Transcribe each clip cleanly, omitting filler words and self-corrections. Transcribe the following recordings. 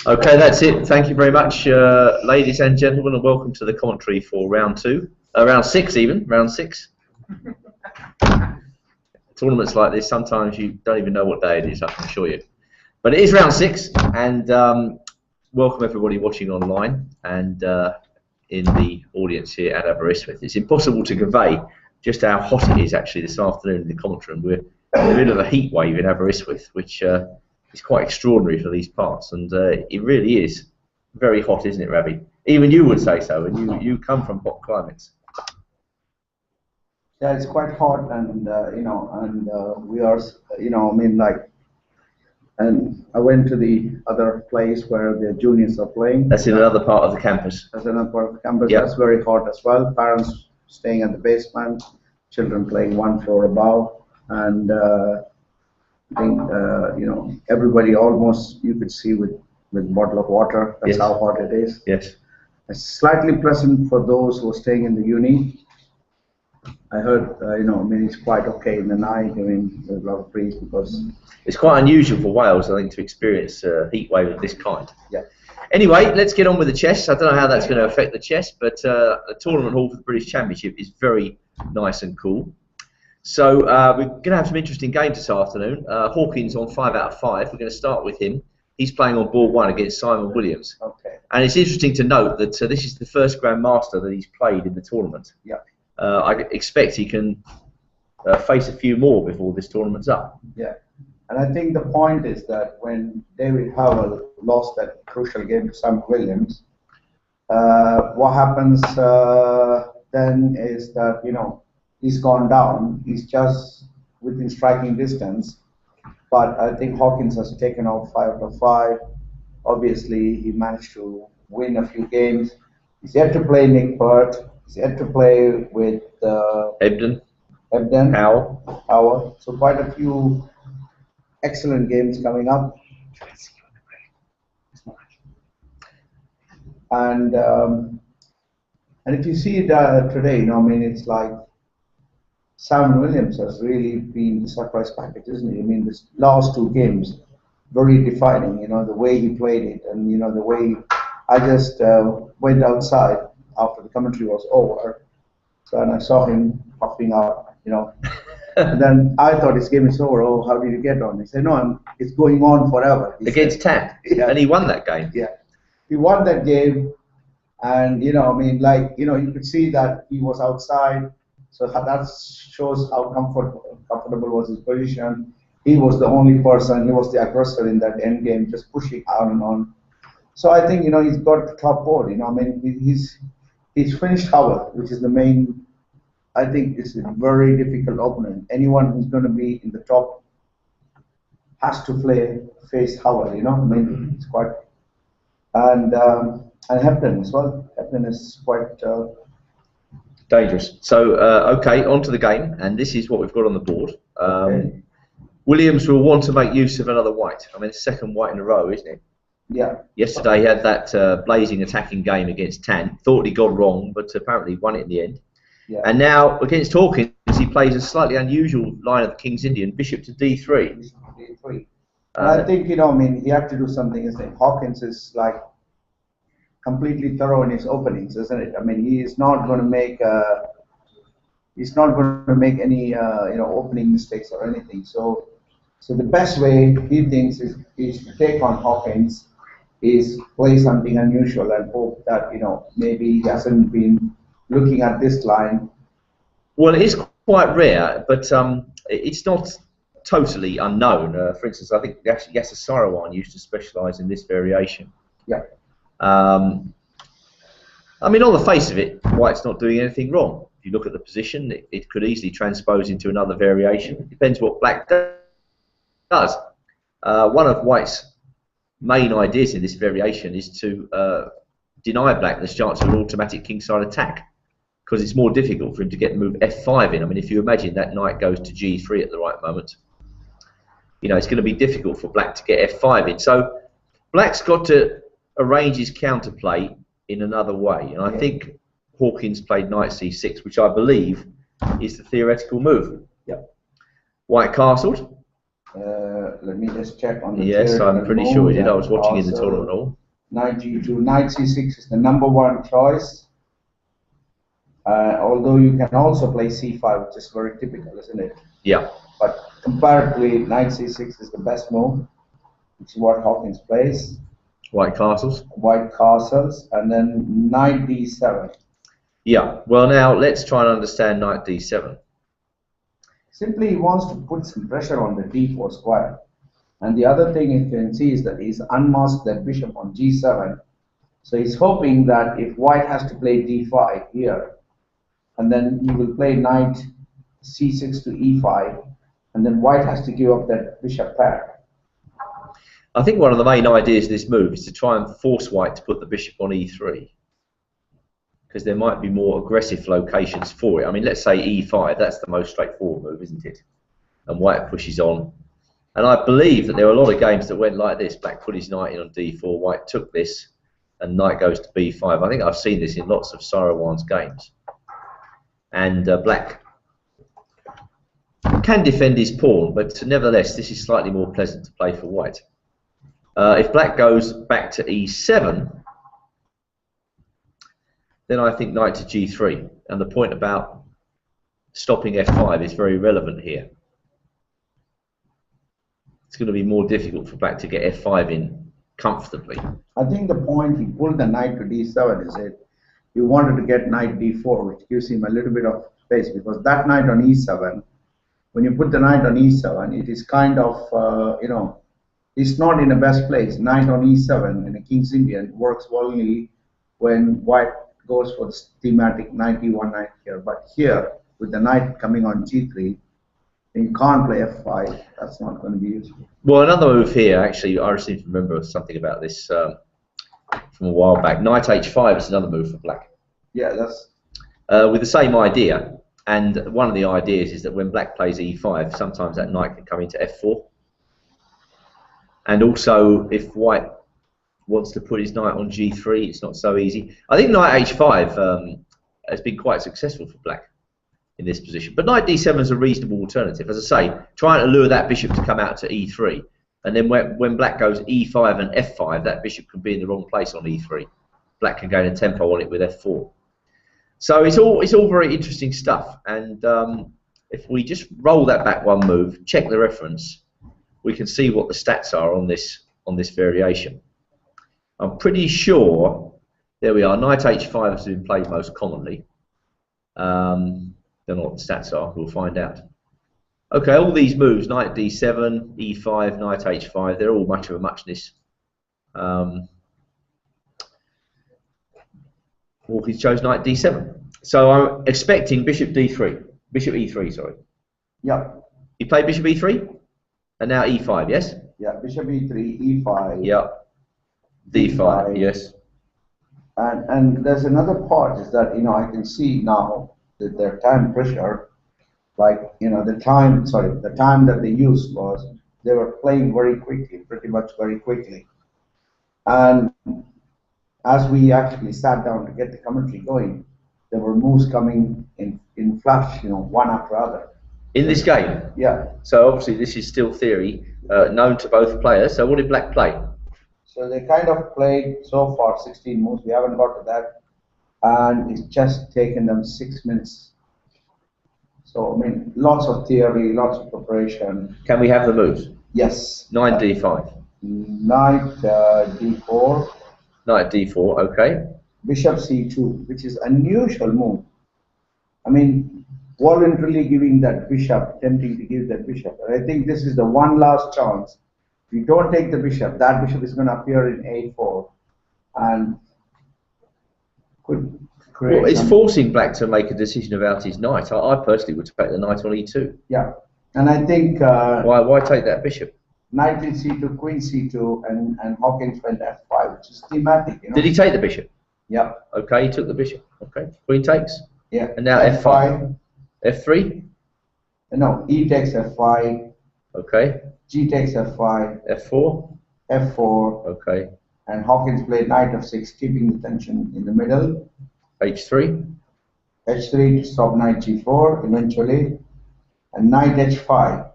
Okay, that's it. Thank you very much, ladies and gentlemen, and welcome to the commentary for round 6 even, round 6. Tournaments like this, sometimes you don't even know what day it is, I can assure you. But it is round 6, and welcome everybody watching online and in the audience here at Aberystwyth. It's impossible to convey just how hot it is actually this afternoon in the commentary room. We're in the middle of a heat wave in Aberystwyth, which is quite extraordinary for these parts, and it really is very hot, isn't it, Ravi? Even you would say so, and you come from hot climates. Yeah, it's quite hot, and we are, I mean, like, and I went to the other place where the juniors are playing. That's in another part of the campus. That's another part of the campus. Yep. That's very hot as well. Parents staying at the basement, children playing one floor above, and I think everybody almost you could see with bottle of water. That's how hot it is. Yes. It's slightly pleasant for those who are staying in the uni. I heard, I mean, it's quite okay in the night. I mean, there's a lot of breeze because it's quite unusual for Wales, I think, to experience a heat wave of this kind. Yeah. Anyway, let's get on with the chess. I don't know how that's going to affect the chess, but the tournament hall for the British Championship is very nice and cool. So we're going to have some interesting games this afternoon. Hawkins on 5 out of 5. We're going to start with him. He's playing on board 1 against Simon Williams. Okay. And it's interesting to note that this is the first Grand Master that he's played in the tournament. Yeah. I expect he can face a few more before this tournament's up. Yeah. And I think the point is that when David Howell lost that crucial game to Simon Williams, what happens then is that, he's gone down. He's just within striking distance. But I think Hawkins has taken off 5 out of 5. Obviously, he managed to win a few games. He's yet to play Nick Pert. He's yet to play with Ebden. Howell. So quite a few excellent games coming up. And if you see it today, I mean, it's like Simon Williams has really been the surprise package, isn't he? I mean, this last 2 games, very defining, the way he played it, and, the way I just went outside after the commentary was over, and I saw him puffing out, and then I thought his game is over. Oh, how did you get on? He said, no, it's going on forever. Against Tan, yeah. And he won that game. Yeah, he won that game, and I mean, like, you could see that he was outside, so that shows how comfortable was his position. He was the only person. He was the aggressor in that end game, just pushing on and on. So I think he's got the top board. I mean, he's finished Howell, which is the main. I think it's a very difficult opponent. Anyone who's going to be in the top has to face Howell. I mean, it's quite, and Hepton as well. Hepton is quite dangerous. So okay, on to the game, and this is what we've got on the board. Okay. Williams will want to make use of another white. I mean, it's second white in a row, isn't it? Yeah. Yesterday he had that blazing attacking game against Tan. Thought he got wrong, but apparently won it in the end. Yeah. And now against Hawkins, he plays a slightly unusual line of the King's Indian, bishop to d3. D3. I think I mean, he had to do something. Isn't it? Hawkins is like completely thorough in his openings, isn't it? I mean, he is not going to make any opening mistakes or anything. So the best way he thinks is to take on Hawkins is play something unusual and hope that maybe he hasn't been looking at this line. Well, it is quite rare, but it's not totally unknown. For instance, I think actually Yasser Sairawan used to specialise in this variation. Yeah. I mean, on the face of it, White's not doing anything wrong. If you look at the position, it could easily transpose into another variation. It depends what Black does. One of White's main ideas in this variation is to deny Black the chance of an automatic kingside attack, because it's more difficult for him to get the move f5 in. I mean, if you imagine that knight goes to g3 at the right moment, it's going to be difficult for Black to get f5 in. So Black's got to arrange his counterplay in another way, and I think Hawkins played knight c6, which I believe is the theoretical move. Yep. White castled. Let me just check on the Yes, I'm theoretical pretty sure he move. did. I was watching in the Also, tournament all. knight g2, knight c6 is the #1 choice. Although you can also play c5, which is very typical, isn't it? Yeah. But comparatively, knight c6 is the best move, which is what Hawkins plays. White castles. White castles, and then knight d7. Yeah. Well, now let's try and understand knight d7. Simply, he wants to put some pressure on the d4 square. And the other thing you can see is that he's unmasked that bishop on g7. So he's hoping that if white has to play d5 here, and then he will play knight c6 to e5, and then white has to give up that bishop pair. I think one of the main ideas of this move is to try and force white to put the bishop on e3, because there might be more aggressive locations for it. I mean, let's say e5, that's the most straightforward move, isn't it? And white pushes on. And I believe that there were a lot of games that went like this. Black put his knight in on d4, white took this, and knight goes to b5. I think I've seen this in lots of Sairawan's games. And black can defend his pawn, but nevertheless, this is slightly more pleasant to play for white. If black goes back to e7, then I think knight to g3. And the point about stopping f5 is very relevant here. It's going to be more difficult for black to get f5 in comfortably. I think the point he pulled the knight to d7 is it. He wanted to get knight d4, which gives him a little bit of space, because that knight on e7, when you put the knight on e7, it is kind of, you know, it's not in the best place. Knight on e7 in a King's Indian works only when white goes for the thematic knight e1, knight here. But here, with the knight coming on g3, you can't play f5. That's not going to be useful. Well, another move here, actually, I seem to remember something about this from a while back. Knight h5 is another move for black. Yeah, that's... with the same idea. And one of the ideas is that when black plays e5, sometimes that knight can come into f4. And also, if white wants to put his knight on g3, it's not so easy. I think knight h5 has been quite successful for black in this position. But knight d7 is a reasonable alternative. As I say, trying to lure that bishop to come out to e3. And then when black goes e5 and f5, that bishop can be in the wrong place on e3. Black can gain a tempo on it with f4. So it's all very interesting stuff. And if we just roll that back one move, check the reference, we can see what the stats are on this variation. I'm pretty sure, there we are, knight h5 has been played most commonly. Don't know what the stats are, we'll find out. Okay, all these moves, knight d7, e5, knight h5, they're all much of a muchness. Hawkins chose knight d7. So I'm expecting bishop d3, bishop e3, sorry. Yeah. He played bishop e3, and now e5, yes? Yeah, bishop e3, e5. Yeah. d5, yes. And there's another part is that, you know, I can see now that their time pressure, like, you know, the time that they used was they were playing very quickly, pretty much very quickly. And as we actually sat down to get the commentary going, there were moves coming in flash, you know, one after other. In this game? Yeah. So obviously this is still theory, known to both players. So what did black play? So they kind of played so far 16 moves. We haven't got to that. And it's just taken them 6 minutes. So, I mean, lots of theory, lots of preparation. Can we have the moves? Yes. Knight d5. Knight d4. Knight d4, okay. Bishop c2, which is unusual move. I mean, voluntarily giving that bishop, attempting to give that bishop. And I think this is the one last chance. If you don't take the bishop, that bishop is going to appear in a4 and could create. Well, it's forcing black to make a decision about his knight. I personally would take the knight on e2. Yeah, and I think why take that bishop? Knight in c2, queen c2, and Hawkins went f5, which is thematic. You know? Did he take the bishop? Yeah. Okay, he took the bishop. Okay, queen takes. Yeah. And now f5. f3. No, e takes f5. Okay. G takes f5. f4. f4. Okay. And Hawkins played knight f6, keeping the tension in the middle. h3. h3 to stop knight g4 eventually. And knight h5.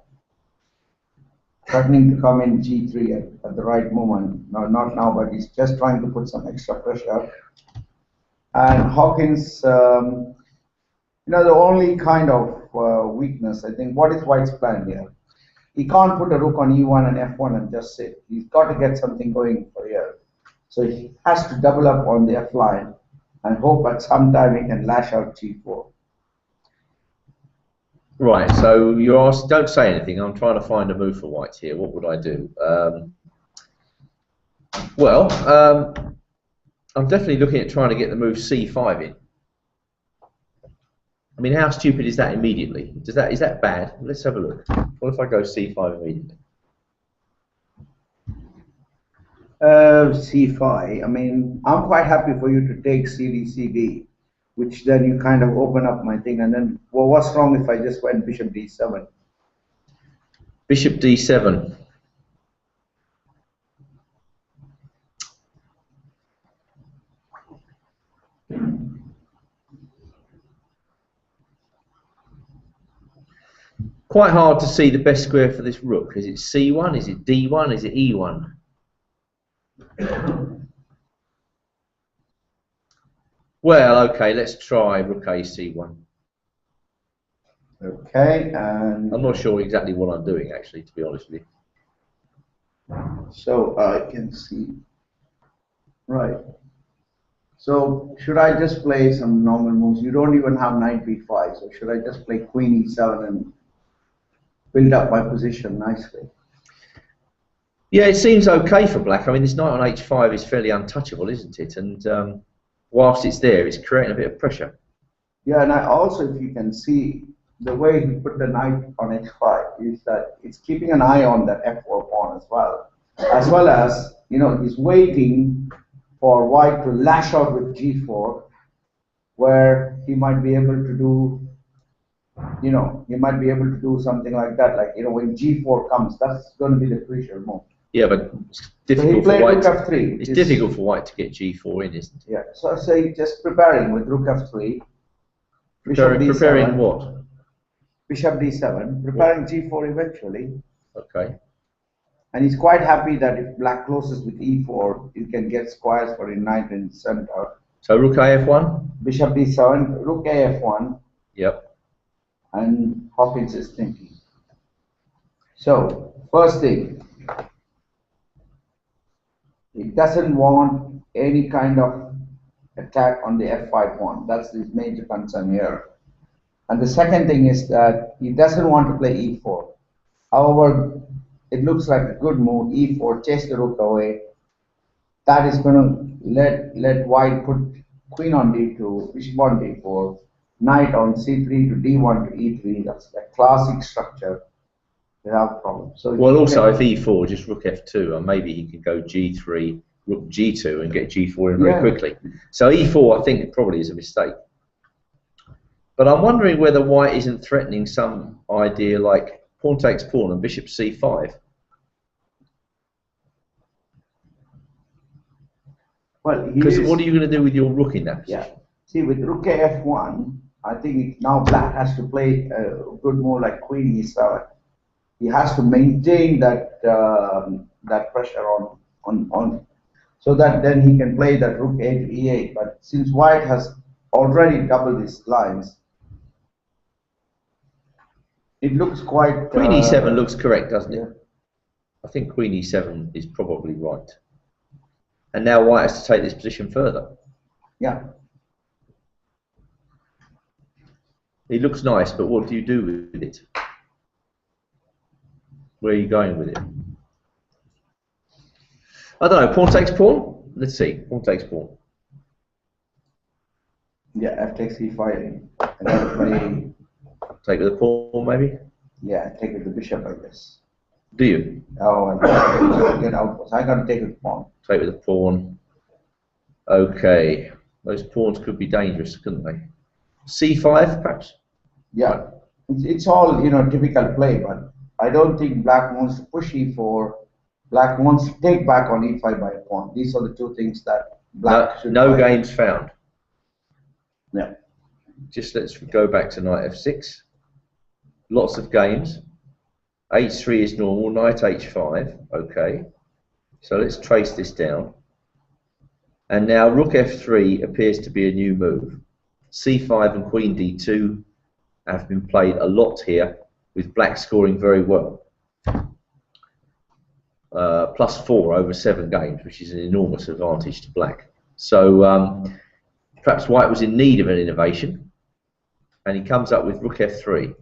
threatening to come in G3 at the right moment. No, not now, but he's just trying to put some extra pressure. And Hawkins, the only kind of weakness, I think, what is White's plan here? He can't put a rook on E1 and F1 and just sit. He's got to get something going for here. So he has to double up on the F line and hope at some time he can lash out G4. Right, so you're asked, don't say anything. I'm trying to find a move for White here. What would I do? I'm definitely looking at trying to get the move C5 in. I mean, how stupid is that immediately? Is that bad? Let's have a look. What if I go C5 immediately? C5. I mean, I'm quite happy for you to take CD, CD, which then you kind of open up my thing. And then, well, what's wrong if I just went Bishop D7? Bishop D7. Quite hard to see the best square for this rook. Is it C1? Is it D1? Is it E1? Well, okay, let's try rook A C1. Okay, and I'm not sure exactly what I'm doing, actually, to be honest with you. So I can see. Right. So should I just play some normal moves? You don't even have knight b5, so should I just play queen e7 and build up my position nicely? Yeah, it seems okay for black. I mean, this knight on h5 is fairly untouchable, isn't it? And whilst it's there, it's creating a bit of pressure. Yeah, and I also, if you can see, the way he put the knight on h5 is that it's keeping an eye on that f4 pawn as well as, he's waiting for White to lash out with g4, where he might be able to do, he might be able to do something like that, like, when g4 comes, that's going to be the crucial move. Yeah, but it's difficult for White. Rook f3. It's difficult for White to get g4 in, isn't it? Yeah, so I say just preparing with rook f3. Preparing what? Bishop d7, preparing g4 eventually. Okay. And he's quite happy that if black closes with e4, he can get squares for his knight in center. So rook af1? Bishop d7, rook af1. Yep. And Hawkins is thinking. So, first thing, he doesn't want any kind of attack on the f5 pawn. That's his major concern here. And the second thing is that he doesn't want to play e4. However, it looks like a good move, e4, chase the rook away. That is going to let White put queen on d2, bishop on d4, knight on c3 to d1 to e3. That's the classic structure without problem. So well, also if e4, just rook f2, and maybe he could go g3, rook g2, and get g4 in very quickly. So e4, I think, probably is a mistake. But I'm wondering whether White isn't threatening some idea like pawn takes pawn and bishop c5. Well, because what are you going to do with your rook in that position? Yeah. See, with rook f1, I think now black has to play a good move like queen e7. He has to maintain that that pressure on, so that then he can play that rook a to e8. But since White has already doubled his lines, it looks quite. Queen e7 looks correct, doesn't it? I think queen e7 is probably right. And now White has to take this position further. Yeah. It looks nice, but what do you do with it? Where are you going with it? I don't know. Pawn takes pawn? Let's see. Pawn takes pawn. Yeah, f takes e5. I gotta play. Take with the pawn, maybe? Yeah, take with the bishop, I guess. Do you? Oh, I gotta get out. I gotta take with the pawn. Take with the pawn. Okay. Those pawns could be dangerous, couldn't they? c5, perhaps? Yeah. It's all, typical play, but I don't think black wants to push e4. Black wants to take back on e5 by a pawn. These are the two things that black should No play. games found. Yeah. Just let's go back to knight f6. Lots of games. H3 is normal, knight H5, okay. So let's trace this down. And now rook F3 appears to be a new move. C5 and queen D2 have been played a lot here, with black scoring very well. +4 over 7 games, which is an enormous advantage to black. So perhaps white was in need of an innovation, and he comes up with rook F3.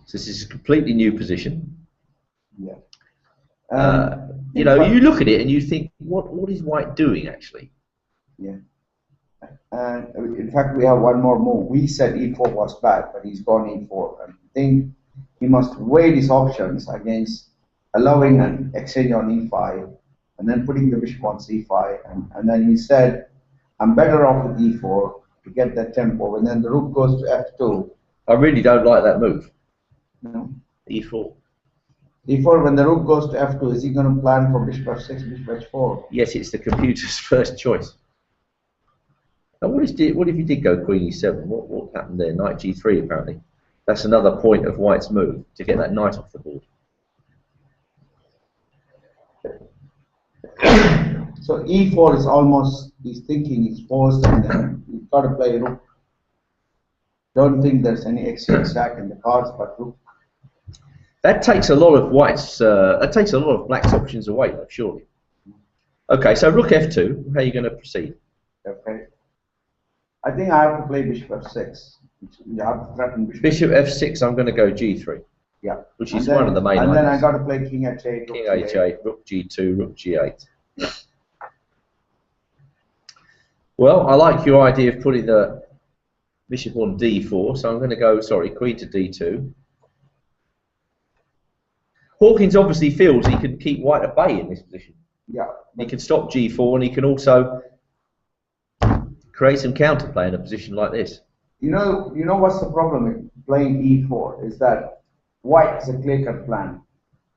So this is a completely new position. Yeah. You know, you look at it and you think, what is white doing actually? Yeah. In fact, we have one more move. We said E4 was bad, but he's gone E4. And I think he must weigh his options against allowing an exchange on E5 and then putting the bishop on C5. And then he said, I'm better off with E4 to get that tempo. And then the rook goes to F2. I really don't like that move. No. E4. E4, when the rook goes to F2, is he going to plan for bishop F6, bishop H4? Yes, it's the computer's first choice. And what if you did go queen E7? What happened there? Knight G3 apparently. That's another point of white's move, to get that knight off the board. So E4 is almost, he's thinking he's forced, and then you've got to play rook. Don't think there's any exchange stack in the cards, but rook. That takes a lot of white's, that takes a lot of black's options away, though, surely. Okay, so rook F2, how are you going to proceed? Okay. I think I have to play bishop F6. You have to threaten bishop F6, I'm going to go G3. Yeah. Which is one of the main items. And then I items. got to play king H8, king H8, rook G2, rook G8. Well, I like your idea of putting the bishop on D4, so I'm going to go, sorry, queen to D2. Hawkins obviously feels he can keep white at bay in this position. Yeah. He can stop G4 and he can also create some counterplay in a position like this. You know what's the problem with playing E4 is that white has a clear-cut plan.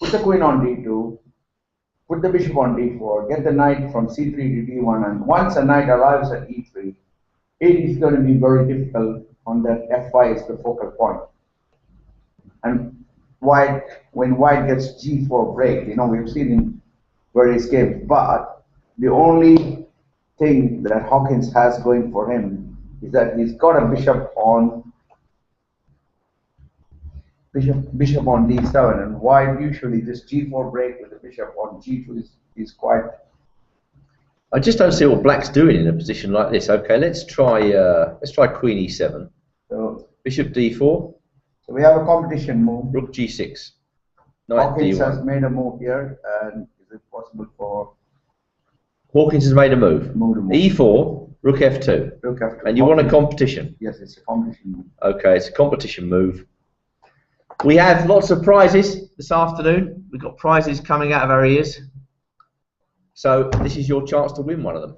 Put the queen on D2, put the bishop on D4, get the knight from C3 to D1, and once a knight arrives at E3, it is going to be very difficult on that F5 is the focal point. And when white gets G4 break, you know, we've seen in various games, but the only thing that Hawkins has going for him is that he's got a bishop on D7, and white usually this G4 break with the bishop on G2 is quite. I just don't see what black's doing in a position like this. Okay, let's try queen E7. So bishop D4. So we have a competition move. Rook G6. Knight Hawkins D1. has made a move here, and is it possible for Hawkins has made a move. E4, rook F2. Rook F2. And you want a competition? Yes, it's a competition move. Okay, it's a competition move. We have lots of prizes this afternoon. We've got prizes coming out of our ears. So this is your chance to win one of them.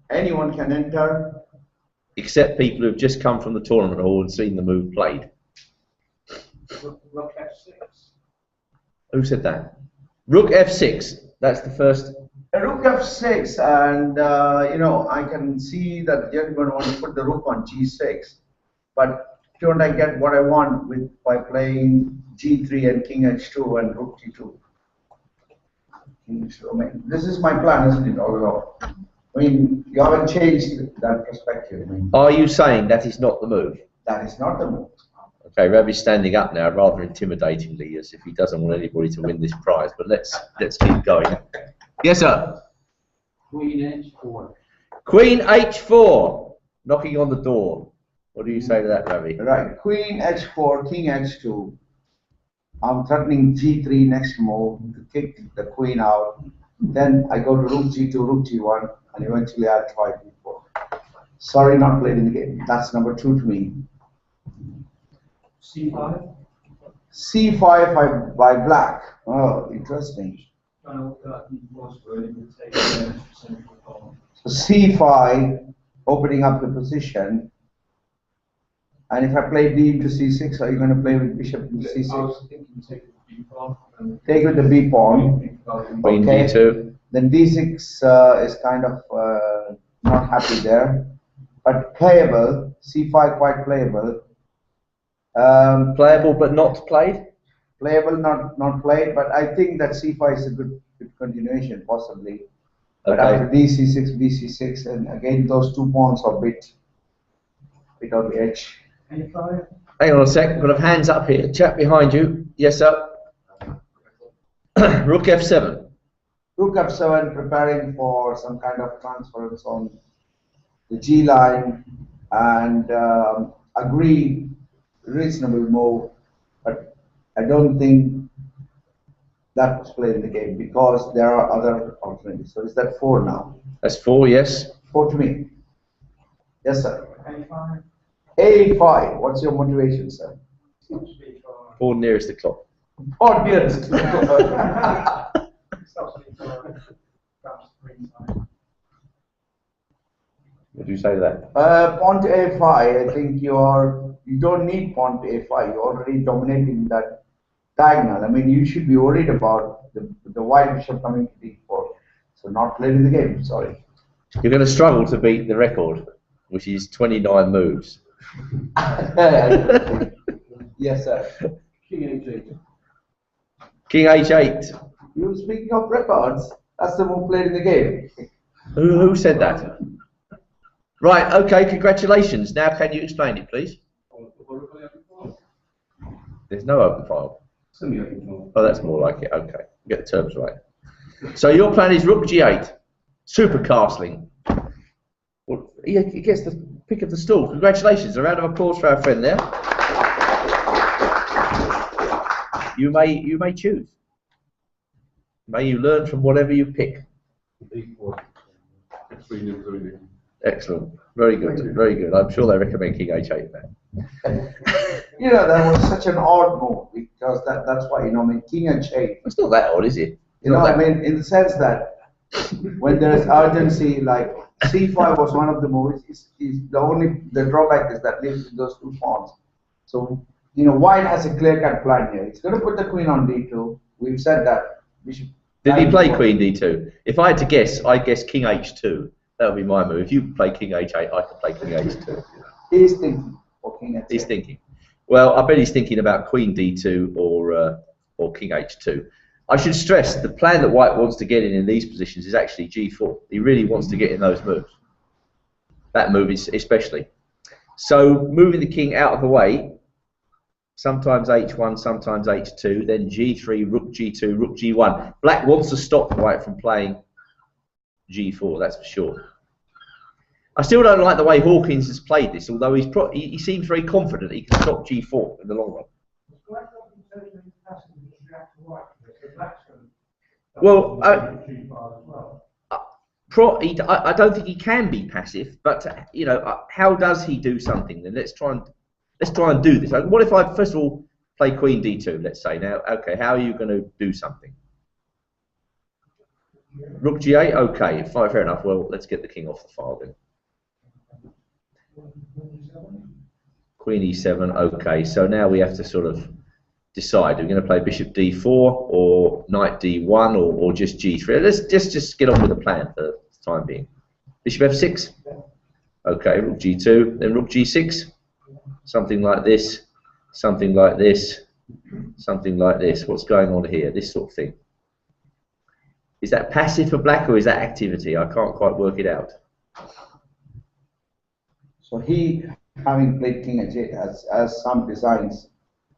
Anyone can enter. Except people who've just come from the tournament hall and seen the move played. Rook F6. Who said that? Rook F6. That's the first. Rook F6, and you know, I can see that they're going to want to put the rook on G6, but don't I get what I want by playing G3 and King H2 and Rook G2? I mean, this is my plan, isn't it, all along? I mean, you haven't changed that perspective. I mean, are you saying that is not the move? That is not the move. Okay, Ravi's standing up now, rather intimidatingly, as if he doesn't want anybody to win this prize. But let's keep going. Yes, sir. Queen H4. Queen H4, knocking on the door. What do you say to that, Ravi? Right, Queen H4, King H2. I'm threatening G3 next move to kick the queen out. Then I go to Rook G2, Rook G1, and eventually I'll try B4. Sorry, not played in the game. That's number 2 to me. C5. C5 by black. Oh, interesting. So C5, opening up the position. And if I play D into C6, are you going to play with bishop into C6? I was thinking take with the B pawn. Take with the B pawn. Queen Okay. D2. Then D6 is kind of not happy there. But playable, C5 quite playable. Playable but not played? Playable, not played, but I think that c5 is a good continuation, possibly. But Okay. after dc6, bc6, and again those 2 pawns are bit on the edge. Hang on a sec, got a hands up here. Chap behind you. Yes, sir. Rook f7. Rook f7, preparing for some kind of transference on the G line, and agree reasonable move, but I don't think that was played in the game because there are other alternatives. So is that 4 now? That's 4, yes. 4 to me. Yes, sir. A5. What's your motivation, sir? 4 nearest the clock. 4 nearest. What do you say to that? Pawn to A5. I think you don't need pawn to A5. You're already dominating that diagonal. I mean, you should be worried about the white bishop coming to D4. So not played in the game. Sorry. You're going to struggle to beat the record, which is 29 moves. Yes, sir. King H8. King H8. You were speaking of records. That's the move played in the game. Who said that? Right, okay, congratulations. Now can you explain it, please? There's no open file. Oh, that's more like it. Okay, get the terms right. So your plan is Rook G8, super castling. Well, he gets the pick of the stool. Congratulations. A round of applause for our friend there. You may choose. May you learn from whatever you pick. Excellent. Very good. Very good. I'm sure they recommend King H8 there. You know, that was such an odd move because that's why, you know, I mean, King H8. It's not that odd, is it? You know, I mean, in the sense that when there is urgency, like C5 was one of the moves. The drawback is that leaves those 2 pawns. So, you know, white has a clear-cut plan here. It's going to put the queen on D2. We've said that. Did he play Queen D2? If I had to guess, I'd guess King H2. That would be my move. If you play King H8, I could play King H2. He's thinking for King H8. He's thinking. Well, I bet he's thinking about Queen D2 or King H2. I should stress the plan that White wants to get in these positions is actually G4. He really wants to get in those moves. That move is especially. So moving the king out of the way, sometimes H1, sometimes H2, then G3, Rook G2, Rook G1. Black wants to stop White from playing G4, that's for sure. I still don't like the way Hawkins has played this, although he seems very confident he can stop G4 in the long run. Well, I don't think he can be passive, but you know, how does he do something? Then let's try and do this. Like, what if I first of all play Queen D2? Let's say now, okay, how are you going to do something? Rook G8, okay, fine, fair enough. Well, let's get the king off the file then. Queen E7, okay. So now we have to sort of decide. Are we going to play Bishop D4 or Knight D1 or just G3? Let's just get on with the plan for the time being. Bishop F6, okay. Rook G2, then Rook G6, something like this, something like this, something like this. What's going on here? This sort of thing. Is that passive for Black or is that activity? I can't quite work it out. So he, having played King H8, has some designs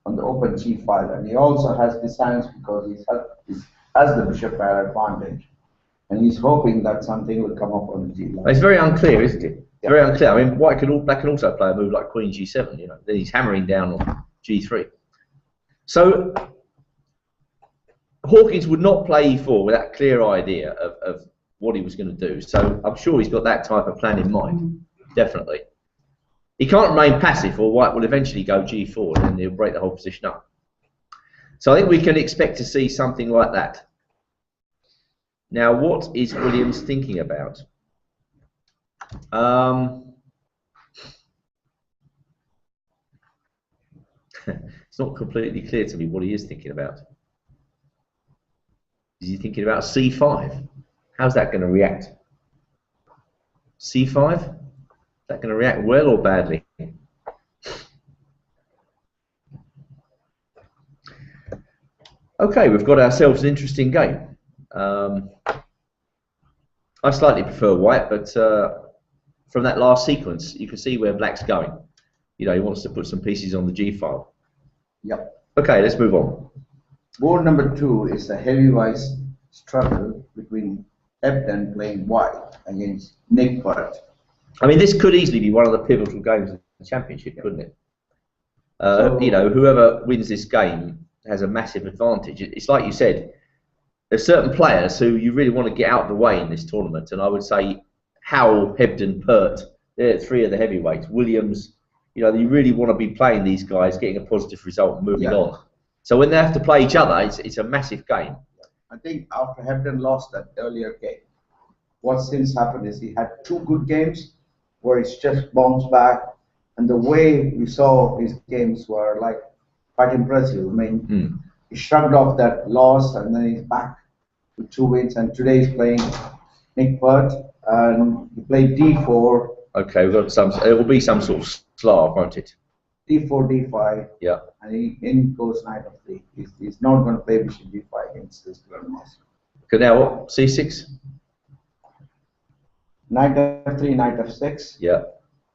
on the open G file, and he also has designs because he has the bishop pair advantage, and he's hoping that something will come up on the G line. It's very unclear, isn't it? Yeah. Very unclear. I mean, Black can also play a move like Queen G7. You know, then he's hammering down on G3. So Hawkins would not play E4 with that clear idea of what he was going to do. So I'm sure he's got that type of plan in mind, definitely. He can't remain passive, or White will eventually go G4 and then he'll break the whole position up. So I think we can expect to see something like that. Now, what is Williams thinking about? It's not completely clear to me what he is thinking about. Is he thinking about C5? How's that going to react? C5? Is that going to react well or badly? Okay, we've got ourselves an interesting game. I slightly prefer white, but from that last sequence, you can see where black's going. You know, he wants to put some pieces on the G file. Yep. Okay, let's move on. Board number 2 is a heavyweight struggle between Hebden playing white against Nick Butt. I mean, this could easily be one of the pivotal games of the championship, couldn't it? You know, whoever wins this game has a massive advantage. It's like you said, there's certain players who you really want to get out of the way in this tournament, and I would say Howell, Hebden, Pert, they're 3 of the heavyweights. Williams, you know, you really want to be playing these guys, getting a positive result and moving on. So when they have to play each other, it's a massive game. I think after Hebden lost that earlier game, what's since happened is he had 2 good games where he's just bounced back, and the way we saw his games were like quite impressive. I mean, he shrugged off that loss and then he's back with 2 wins, and today he's playing Nick Butt, and he played D4. Okay, we've got some. It will be some sort of Slav, won't it? D4, D5. Yeah. And in goes knight of 3. He's not going to play bishop D5 against this grandmaster. Okay, now what? C6. Knight F3, knight F6. Yeah.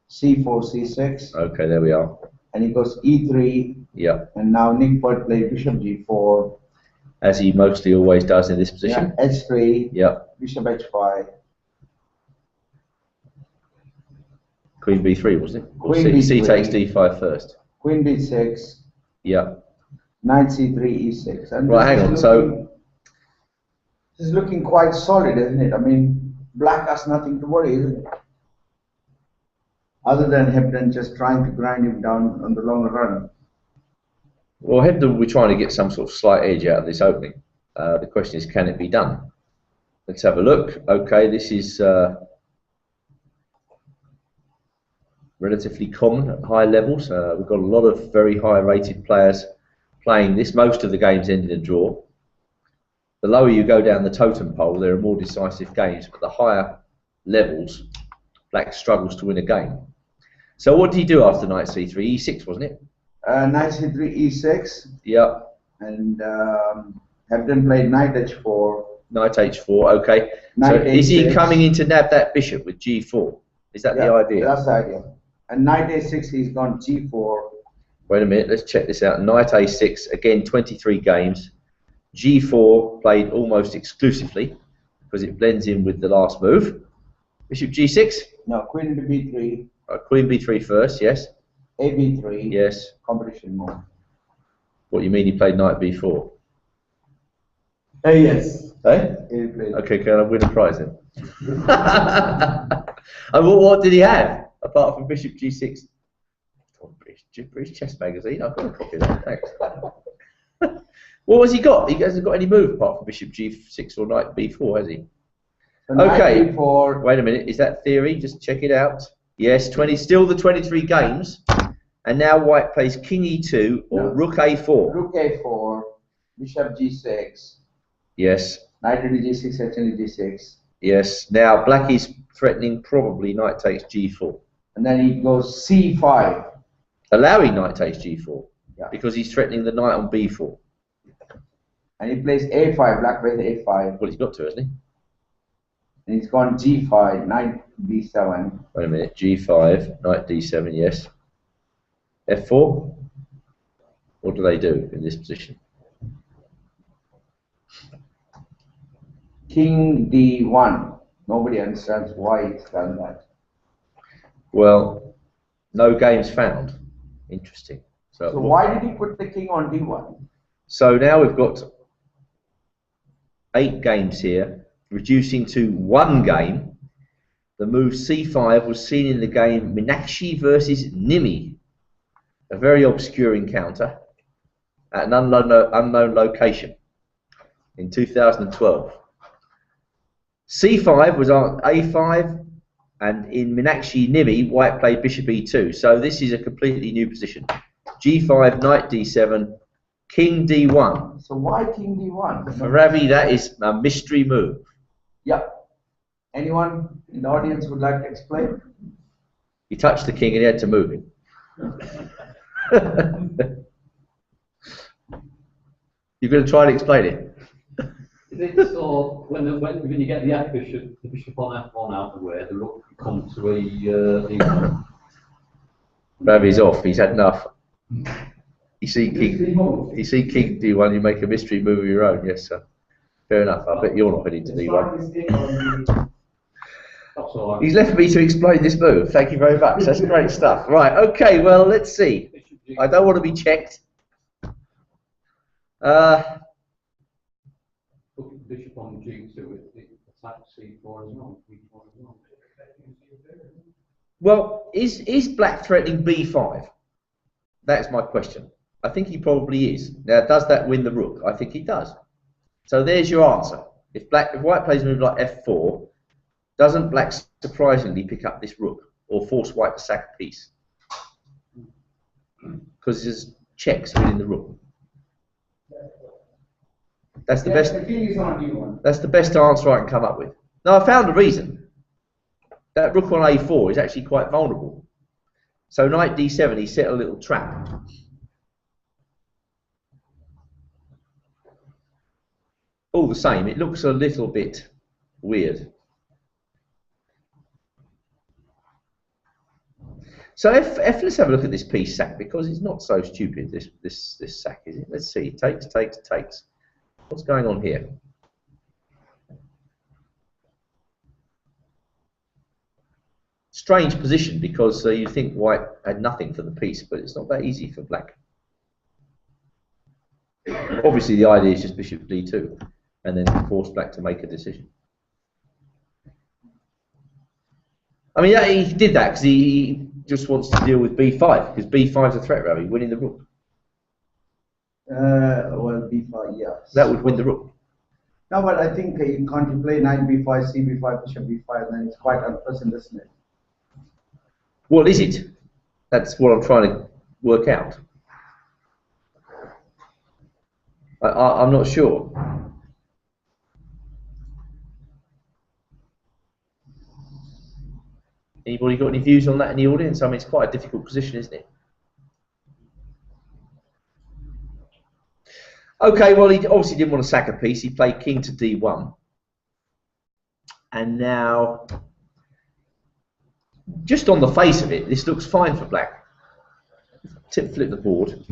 C4, C6. Okay, there we are. And he goes E3. Yeah. And now Nick Butt played bishop G4. As he mostly always does in this position. Yeah, H3. Yeah. Bishop H5. Queen B3, wasn't it? Or Queen C B3. takes D5 first. Queen D6. Yeah. Knight C3, E6. And Right, hang on. So this is looking quite solid, isn't it? I mean, black has nothing to worry, isn't it? Other than Hebden just trying to grind him down on the longer run. well, Hebden will be trying to get some sort of slight edge out of this opening. The question is, can it be done? Let's have a look. Okay, this is relatively common at high levels. We've got a lot of very high-rated players playing this. Most of the games end in a draw. The lower you go down the totem pole, there are more decisive games, but the higher levels, black struggles to win a game. So what did he do after knight c3? E6, wasn't it? Knight C3, E6. Yeah. And Hebden played knight H4. Knight H4, okay. Knight So is he A6. coming in to nab that bishop with G4? Is that the idea? That's the idea. And knight A6, he's gone G4. Wait a minute, let's check this out. Knight A6, again, 23 games. G4 played almost exclusively because it blends in with the last move. Bishop G6? No, Queen into B3. Queen B3 first, yes. A B3. Yes. Competition mode. What you mean he played Knight B4? Yes. Eh? He played. Okay, can I win a prize then? And what did he have apart from Bishop G6? Oh, British Chess Magazine. I've got a copy of that. Thanks. What has he got? He hasn't got any move apart from Bishop G6 or Knight B4, has he? So Okay. Knight B4. Wait a minute. Is that theory? Just check it out. Yes, 20. Still the 23 games. And now White plays King E2 or No. Rook A4. Rook A4. Bishop G6. Yes. Knight into G6, H into G6. Yes. Now Black is threatening probably Knight takes G4. And then he goes C5. Allowing Knight takes G4. Yeah. Because he's threatening the Knight on B4. And he plays A5. Black plays A5. Well, he's got to, hasn't he? And he's gone G5. Knight B7. Wait a minute. G5, Knight D7, yes. F4? What do they do in this position? King D1. Nobody understands why he's done that. Well, no games found. Interesting. So why did he put the king on D1? So now we've got 8 games here, reducing to 1 game. The move C5 was seen in the game Meenakshi versus Nimi, a very obscure encounter at an unknown location in 2012. C5 was on A5, and in Meenakshi Nimi, White played Bishop E2. So this is a completely new position. G5, Knight D7, King D1. So why King D1? For Ravi, that is a mystery move. Yeah. Anyone in the audience would like to explain? He touched the king and he had to move him. You're going to try and explain it. Is it so when you get the bishop on F1 out of the way, the rook comes to E1? Ravi's off. He's had enough. You see King D1, you make a mystery move of your own. Yes, sir. Fair enough. I bet you're not heading to D1. He's left me to explain this move. Thank you very much. That's great stuff. Right. Okay. Well, let's see. I don't want to be checked. Bishop on G2, it attacks C4 as well. Well, is Black threatening B5? That's my question. I think he probably is. Now, does that win the rook? I think he does. So there's your answer. If White plays a move like F4, doesn't Black surprisingly pick up this rook or force White to sack a piece? Because there's checks within the rook. That's the best. That's the best answer I can come up with. Now I found a reason. That rook on A4 is actually quite vulnerable. So knight D7, he set a little trap. All the same, it looks a little bit weird. So let's have a look at this piece sack, because it's not so stupid. This sack, is it? Let's see. Takes. What's going on here? Strange position, because you think White had nothing for the piece, but it's not that easy for Black. Obviously, the idea is just Bishop D2, and then force Black to make a decision. I mean, he did that because he just wants to deal with B5, because B5 is a threat, Ravi, winning the rook. Well, B5, yes. That would win the rook. No, but I think you can't play knight B5, C B5, Bishop B5, then it's quite unpleasant, isn't it? What is it? That's what I'm trying to work out. I'm not sure. Anybody got any views on that in the audience? I mean, it's quite a difficult position, isn't it? Okay, well, he obviously didn't want to sack a piece. He played king to D1. And now, just on the face of it, this looks fine for Black. Flip the board.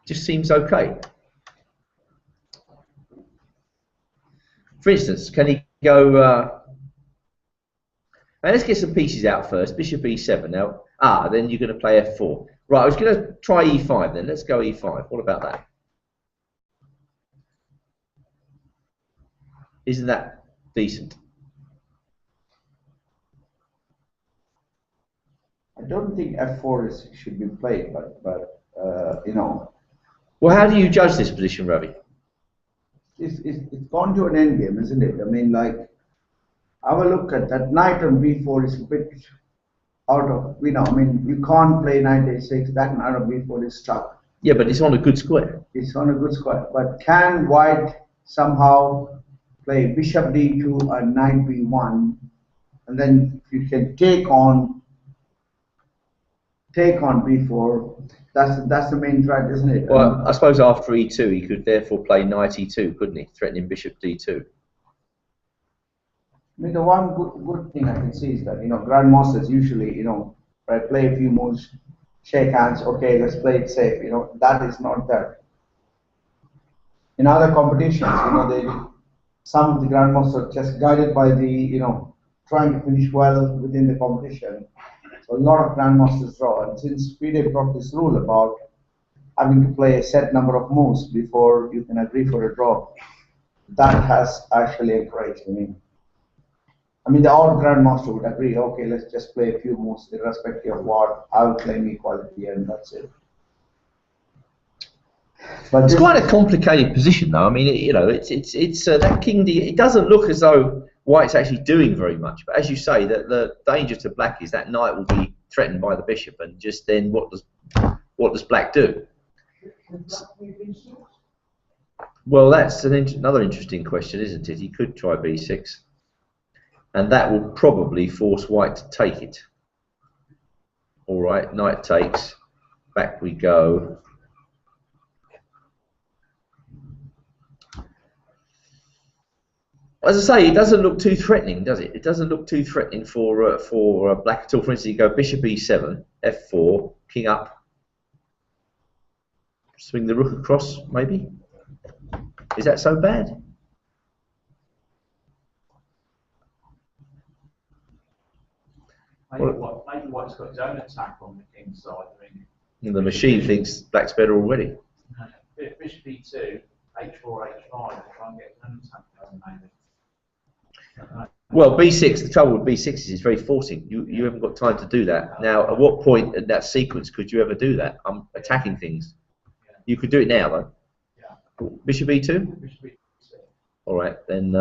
Just seems okay. For instance, can he go... now let's get some pieces out first. Bishop E7 now. Then you're going to play F4. Right, I was going to try E5 then. Let's go E5. What about that? Isn't that decent? I don't think F4 should be played, but you know. Well, how do you judge this position, Ravi? It's gone to an end game, isn't it? I mean, like, have a look at that. Knight on B4 is a bit out of, you know, I mean, you can't play knight A6, that knight on B4 is stuck. Yeah, but it's on a good square. It's on a good square. But can White somehow play Bishop D2 and knight B1, and then you can take on B4? That's the main threat, isn't it? Well, I suppose after E2 he could therefore play knight E2, couldn't he? Threatening Bishop D2. I mean, the one good thing I can see is that, you know, grandmasters usually, you know, right, play a few moves, shake hands, okay, let's play it safe. You know, that is not that. In other competitions, you know, some of the grandmasters are just guided by the, you know, trying to finish well within the competition. So a lot of grandmasters draw, and since FIDE brought this rule about having to play a set number of moves before you can agree for a draw, that has actually encouraged me. I mean, the odd grandmaster would agree, okay, let's just play a few moves irrespective of what, I will claim equality, and that's it. But it's quite a complicated position, though. I mean, you know, it's that king D. It doesn't look as though White's actually doing very much, but as you say, that the danger to Black is that knight will be threatened by the bishop, and just then what does Black do? Well, that's another interesting question, isn't it? He could try B6, and that will probably force White to take it. All right, knight takes. Back we go. As I say, it doesn't look too threatening, does it? It doesn't look too threatening for black at all. For instance, you go bishop e7, f4, king up, swing the rook across, maybe. Is that so bad? Maybe White's got his own attack on the king's side. I mean, The machine thinks black's better already. Bishop e2, h4, h5, to try and get an attack going, maybe. Well, b6, the trouble with b6 is it's very forcing. You haven't got time to do that. Now, at what point in that sequence could you ever do that? I'm attacking things. You could do it now, though. Yeah. Bishop e2? Bishop e2. All right, then...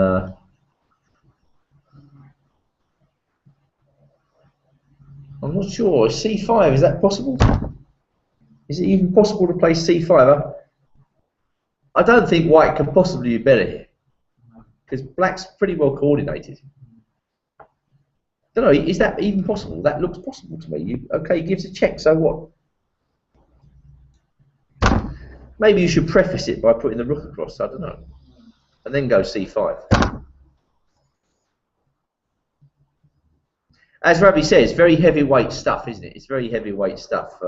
I'm not sure. c5, is that possible? Is it even possible to play c5? I don't think white can possibly be better here, because black's pretty well coordinated. I don't know, is that even possible? That looks possible to me. Okay, he gives a check, so what? Maybe you should preface it by putting the rook across, I don't know. And then go c5. As Ravi says, very heavyweight stuff, isn't it? It's very heavyweight stuff.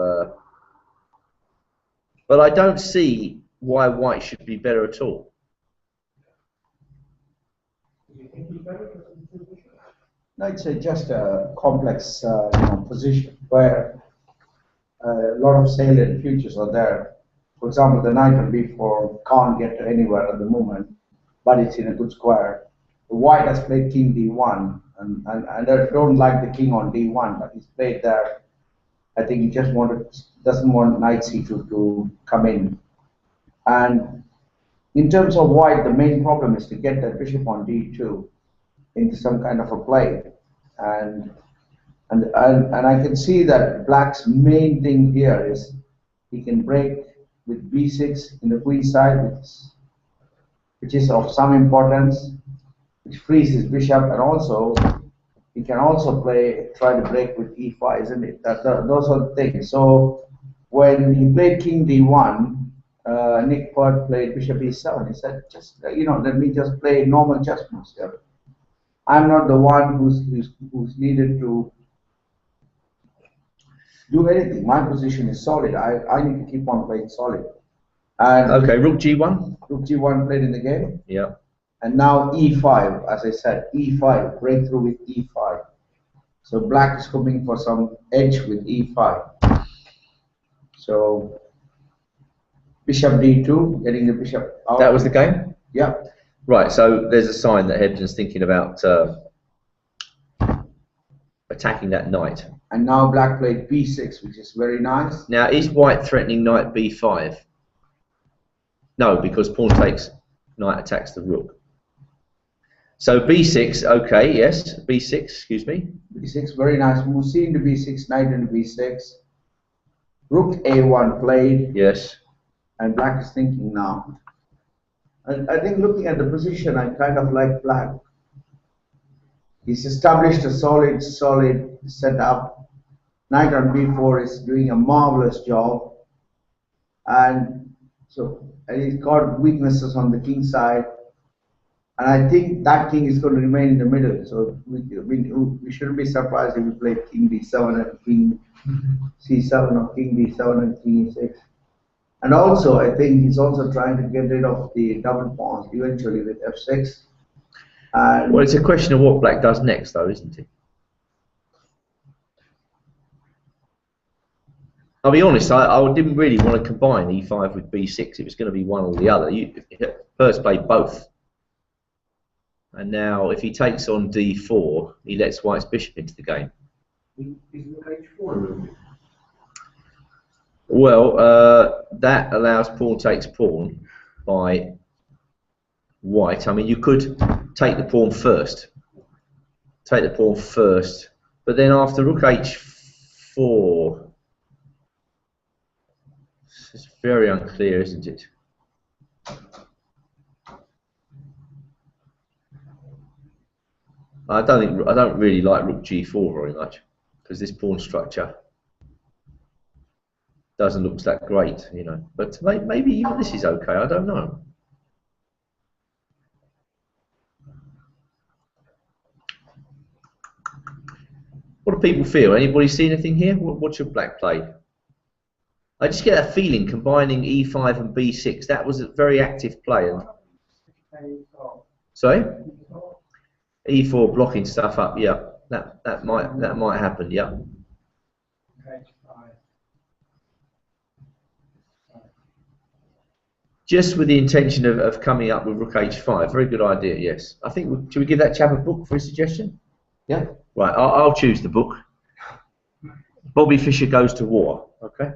But I don't see why white should be better at all. No, it's just a complex position where a lot of salient features are there. For example, the knight on b4 can't get anywhere at the moment, but it's in a good square. The white has played king d1, and I don't like the king on d1, but he's played there. I think he just doesn't want knight c2 to come in. And in terms of white, the main problem is to get that bishop on d2 into some kind of a play, and I can see that black's main thing here is he can break with b6 in the queen side, which is of some importance, which frees his bishop, and also he can also try to break with e5, isn't it? Those are the things. So when he played king d1, Nick Pert played bishop e7. He said, just let me just play normal chess moves here. I'm not the one who's needed to do anything. My position is solid. I need to keep on playing solid. And okay, rook g1. Rook g1 played in the game. Yeah. And now e5, as I said, e5, breakthrough with e5. So black is coming for some edge with e5. So bishop d2, getting the bishop out. That was the game? Yeah. Right, so there's a sign that Hebden's thinking about attacking that knight. And now black played b6, which is very nice. Now, is white threatening knight b5? No, because pawn takes, knight attacks the rook. So b6, okay, yes, b6, excuse me. b6, very nice move. C into b6, knight into b6. Rook a1 played. Yes. And black is thinking now. I think looking at the position, I kind of like black. He's established a solid setup. Knight on b4 is doing a marvelous job. And he's got weaknesses on the king side. And I think that king is going to remain in the middle. So we shouldn't be surprised if we play king d7 and king c7 or king d7 and king e6. And also, I think he's also trying to get rid of the double pawns eventually with f6. And well, it's a question of what black does next, though, isn't it? I'll be honest, I didn't really want to combine e5 with b6. It was going to be one or the other. You first play both. And now, if he takes on d4, he lets white's bishop into the game. Isn't h4 well, that allows pawn takes pawn by white. I mean, you could take the pawn first. Take the pawn first. But then after rook h4, it's very unclear, isn't it? I don't really like rook g4 very much, because this pawn structure doesn't look that great, you know. But maybe even this is okay. I don't know. What do people feel? Anybody see anything here? What should black play? I just get that feeling combining e5 and b6. That was a very active play. Sorry? e4 blocking stuff up. Yeah, that might happen. Yeah. Just with the intention of coming up with rook h5. Very good idea. Yes. I think. Should we give that chap a book for a suggestion? Yeah. Right. I'll choose the book. Bobby Fischer Goes to War. Okay.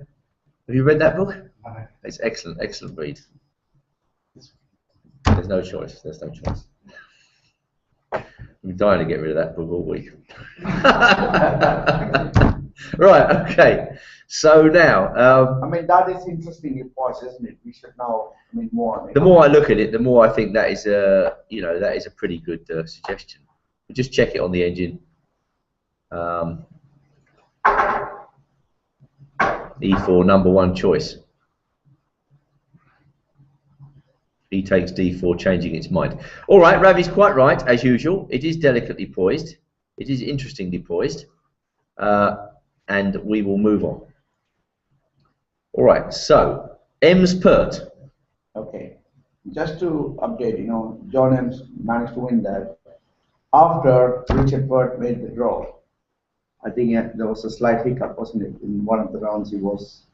Have you read that book? No. It's excellent. Excellent read. There's no choice. There's no choice. I'm dying to get rid of that book all week. Right, okay. So now, I mean, that is interesting advice, isn't it? We should know. I mean, more. I mean, the more I look at it, the more I think that is a, you know, that is a pretty good suggestion. We'll just check it on the engine. E4, number one choice. He takes d4, changing its mind. All right, Ravi's quite right, as usual. It is delicately poised. It is interestingly poised. And we will move on. All right, so, Ems Pert. Okay. Just to update, you know, John Ems managed to win that after Richard Burt made the draw. I think there was a slight hiccup, wasn't it? In one of the rounds, he was.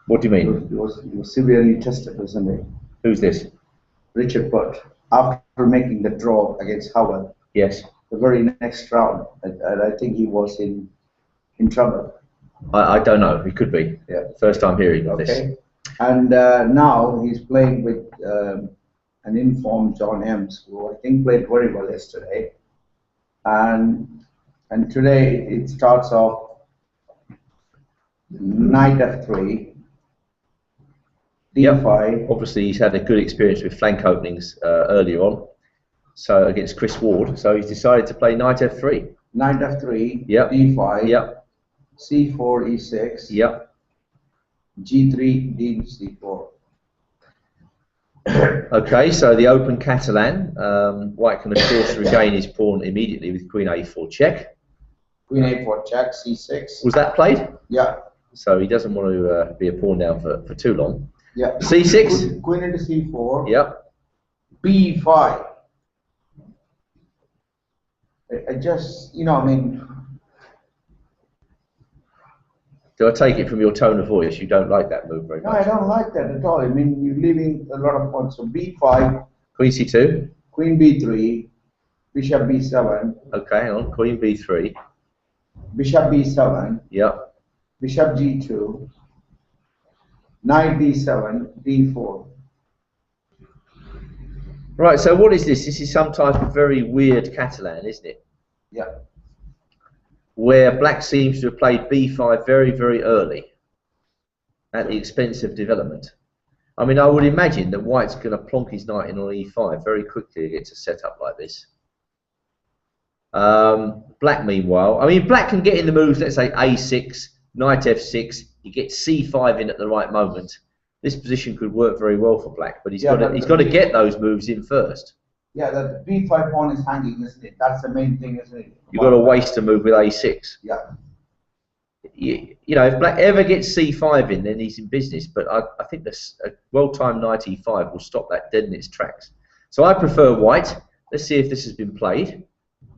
What do you mean? He was severely tested, wasn't it? Who's this? Richard Burt. After making the draw against Howard. Yes. The very next round, and I think he was in trouble. I don't know. He could be. Yeah. First time hearing of this. And now he's playing with an informed John Ems, who I think played very well yesterday. And today it starts off knight f3, d5. Yep. Obviously, he's had a good experience with flank openings earlier on, so against Chris Ward. So he's decided to play knight f3. Knight f3, yep. d5, yep. c4, e6, yep. g3, d c4. Okay, so the open Catalan. White can of course regain his pawn immediately with queen a4 check. Queen a4 check, c6. Was that played? Yeah. So he doesn't want to be a pawn down for too long. Yeah. c6. Queen into c4. Yep. b5. I just, you know, I mean. Do I take it from your tone of voice you don't like that move very much? No, I don't like that at all. I mean, you're leaving a lot of points. So b5. Queen c2. Queen b3. Bishop b7. Okay, hang on. Queen b3. Bishop b7. Yep. Bishop g2. Knight d7. d4. Right, so what is this? This is some type of very weird Catalan, isn't it? Yeah. Where black seems to have played b5 very, very early at the expense of development. I mean, I would imagine that white's going to plonk his knight in on e5 very quickly against a setup like this. Black, meanwhile, I mean, black can get in the moves, let's say a6, knight f6, he gets c5 in at the right moment. This position could work very well for black, but he's got to get those moves in first. Yeah, the b5 pawn is hanging, isn't it? That's the main thing, isn't it? You've got to waste a move with a6. Yeah. You know, if black ever gets c5 in, then he's in business. But I think this a well-timed knight e5 will stop that dead in its tracks. So I prefer white. Let's see if this has been played.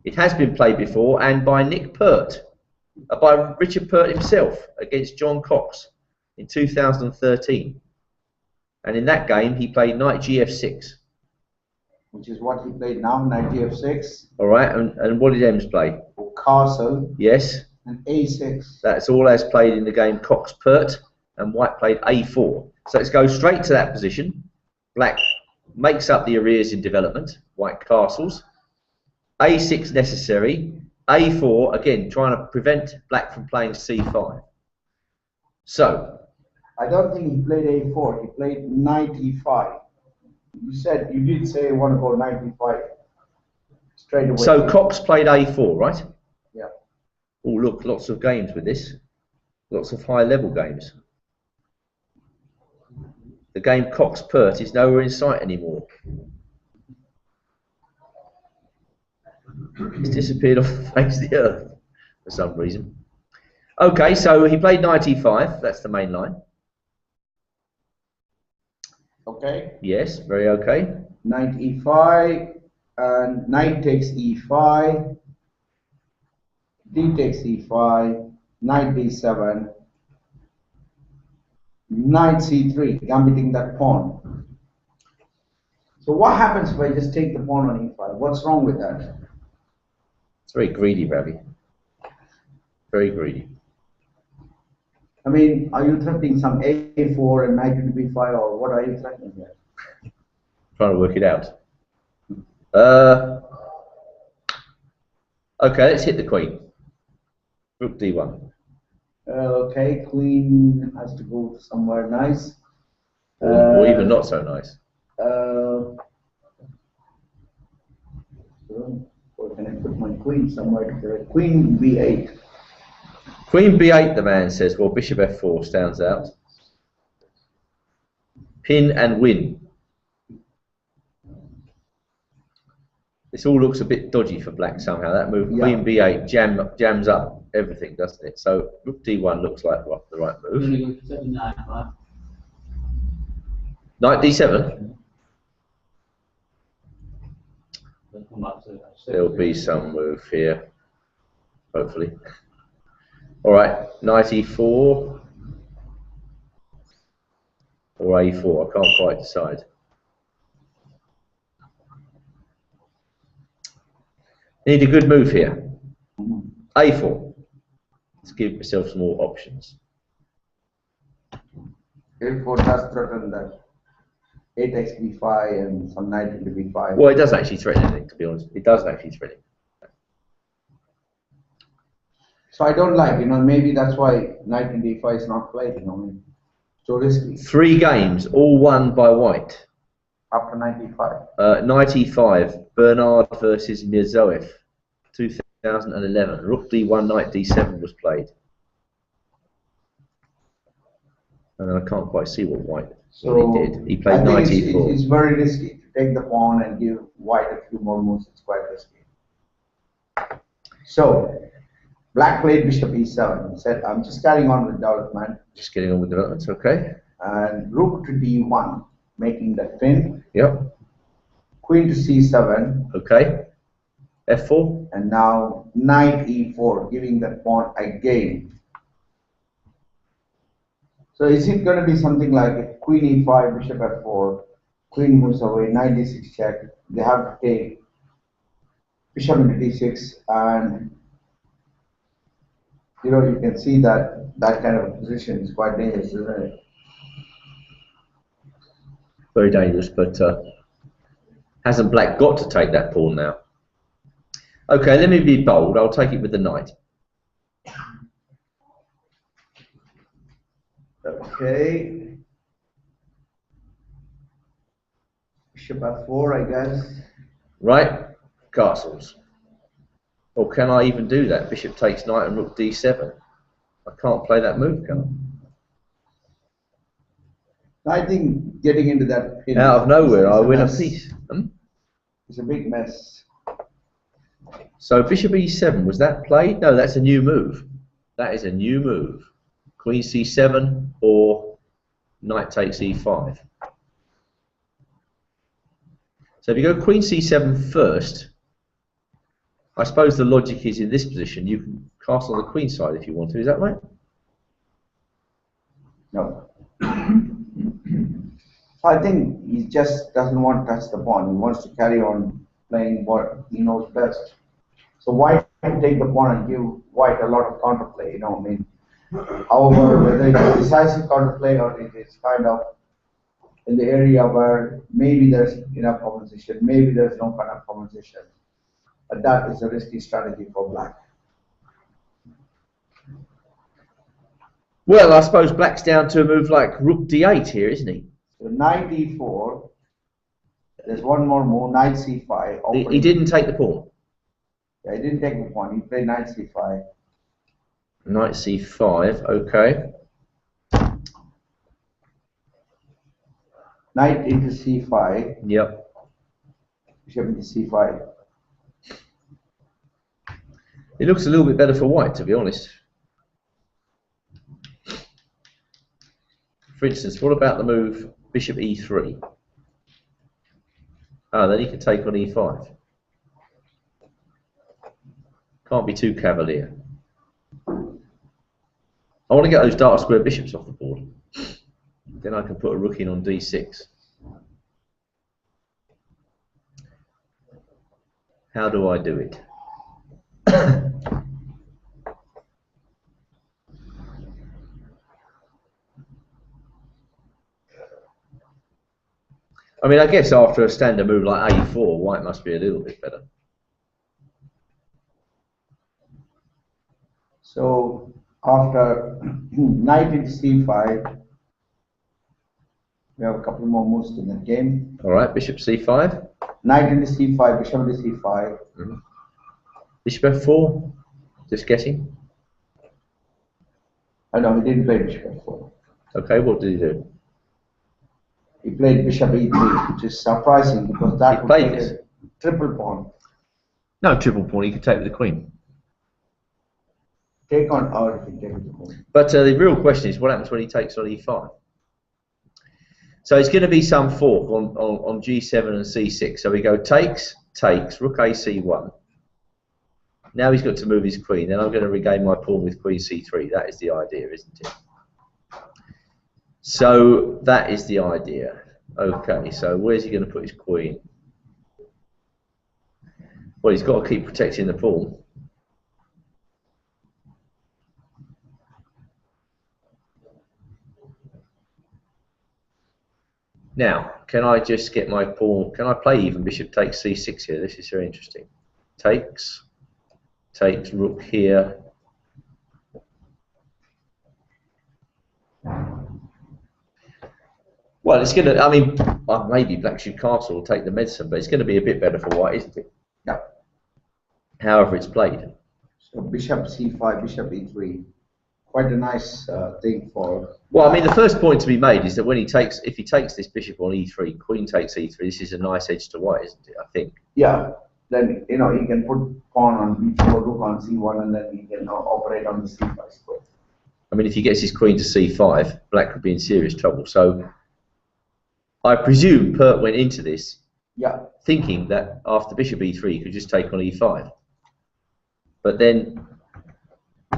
It has been played before, and by Nick Pert, by Richard Pert himself against John Cox in 2013. And in that game, he played knight gf6. Which is what he played now, knight gf6. All right, and what did Ems play? Castle. Yes. And a6. That's all as played in the game Cox-Pert, and white played a4. So let's go straight to that position. Black makes up the arrears in development. White castles. a6 necessary. a4, again, trying to prevent black from playing c5. So. I don't think he played a4. He played knight e5. You did say you want to go knight e5 straight away. So Cox played a4, right? Yeah. Oh, look, lots of games with this. Lots of high-level games. The game Cox Pert is nowhere in sight anymore. It's disappeared off the face of the earth for some reason. Okay, so he played knight e5. That's the main line. Okay. Yes, very okay. Knight e5 and knight takes e5. D takes e5. Knight d7. Knight c3, gambiting that pawn. So what happens if I just take the pawn on e5? What's wrong with that? It's very greedy, Ravi. Very greedy. I mean, are you threatening some a4 and knight into b5, or what are you threatening here? Trying to work it out. Okay, let's hit the queen. Rook d1. Okay, queen has to go somewhere nice. Or even not so nice. Where can I put my queen? Somewhere. Queen b8. Queen b8, the man says. Well, bishop f4 stands out. Pin and win. This all looks a bit dodgy for black somehow. That move, Yeah. Queen b8, jams up everything, doesn't it? So Rook d1 looks like the right move. Knight d7. There'll be some move here, hopefully. All right, knight e4 or a4. I can't quite decide. Need a good move here. a4. Let's give myself some more options. a4 does threaten that. A takes b5 and some knight into b5. Well, it doesn't actually threaten anything, to be honest. It doesn't actually threaten. So I don't like, maybe that's why knight into e5 is not played, so risky. 3 games, all won by white. After knight e5. Knight e5, Bernard versus Mirzoev, 2011. Rook d1, knight d7 was played. And I can't quite see what he did. He played knight e4. It's very risky to take the pawn and give white a few more moves. It's quite risky. So, black played bishop e7. He said, I'm just carrying on with development. Just getting on with development, okay. And rook to d1, making the pin. Yep. Queen to c7. Okay. f4. And now knight e4, giving the pawn again. So is it going to be something like queen e5, bishop f4, queen moves away, knight d6 check. They have to take bishop into d6, and you can see that kind of position is quite dangerous, isn't it? Very dangerous, but hasn't black got to take that pawn now? Okay, let me be bold. I'll take it with the knight. Okay. Bishop f4, I guess. Right, castles. Or can I even do that? Bishop takes knight and rook d7. I can't play that move, can I think getting into that pin out of nowhere, I win a piece. It's a big mess. So bishop e7, was that played? No, that's a new move. That is a new move. Queen c7 or knight takes e5. So if you go queen c7 first, I suppose the logic is in this position you can castle on the queen side if you want to. Is that right? No. I think he just doesn't want to touch the pawn. He wants to carry on playing what he knows best. So white can take the pawn and give white a lot of counterplay, However, whether it's a decisive counterplay or it is kind of in the area where maybe there's enough compensation, maybe there's no kind of compensation. But that is a risky strategy for black. Well, I suppose black's down to a move like rook d8 here, isn't he? So knight e4, there's one more move, knight c5. He didn't take the pawn. Yeah, he didn't take the pawn, he played knight c5. Knight c5, okay. Knight into c5. Yep. Bishop into c5. It looks a little bit better for white, to be honest. For instance, what about the move bishop e3? Oh, then he can take on e5. Can't be too cavalier. I want to get those dark square bishops off the board. Then I can put a rook in on d6. How do I do it? I mean, I guess after a standard move like a4, white must be a little bit better. So after knight into c5, we have a couple more moves in the game. All right, bishop c5. Knight into c5, bishop into c5. Mm-hmm. Bishop f4. Just guessing. Oh no, he didn't play bishop f4. Okay, what did he do? He played bishop e3, which is surprising because that He would played take this. a triple pawn. No triple pawn. He could take with the queen. Take on, or he can take with the pawn. But the real question is, what happens when he takes on e5? So it's going to be some fork on g7 and c6. So we go takes, rook a c1. Now he's got to move his queen. Then I'm going to regain my pawn with queen c3. That is the idea, isn't it? So that is the idea. Okay, so where's he going to put his queen? Well, he's got to keep protecting the pawn. Now, can I just get my pawn? Can I play even bishop takes c6 here? This is very interesting. Takes, rook here. Well, it's going to, I mean, maybe black should castle or take the medicine, but it's going to be a bit better for white, isn't it? Yeah. However it's played. So bishop c5, bishop e3. Quite a nice thing for... Well, I mean, the first point to be made is that when he takes, if he takes this bishop on e3, queen takes e3, this is a nice edge to white, isn't it, I think? Yeah. Then, you know, he can put pawn on b4, rook on c1, and then he can operate on the c5 square. I mean, if he gets his queen to c5, black could be in serious trouble. So I presume Pert went into this thinking that after bishop e3 he could just take on e5. But then,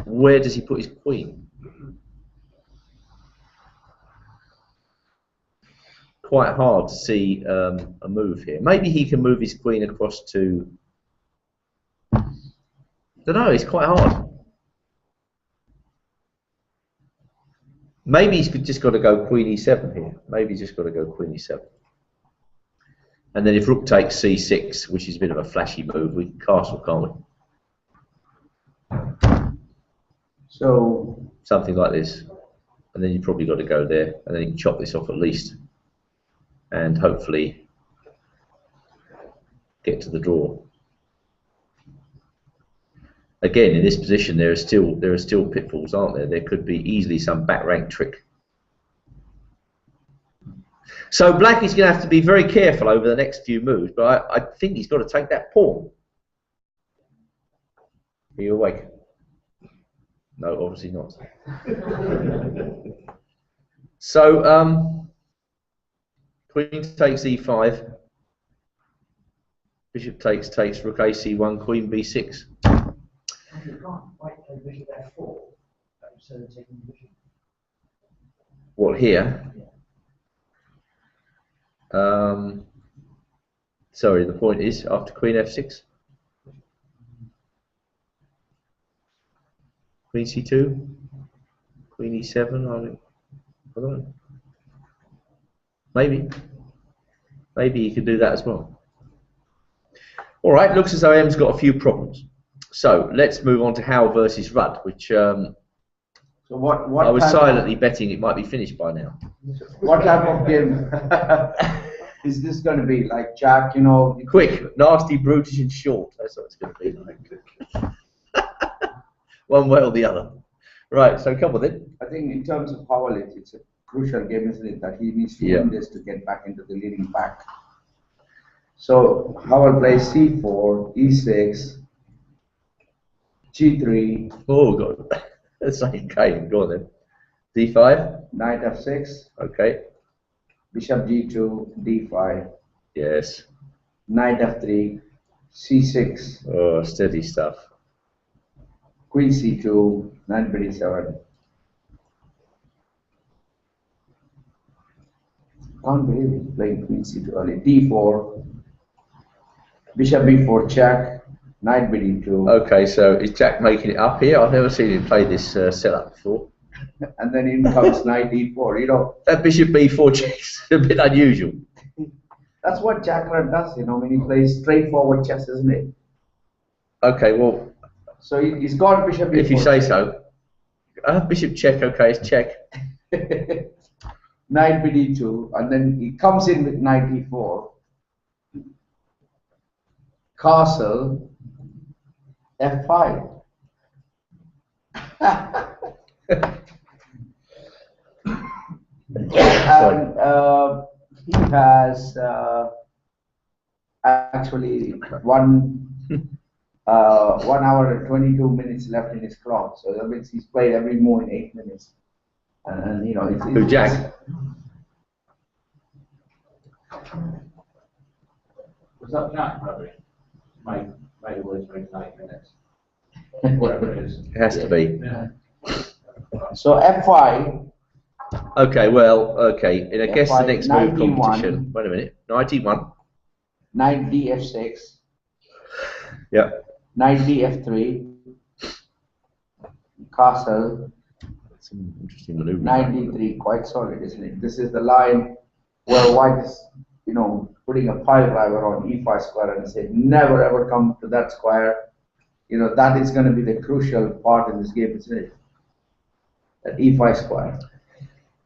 where does he put his queen? Quite hard to see a move here. Maybe he can move his queen across to... I don't know, it's quite hard. Maybe he's just got to go queen e7 here. Maybe he's just got to go queen e7. And then if rook takes c6, which is a bit of a flashy move, we can castle, can't we? So something like this. And then you've probably got to go there. And then you can chop this off at least. And hopefully get to the draw. Again, in this position, there are still pitfalls, aren't there? There could be easily some back rank trick. So black is going to have to be very careful over the next few moves, but I think he's got to take that pawn. Are you awake? No, obviously not. So queen takes e5. Bishop takes, rook a c1, queen b6. You can't quite play bishop f4, so taking the bishop. What, here? Sorry, the point is after queen f6. Queen c2, queen e7, I don't know. Maybe you could do that as well. All right, looks as though M's got a few problems. So let's move on to Howe versus Rudd, which so what I was silently betting it might be finished by now. What type of game is this going to be? Like Jack, you know? Quick, nasty, brutish, and short. That's what it's going to be like. One way or the other. Right, so come with it. I think in terms of Howell, it's a crucial game, isn't it? That he needs to win this to get back into the leading pack. So Howell plays c4, e6, g3. Oh, God. That's like a game. Go on then. d5. Knight f6. Okay. Bishop g2, d5. Yes. Knight f3, c6. Oh, steady stuff. Queen c2, knight b7. Can't believe he's playing queen c2 early. d4. Bishop b4 check. Knight bd2. Okay, so is Jack making it up here? I've never seen him play this setup before. And then in comes knight d4. You know, That bishop b4 check's a bit unusual. that's what Jack does. You know, when he plays straightforward chess, isn't it? Okay, well, So he's got bishop b4. if you say so. Bishop check, okay, it's check. Knight bd2, and then he comes in with knight e4. Castle f5. And he has actually 1 hour and 22 minutes left in his clock. So that means he's played every move in 8 minutes. And you know, Who, Jack? Was that Jack, Ravi? Made a words for 8 minutes. Whatever it is. It has to be. Yeah. So f5. Okay, well, okay. And I guess the F5, next move 91. competition. Wait a minute. 91. Knight df6. Yep. Knight df3. Castle. Some interesting maneuver. Knight d3. Quite solid, isn't it? This is the line where white is, you know, putting a pile driver on e5 square and say never ever come to that square. You know, that is going to be the crucial part in this game, isn't it? That e5 square.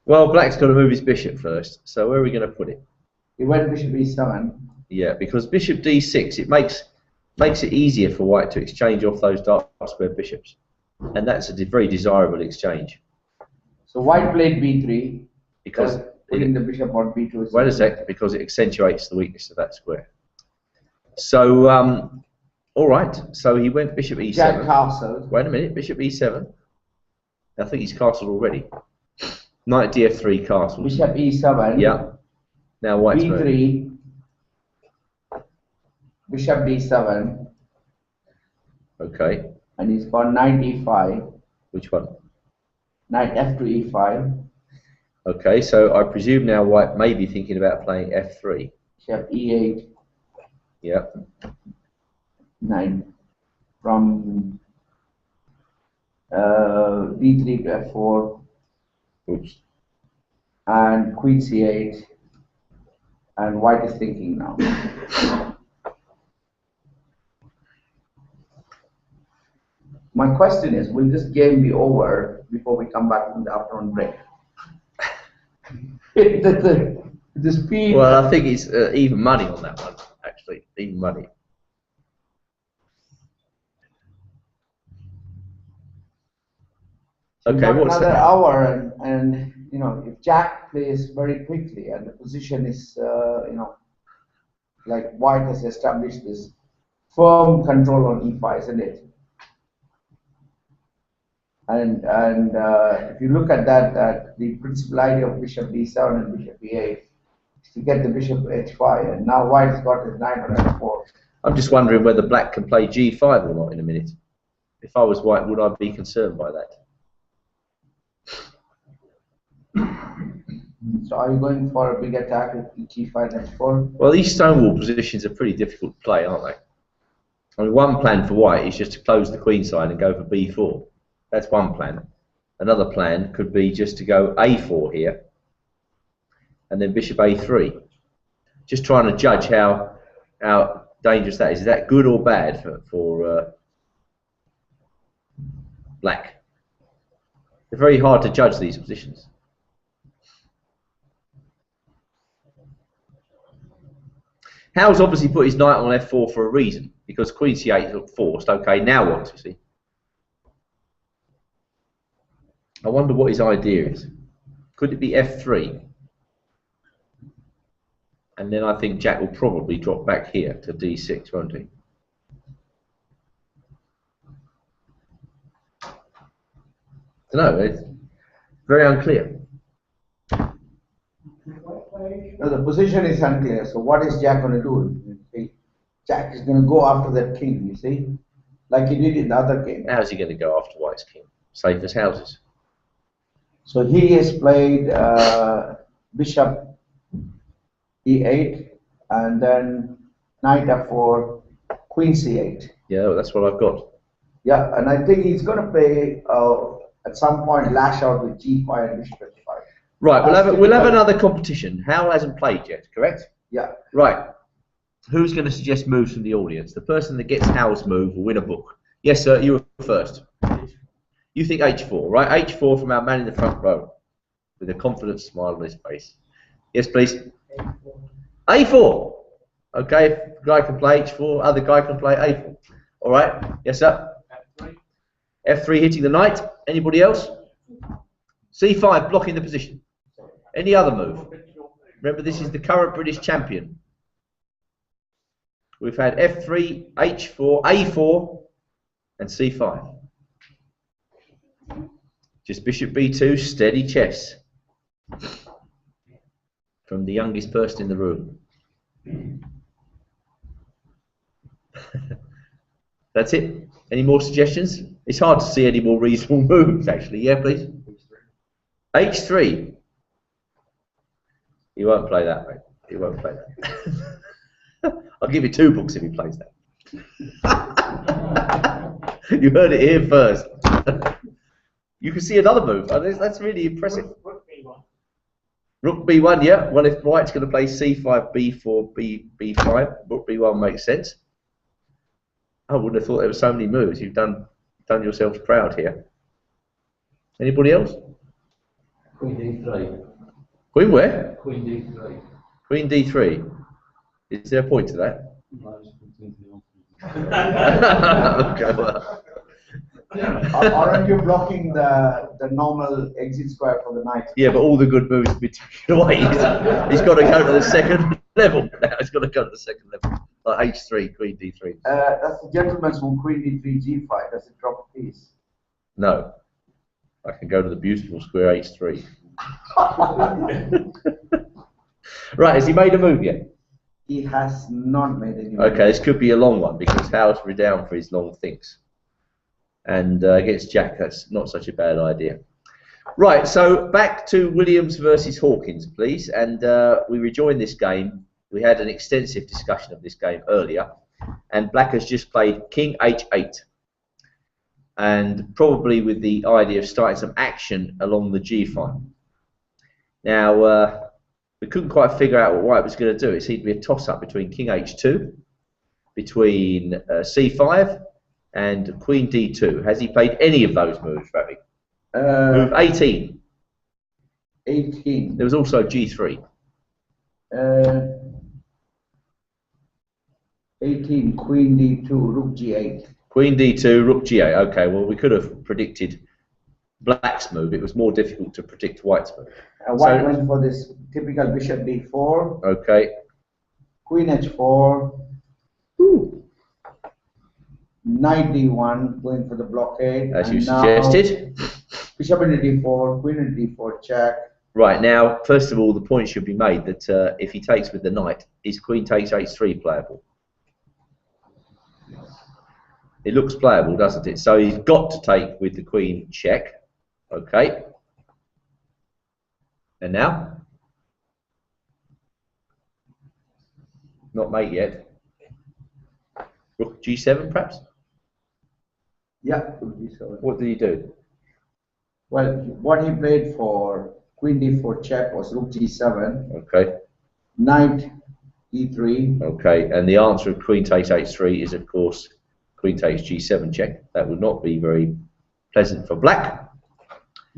Well, black's got to move his bishop first. So where are we going to put it? He went bishop e7. Yeah, because bishop d6, it makes it easier for white to exchange off those dark square bishops. And that's a very desirable exchange. So white played b3. Because putting the bishop on b2 is... Wait a sec, because it accentuates the weakness of that square. So, all right, so he went bishop e7. Jack castle. Wait a minute, bishop e7. I think he's castled already. Knight df3 castle. Bishop e7. Yeah. Now white's b3. Bishop d7. Okay. And he's got knight e5. Which one? Knight f2 e5. Okay, so I presume now white may be thinking about playing f3. Bishop e8. Yeah. Knight from d3 to f4. Oops. And queen c8. And white is thinking now. My question is, will this game be over before we come back from the afternoon break? the speed. Well, I think it's even money on that one, actually. Even money. Okay, what's another that? hour, and you know, if Jack plays very quickly and the position is, you know, like white has established this firm control on e5, isn't it? And if you look at that the principal idea of bishop d7 and bishop e8 is to get the bishop h5, and now white has got his knight on f4. I'm just wondering whether black can play g5 or not in a minute. If I was white, would I be concerned by that? So are you going for a big attack with g5 and h4? Well, these stonewall positions are pretty difficult to play, aren't they? I mean, one plan for white is just to close the queen side and go for b4. That's one plan. Another plan could be just to go a4 here, and then bishop a3. Just trying to judge how dangerous that is. Is that good or bad for black? They're very hard to judge, these positions. Howe's obviously put his knight on f4 for a reason, because queen c8 looked forced. Okay, now what, you see? I wonder what his idea is. Could it be f3? And then I think Jack will probably drop back here to d6, won't he? No, it's very unclear. No, the position is unclear. So what is Jack going to do? You see? Jack is going to go after that king, you see, like he did in the other game. How's he going to go after White's king? Safe as houses. So he has played bishop e8, and then knight f4, queen c8. Yeah, well, that's what I've got. Yeah, and I think he's going to play at some point lash out with g5 and bishop h5. Right, we'll have another competition. Hal hasn't played yet, correct? Yeah. Right. Who's going to suggest moves from the audience? The person that gets Hal's move will win a book. Yes, sir, you were first. You think h4, right? h4 from our man in the front row with a confident smile on his face. Yes, please. a4. Okay, if guy can play h4, other guy can play a4. All right. Yes, sir. F3. f3 hitting the knight. Anybody else? c5 blocking the position. Any other move? Remember, this is the current British champion. We've had f3, h4, a4, and c5. Just bishop b2, steady chess. From the youngest person in the room. That's it. Any more suggestions? It's hard to see any more reasonable moves, actually. Yeah, please. h3. He won't play that, mate. He won't play that. I'll give you 2 books if he plays that. You heard it here first. You can see another move. That's really impressive. Rook b1, yeah. Well, if White's going to play c5, b4, b5, rook b1 makes sense. I wouldn't have thought there were so many moves. You've done yourselves proud here. Anybody else? Queen d3. Queen where? Queen d3. Queen d3. Is there a point to that? Okay, well. Aren't you blocking the normal exit square for the knight? Yeah, but all the good moves have been taken away. He's got to go to the second level now. He's got to go to the second level. Like h3, queen d3. That's the gentleman's move, queen d3, g5. Does it drop a piece? No. I can go to the beautiful square h3. Right, has he made a move yet? He has not made any move. Okay, this could be a long one because Hal's renowned for his long things. And against Jack, that's not such a bad idea. Right, so back to Williams versus Hawkins, please. And we rejoin this game. We had an extensive discussion of this game earlier. And Black has just played King h8. And probably with the idea of starting some action along the g file. Now, we couldn't quite figure out what White was going to do. It seemed to be a toss-up between King h2, between c5, and Queen d2. Has he played any of those moves, Ravi? Move 18. 18. There was also g3. 18, Queen d2, Rook g8. Queen d2, Rook g8. Okay, well, we could have predicted Black's move. It was more difficult to predict White's move. White went for this typical bishop d4. Okay. Queen h4. Ooh. Knight d1, going for the blockade. As you suggested. Bishop into d4, queen into d4, check. Right, now, first of all, the point should be made that if he takes with the knight, is queen takes h3 playable? It looks playable, doesn't it? So he's got to take with the queen check. Okay. And now? Not mate yet. Rook g7, perhaps? Yeah, Rook g7. What did he do? Well, what he played for queen d4 check was Rook g7. Okay. Knight e3. Okay, and the answer of queen takes h3 is, of course, queen takes g7 check. That would not be very pleasant for Black.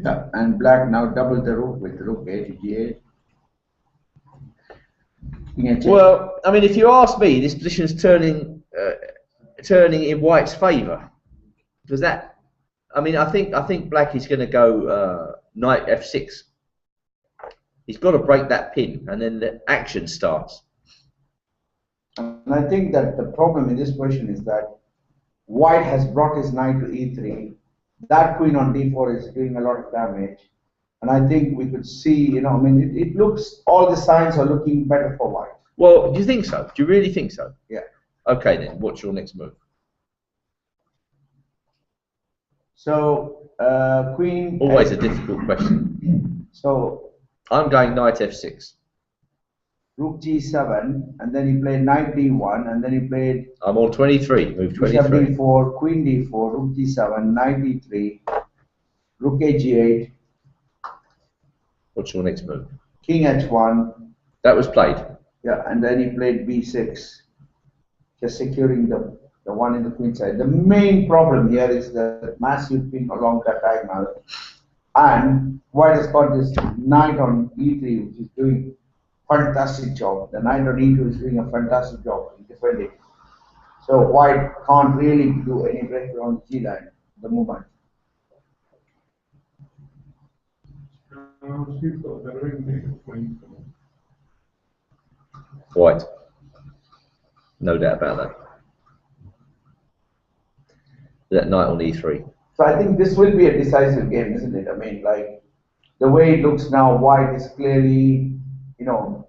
Yeah, and Black now doubled the rook with Rook a to g8. Well, I mean, if you ask me, this position is turning in White's favour, because that, I mean, I think Black is going to go knight f6 He's got to break that pin, and then the action starts. And I think that the problem in this position is that White has brought his knight to e3. That queen on d4 is doing a lot of damage. And I think we could see, you know, I mean, it looks, all the signs are looking better for White. Well, do you think so? Do you really think so? Yeah. Okay, then. What's your next move? So, queen... Always a difficult question. So... I'm going knight f6. Rook g7, and then he played knight d1, and then he played... I'm on 23, move 23. Bishop d4, queen d4, rook g7, knight d3, rook a g8. What's your next move? King h1. That was played. Yeah, and then he played b6, just securing the one in the queen side. The main problem here is the massive pin along that diagonal, and White has got this knight on e3, which is doing fantastic job. The knight on e2 is doing a fantastic job in defending. So White can't really do any breakthrough on the g line at the moment. White. No doubt about that. That knight on e3. So I think this will be a decisive game, isn't it? I mean, like, the way it looks now, White is clearly, you know,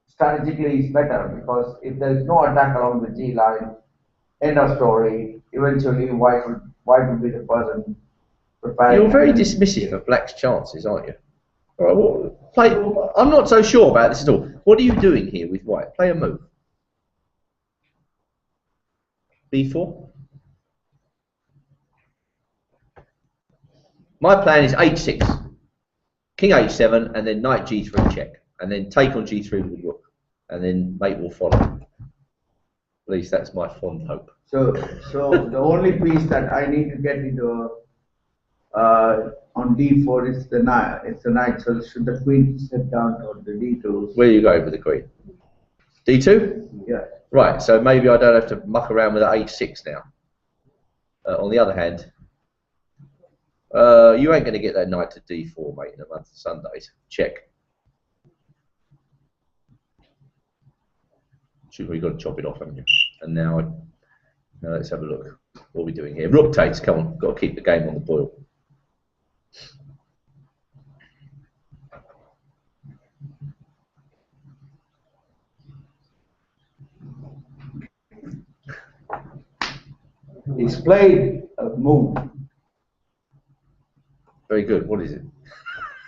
strategically is better, because if there is no attack along the G line, end of story, eventually White will be the person preparing. You're very dismissive of Black's chances, aren't you? All right, well, I'm not so sure about this at all. What are you doing here with White? Play a move. b4. My plan is h6, king h7, and then knight g3 check, and then take on g3 with rook, and then mate will follow. At least that's my fond hope. So the only piece that I need to get into on d4 is the knight. It's the knight. So should the queen step down to the d2? Where are you going with the queen? d2? Yeah. Right. So maybe I don't have to muck around with that h6 now. On the other hand, you ain't going to get that knight to d4, mate, in a month of Sundays. Check. You've got to chop it off, haven't you? And now let's have a look. What are we doing here? Rook takes. Come on, got to keep the game on the boil. He's played a move. Very good. What is it?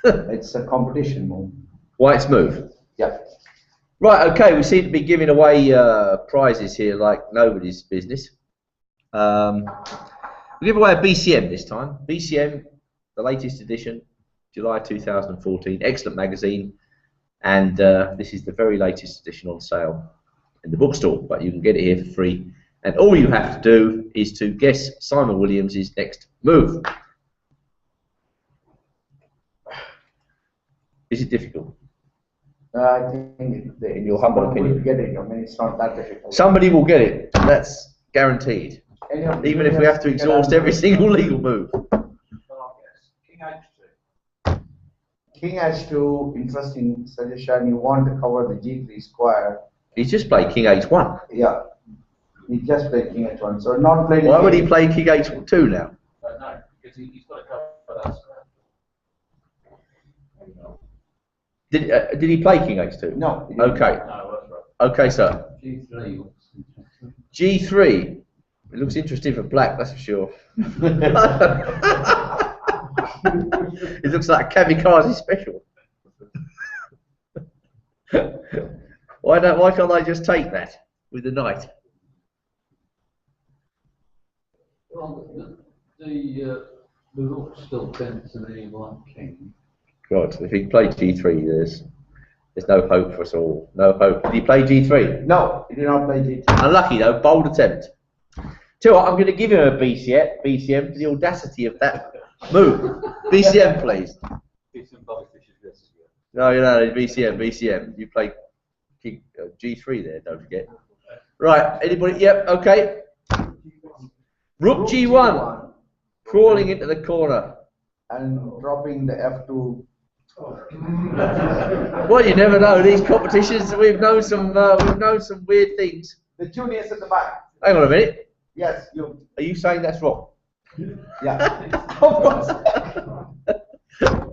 It's a competition move. White's move. Yeah. Right. Okay. We seem to be giving away prizes here like nobody's business. We give away a BCM this time. BCM, the latest edition, July 2014. Excellent magazine, and this is the very latest edition on sale in the bookstore. But you can get it here for free. And all you have to do is to guess Simon Williams' next move. Is it difficult? I think in your humble opinion, will get it. I mean, it's not that difficult. Somebody will get it. That's guaranteed. Even if we have to exhaust every single legal move. King h2. King h2, interesting suggestion. You want to cover the g3 square. He's just played King h1. Yeah. He just played King h1. So not playing. Why would he play King h2 now? No, because he's got to cover that square. Did he play King h2? No. Okay. No, that's right. Okay, sir. G3 looks interesting. G3. It looks interesting for Black, that's for sure. It looks like a kamikaze special. Why can't I just take that with the knight? Well, the rook's still bent to the black king. God, if he played G3, there's no hope for us all. No hope. Did he play G3? No, he did not play G3. Unlucky though, bold attempt. Tell you what, I'm going to give him a BCM for the audacity of that move. BCM, please. No, BCM. You play G3 there, don't forget. Right, anybody? Yep, okay. Rook G1, crawling into the corner. And dropping the F2 Well, you never know. These competitions, we've known some weird things. The juniors at the back. Hang on a minute. Yes, you. Are you saying that's wrong? Yeah. Of course.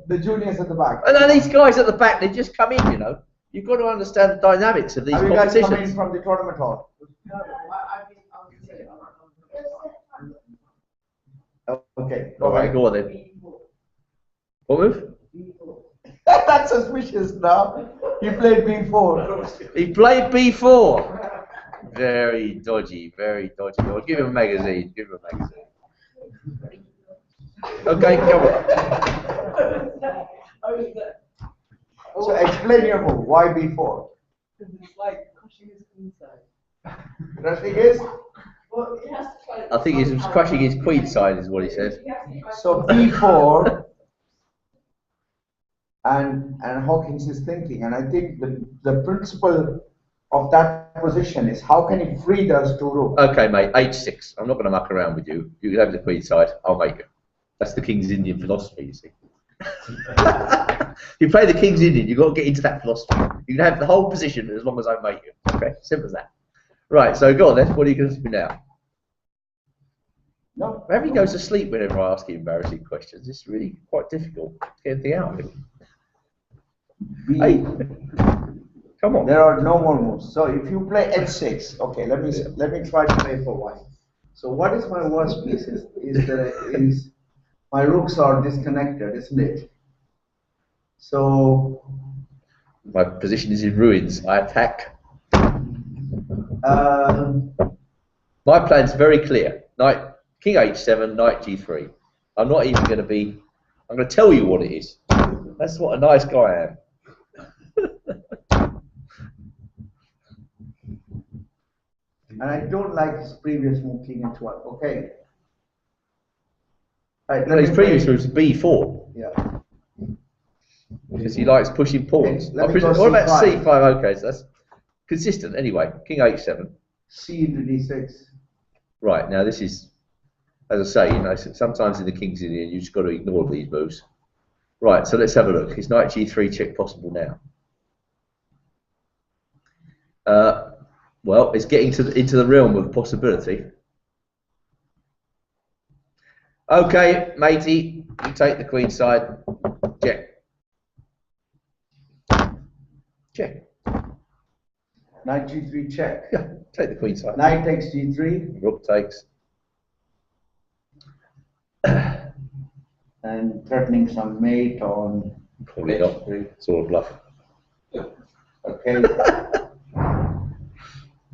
The juniors at the back. And then these guys at the back, they just come in, you know. You've got to understand the dynamics of these Have you guys competitions. come in from the tournament hall? Okay. All right, go on then. What move? That's suspicious now. He played B4. He played B4. Very dodgy, very dodgy. Well, give him a magazine. Give him a magazine. Okay, come on. So explain your move. Why B4? Because it's like crushing his queen side. Rushing is? Well, he has to try. I think he's crushing his queen side, is what he says. So B4, and Hawkins is thinking, and I think the principle of that position is how can he free those two rooks? Okay, mate, H6. I'm not going to muck around with you. You can have the queen side. I'll make it. That's the King's Indian philosophy, you see. You play the King's Indian, you've got to get into that philosophy. You can have the whole position as long as I make it. Okay, simple as that. Right, so go on then. What are you going to do now? No. Maybe he goes to sleep whenever I ask him embarrassing questions. It's really quite difficult to get anything out of him. B. Hey, come on. There are no more moves. So if you play H6, okay, let me try to play for white. So what is my worst piece is my rooks are disconnected, isn't it? So My position is in ruins. I attack. My plan's very clear. Knight, King H7, Knight G3. I'm not even going to be. I'm going to tell you what it is. That's what a nice guy I am. and I don't like his previous move, King H1. Okay. Right, His previous move is B4 Yeah. because he likes pushing pawns. Okay, let me go What about C5? C5? Okay, so that's consistent anyway. King H7. C into D6. Right, now this is, as I say, you know, sometimes in the King's Indian you just got to ignore these moves. Right, so let's have a look. Is Knight G3 check possible now? Well, it's getting into the realm of possibility. Okay, matey, you take the queen side. Check. Check. Knight G3 check. Yeah, take the queen side. Knight takes G3. Rook takes. And threatening some mate on Probably not. It's all a bluff. Okay.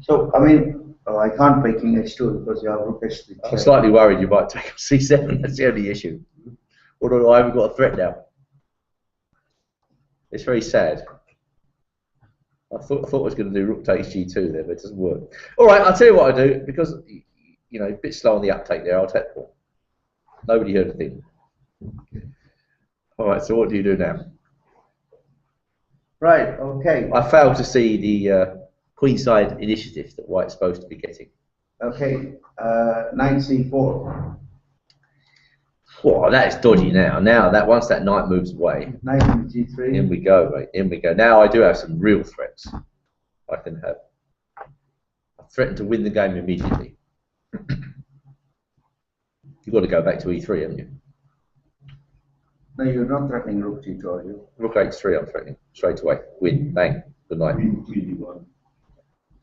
So, I mean, I can't play King H2 because you have Rook H3. I'm slightly worried you might take on C7. That's the only issue. Although I haven't got a threat now. It's very sad. I thought I was going to do Rook takes G2 there, but it doesn't work. All right, I'll tell you what I do because you know a bit slow on the uptake there. I'll take the ball. Nobody heard a thing. All right, so what do you do now? Right, okay. I failed to see the queenside initiative that White's supposed to be getting. Okay, Knight C4. Whoa, that is dodgy now. Now that once that knight moves away, Knight into G3. in we go, mate. In we go. Now I do have some real threats. I can have. I threaten to win the game immediately. You've got to go back to E3, haven't you? No, you're not threatening Rook G2, are you? Rook H3, I'm threatening straight away. Win. Bang. Good night.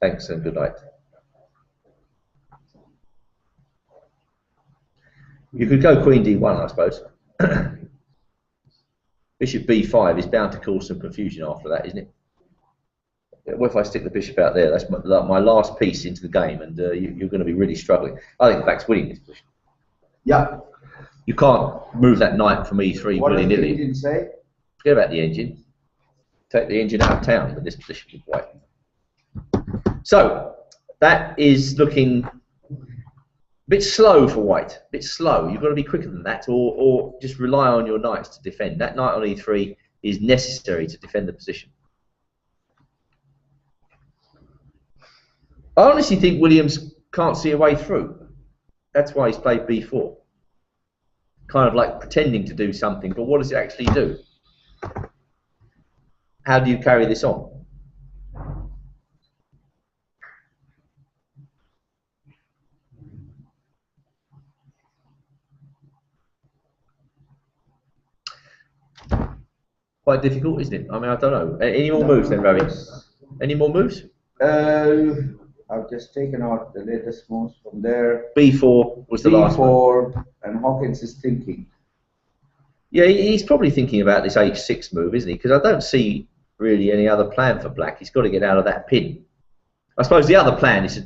Thanks and good night. You could go Queen D1, I suppose. Bishop B5 is bound to cause some confusion after that, isn't it? What if I stick the bishop out there? That's my last piece into the game, and you're going to be really struggling. I think Black's winning this position. Yeah. You can't move that knight from E3 What does the willy-nilly. engine say? Forget about the engine. Take the engine out of town with this position with White. So that is looking a bit slow for White. A bit slow. You've got to be quicker than that, or just rely on your knights to defend. That knight on E3 is necessary to defend the position. I honestly think Williams can't see a way through. That's why he's played B4. Kind of like pretending to do something, but what does it actually do? how do you carry this on? Quite difficult, isn't it? I mean, I don't know. Any more moves then, Ravi? Any more moves? I've just taken out the latest moves from there. B4 was the last one. B4, and Hawkins is thinking. Yeah, he's probably thinking about this H6 move, isn't he? Because I don't see really any other plan for black. He's got to get out of that pin. I suppose the other plan is to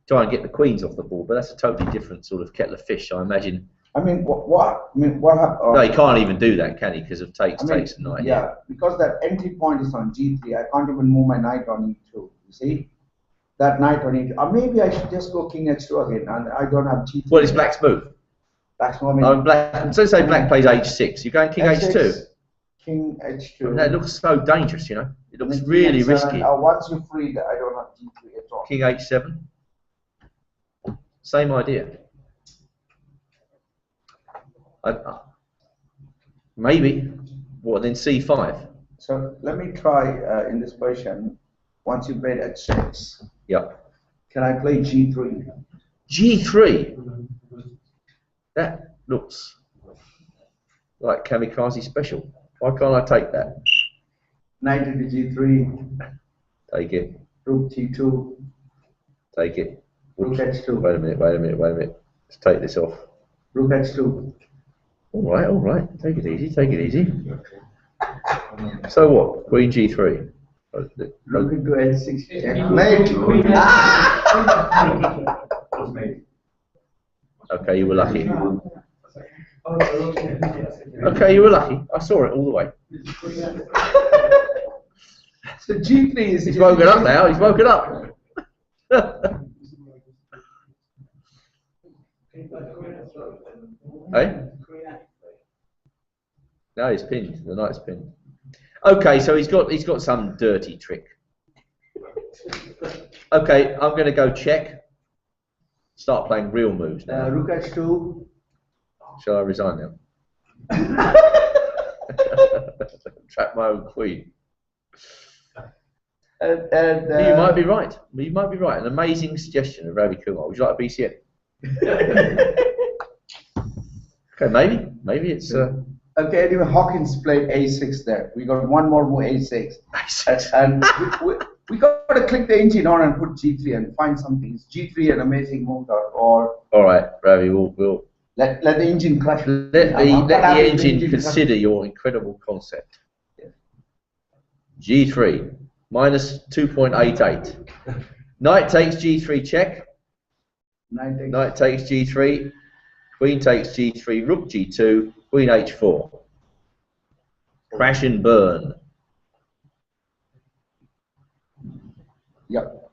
try and get the queens off the board, but that's a totally different sort of kettle of fish, I imagine. I mean, what? I mean, what? No, he can't even do that, can he? Because of takes and knight. Yeah, because that entry point is on G3. I can't even move my knight on E2. You see, that knight on E2. Or maybe I should just go King H2 again, and I don't have G3. What is black's move? Black's move. I mean, so say black plays H6. You're going King H2. King H2. I mean, that looks so dangerous, you know. It looks really risky. Once you free that, I don't have G3 at all. King H7. Same idea. Maybe. What then? C5. So let me try in this position. Once you played H6. Yep. Can I play G3? G3. That looks like kamikaze special. Why can't I take that? Knight into G3. Take it. Rook G2. Take it. Rook H2. Wait a minute. Let's take this off. Rook H2. All right. Take it easy. So what? Queen G3. Rook into H6. Okay, you were lucky. Okay, you were lucky. I saw it all the way. So G3 is... He's woken up now. He's woken up. Hey? No, he's pinned. The knight's pinned. Okay, so he's got some dirty trick. Okay, I'm going to go check. Start playing real moves now. Rook H2. Shall I resign now? Trap my own queen. You might be right. You might be right. An amazing suggestion of Ravikumar. Would you like a BCN? Okay, maybe it's. Okay, anyway, Hawkins played A6 there. We got one more move A6. And we got to click the engine on and put G3 and find something. Is G3 an amazing move or? All right, Ravi, we'll let the engine crash. Let the engine consider your incredible concept. Yeah. G3 minus 2.88. Knight takes G3 check. Knight takes G3. Queen takes G3. Rook G2. Queen H4. Crash and burn. Yep.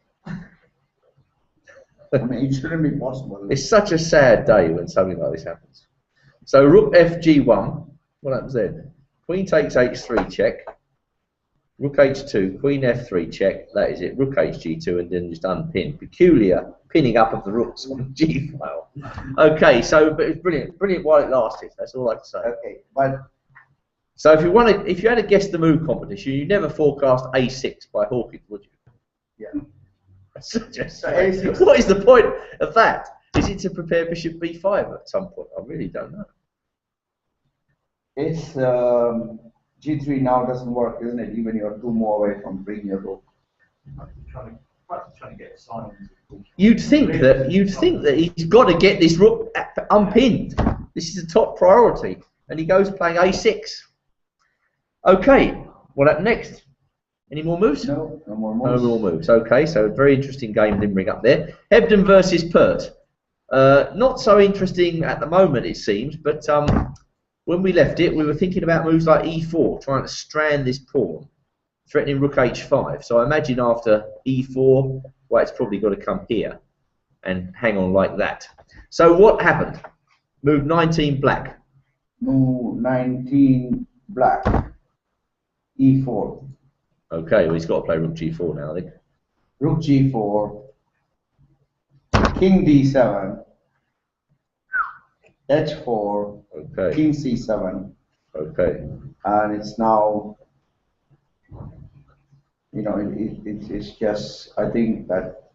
I mean, it shouldn't be possible. It's such a sad day when something like this happens. So Rook FG1. What happens then? Queen takes H3 check. Rook H2. Queen F3 check. That is it. Rook HG2 and then just unpin. Peculiar pinning up of the rooks on the G file. Okay, so but it's brilliant while it lasted. That's all I can say. Okay, but so if you had to guess the move competition, you never forecast A6 by Hawkins, would you? Yeah. A6. What is the point of that? Is it to prepare Bishop B5 at some point? I really don't know. It's G3 now doesn't work, isn't it? Even you're 2 more away from bringing your rook. Trying to get signs. You'd think that he's got to get this rook unpinned. This is a top priority, and he goes playing A6. Okay, what happened next? Any more moves? No more moves. No more moves. Okay, so a very interesting game didn't bring up there. Hebden versus Pert. Not so interesting at the moment, it seems, but when we left it, we were thinking about moves like E4, trying to strand this pawn, threatening Rook H5. So I imagine after E4, well, it's probably got to come here and hang on like that. So what happened? Move 19 black. Move 19 black. E4. Okay, well, he's got to play Rook G4 now, I think. Rook G4. King D7. H4. Okay. King C7. Okay. And it's now you know, it's just, I think that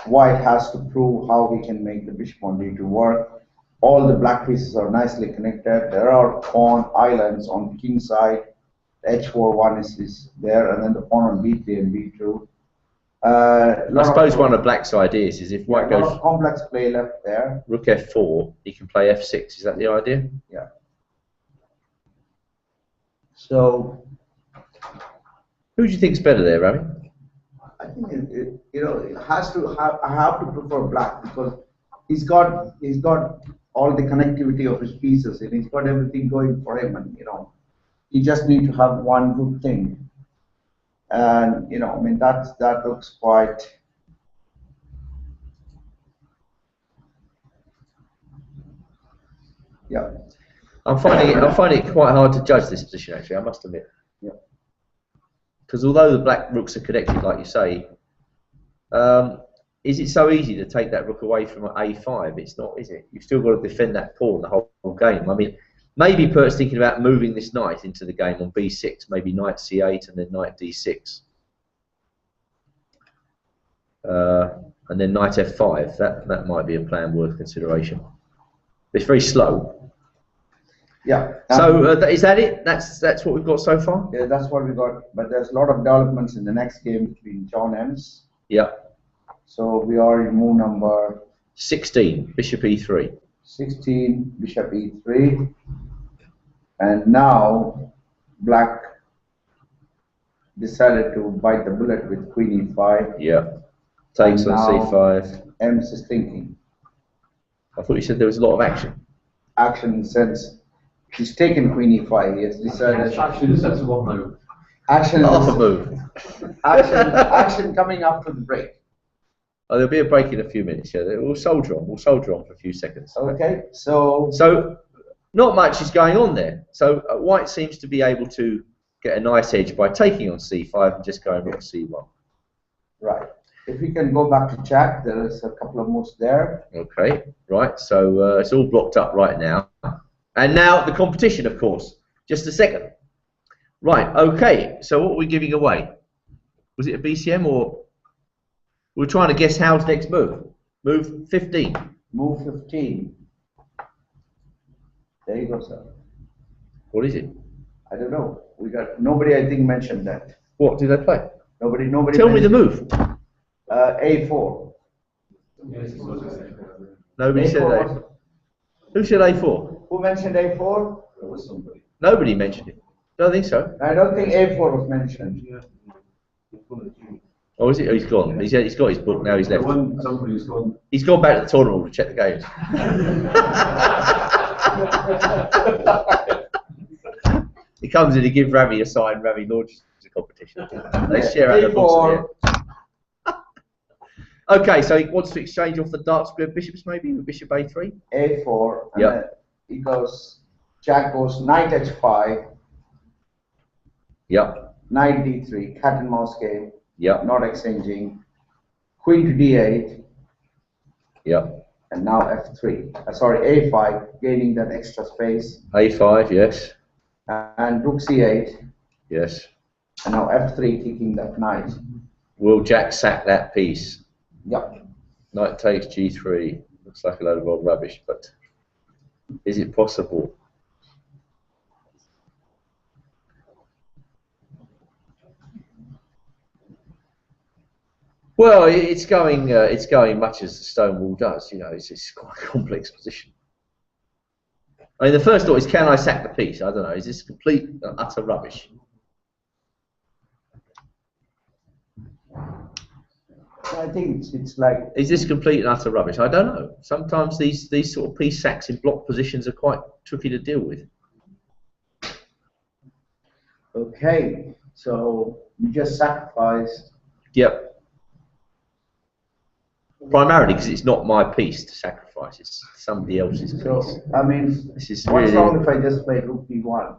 White has to prove how he can make the bishop on d2 work. All the black pieces are nicely connected. There are pawn islands on king side. H4 one is there, and then the pawn on b3 and b2. I suppose one of Black's ideas is if White a lot goes of complex play left there. rook f4, he can play f6. Is that the idea? Yeah. So Who do you think's better there, Ravi? I think you know, it has to have. I have to prefer Black because he's got all the connectivity of his pieces and he's got everything going for him, and you know, he just need to have one good thing. And you know, I mean that looks quite. Yeah. I'm finding it quite hard to judge this position, actually, I must admit. Yeah. Because although the black rooks are connected, like you say, is it so easy to take that rook away from a5? It's not, is it? You've still got to defend that pawn the whole game. I mean, maybe Pert's thinking about moving this knight into the game on b6, maybe knight c8 and then knight d6. And then knight f5. That might be a plan worth consideration. It's very slow. Yeah. So is that it? That's what we've got so far. Yeah, that's what we got. But there's a lot of developments in the next game between John M's. Yeah. So we are in move number 16, bishop e3. 16, bishop e3, and now Black decided to bite the bullet with queen e5. Yeah. Takes on c5. M's is thinking. I thought you said there was a lot of action. Action in the sense he's taken queen e5. He has decided. It's actually the sensible move. Action. Half a move. Action coming after the break. Oh, there'll be a break in a few minutes. Yeah, we'll soldier on. We'll soldier on for a few seconds. Okay. So not much is going on there. So White seems to be able to get a nice edge by taking on c5 and just going rook c1. Right. If we can go back to chat, there is a couple of moves there. Okay. Right. So it's all blocked up right now. And now the competition, of course. Just a second. Right. Okay. So what are we giving away? Was it a BCM or? We're trying to guess Hal's next move. Move 15. Move 15. There you go, sir. What is it? I don't know. We got nobody. I think mentioned that. What do they play? Nobody. Tell me the move. A4. Nobody said A4. Who said A4? Who mentioned A4? There was somebody. Nobody mentioned it. Don't think so. I don't think A4 was mentioned. Oh, is it? Oh, he's gone. He's got his book now. He's left. Somebody's gone. He's gone back to the tournament hall to check the games. He comes in, he gives Ravi a sign. Ravi launches the competition. They share out the books here. Okay, so he wants to exchange off the dark square bishops, maybe with bishop a3. A4. And Yep. then he goes. Jack goes knight h5. Yep. Knight d3. Cat and mouse game. Yep. Not exchanging. Queen to d8. Yep. And now f3. Sorry, a5, gaining that extra space. A5, yes. And rook c8. Yes. And now f3, kicking that knight. Will Jack sack that piece? Yep. Knight takes g3. Looks like a load of old rubbish, but is it possible? Well, it's going much as the stone wall does. You know, it's quite a complex position. I mean, the first thought is, can I sack the piece? I don't know. Is this complete and utter rubbish? I think it's like. Is this complete and utter rubbish? I don't know. Sometimes these sort of piece sacks in block positions are quite tricky to deal with. Okay, so you just sacrificed. Yep. Primarily because it's not my piece to sacrifice. It's somebody else's piece. So I mean, This is what's really wrong if I just play rook d1?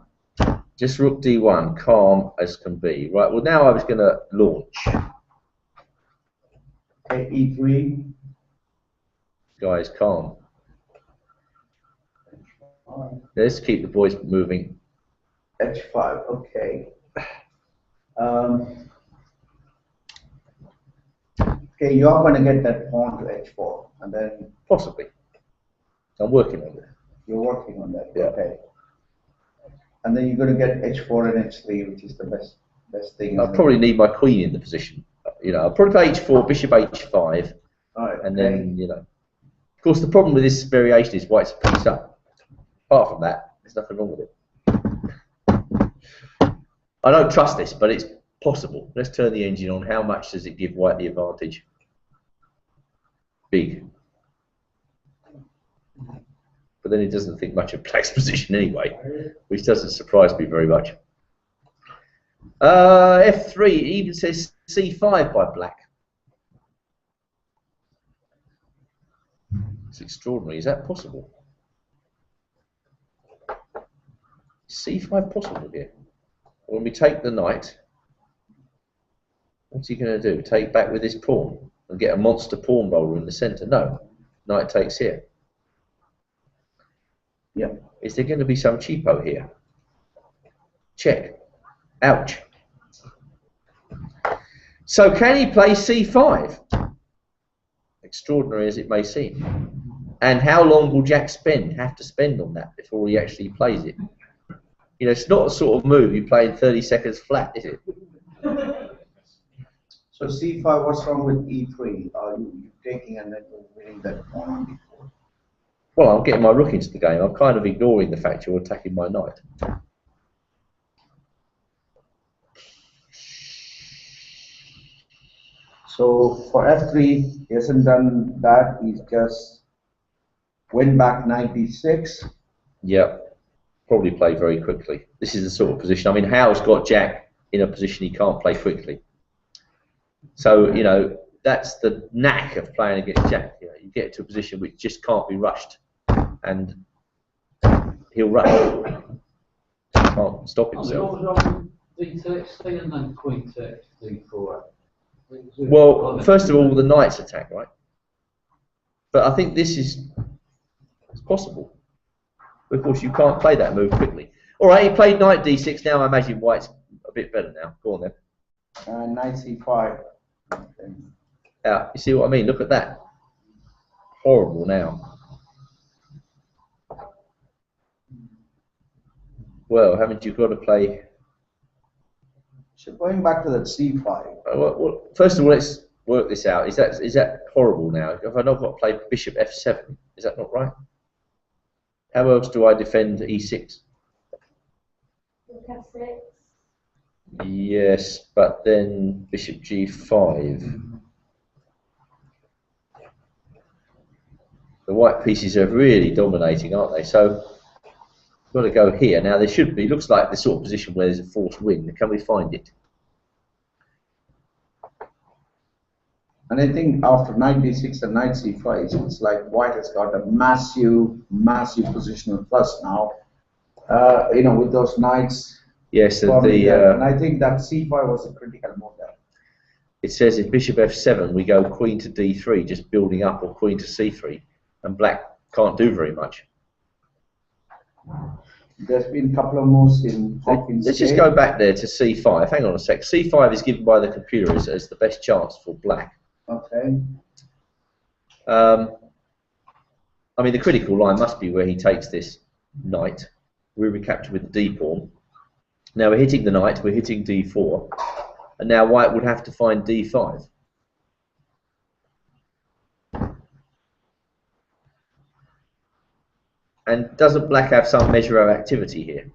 just rook d1, calm as can be. Right. Well, now I was going to launch. Okay, e3. Guys, calm. Let's keep the boys moving. h5. Okay. Okay, you are going to get that pawn to h4, and then Possibly. I'm working on it. you're working on that. Yeah. Okay. And then you're going to get h4 and h3, which is the best thing. I'll probably need my queen in the position. You know, I'll probably play h4, bishop h5, Right, and then, you know. Of course, the problem with this variation is white's a piece up. Apart from that, there's nothing wrong with it. I don't trust this, but it's possible. Let's turn the engine on. How much does it give white the advantage? Big. But then he doesn't think much of black's position anyway, which doesn't surprise me very much. F3, it even says C5 by black. It's extraordinary. Is that possible? C5 possible here? When we take the knight, what's he going to do? Take back with his pawn and get a monster pawn roller in the centre? No. Knight takes here. Yeah. Is there going to be some cheapo here? Check. Ouch. So can he play C5? Extraordinary as it may seem. And how long will Jack have to spend on that before he actually plays it? You know, it's not a sort of move you play in 30 seconds flat, is it? So c5, what's wrong with e3? Are you taking and then winning that pawn on d4? Well, I'm getting my rook into the game. I'm kind of ignoring the fact you're attacking my knight. So for f3, he hasn't done that. He's just went back knight d6. Yep. Probably play very quickly. This is the sort of position. I mean, Howe's got Jack in a position he can't play quickly. So, you know, that's the knack of playing against Jack. You know, you get to a position which just can't be rushed. And he'll rush. Can't stop himself. D takes C and then queen takes D4. Well, first of all, the knight's attack, right? But I think this is possible. But of course, you can't play that move quickly. All right, he played knight d6. Now I imagine white's a bit better now. Go on then. Knight c5. Okay. Yeah, you see what I mean? Look at that. Horrible now. Well, haven't you got to play? So going back to that c5. Well, first of all, let's work this out. Is that horrible now? Have I not got to play bishop f7? Is that not right? How else do I defend e6? Look at 6. Yes, but then bishop g5. The white pieces are really dominating, aren't they? So we've got to go here. Now there should be, looks like the sort of position where there's a forced win. Can we find it? And I think after knight d6 and knight c5, it's like white has got a massive positional plus now. You know, with those knights. Yes, and I think that c5 was a critical move there. It says if bishop f7, we go queen to d3, just building up, or queen to c3, and black can't do very much. There's been a couple of moves in Hawkins. Let's just go back there to c5. Hang on a sec. c5 is given by the computer as the best chance for black. Okay. I mean, the critical line must be where he takes this knight. We recapture with the d pawn. Now we're hitting the knight, we're hitting d4, and now white would have to find d5. And doesn't black have some measure of activity here?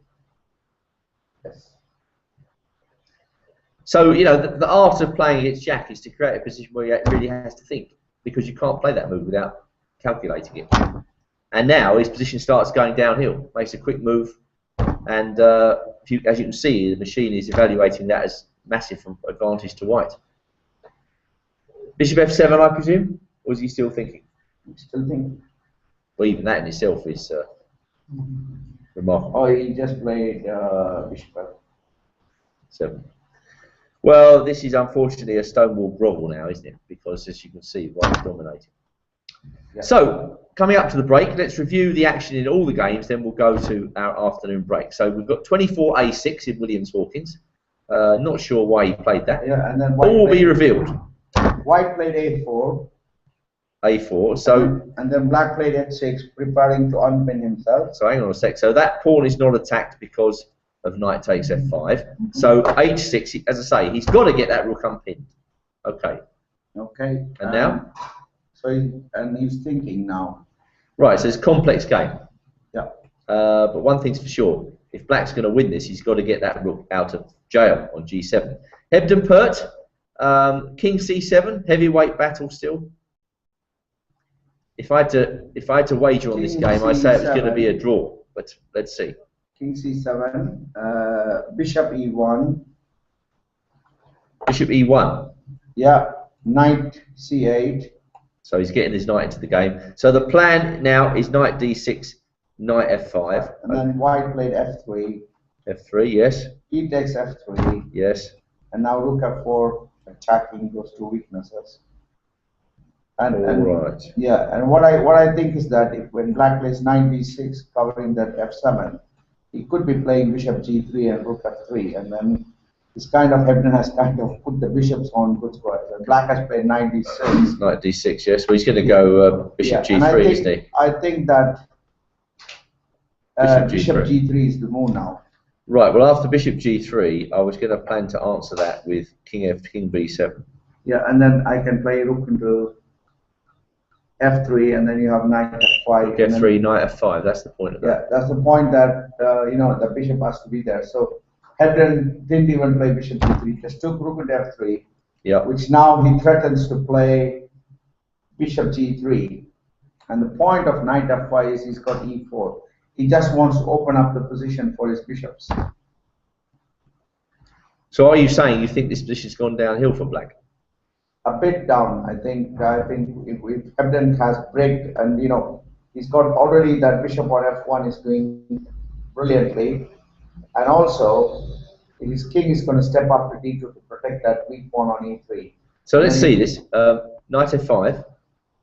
Yes. So, you know, the art of playing against Jack is to create a position where he really has to think, because you can't play that move without calculating it. And now his position starts going downhill, makes a quick move, and as you can see, the machine is evaluating that as massive advantage to white. Bishop f7, I presume? Or is he still thinking? Still thinking. Well, even that in itself is remarkable. Oh, he just played bishop f7. Well, this is unfortunately a stonewall grovel now, isn't it? Because as you can see, white's dominating. Yeah. So, coming up to the break, let's review the action in all the games, then we'll go to our afternoon break. So we've got 24A6 in Williams-Hawkins, Not sure why he played that. Yeah, and then All will be revealed. White played A4. A4. So and then black played H6, preparing to unpin himself. So hang on a sec. So that pawn is not attacked because of knight takes F5. So H6, as I say, he's got to get that rook unpinned. Okay. Okay. And now? So he's thinking now. Right. So it's a complex game. Yeah. But one thing's for sure: if black's going to win this, he's got to get that rook out of jail on G7. Hebden Pert, King C7, heavyweight battle still. If I had to wager on this game, I'd say it was going to be a draw. But let's see. King C7, Bishop E1. Bishop E1. Yeah, Knight C8. So he's getting his knight into the game. So the plan now is knight D6, knight F5. And then white played F3. F3, yes. He takes F3. Yes. And now rook F4, attacking those two weaknesses. And right. Yeah, and what I think is that if when black plays knight D6 covering that F7, he could be playing bishop G3 and rook F3, and then this kind of Hebden has kind of put the bishops on good squares. And black has played knight D6. Knight D6, yes. Well, he's going to go bishop G3, isn't he? I think that bishop G3 is the move now. Right. Well, after bishop G3, I was going to plan to answer that with king B7. Yeah, and then I can play rook into F3, and then you have knight F5. F3, knight F5. That's the point of that. Yeah, that's the point that the bishop has to be there. So Hebden didn't even play bishop G3, just took rook into F3. Yeah. Which now he threatens to play bishop G3, and the point of knight F5 is he's got E4. He just wants to open up the position for his bishops. So are you saying you think this position's gone downhill for black? A bit down, I think if Hebden has break, and he's got already that bishop on F1 is doing brilliantly, and also his king is going to step up to D2 to protect that weak pawn on E3. So let's see this. Knight F5.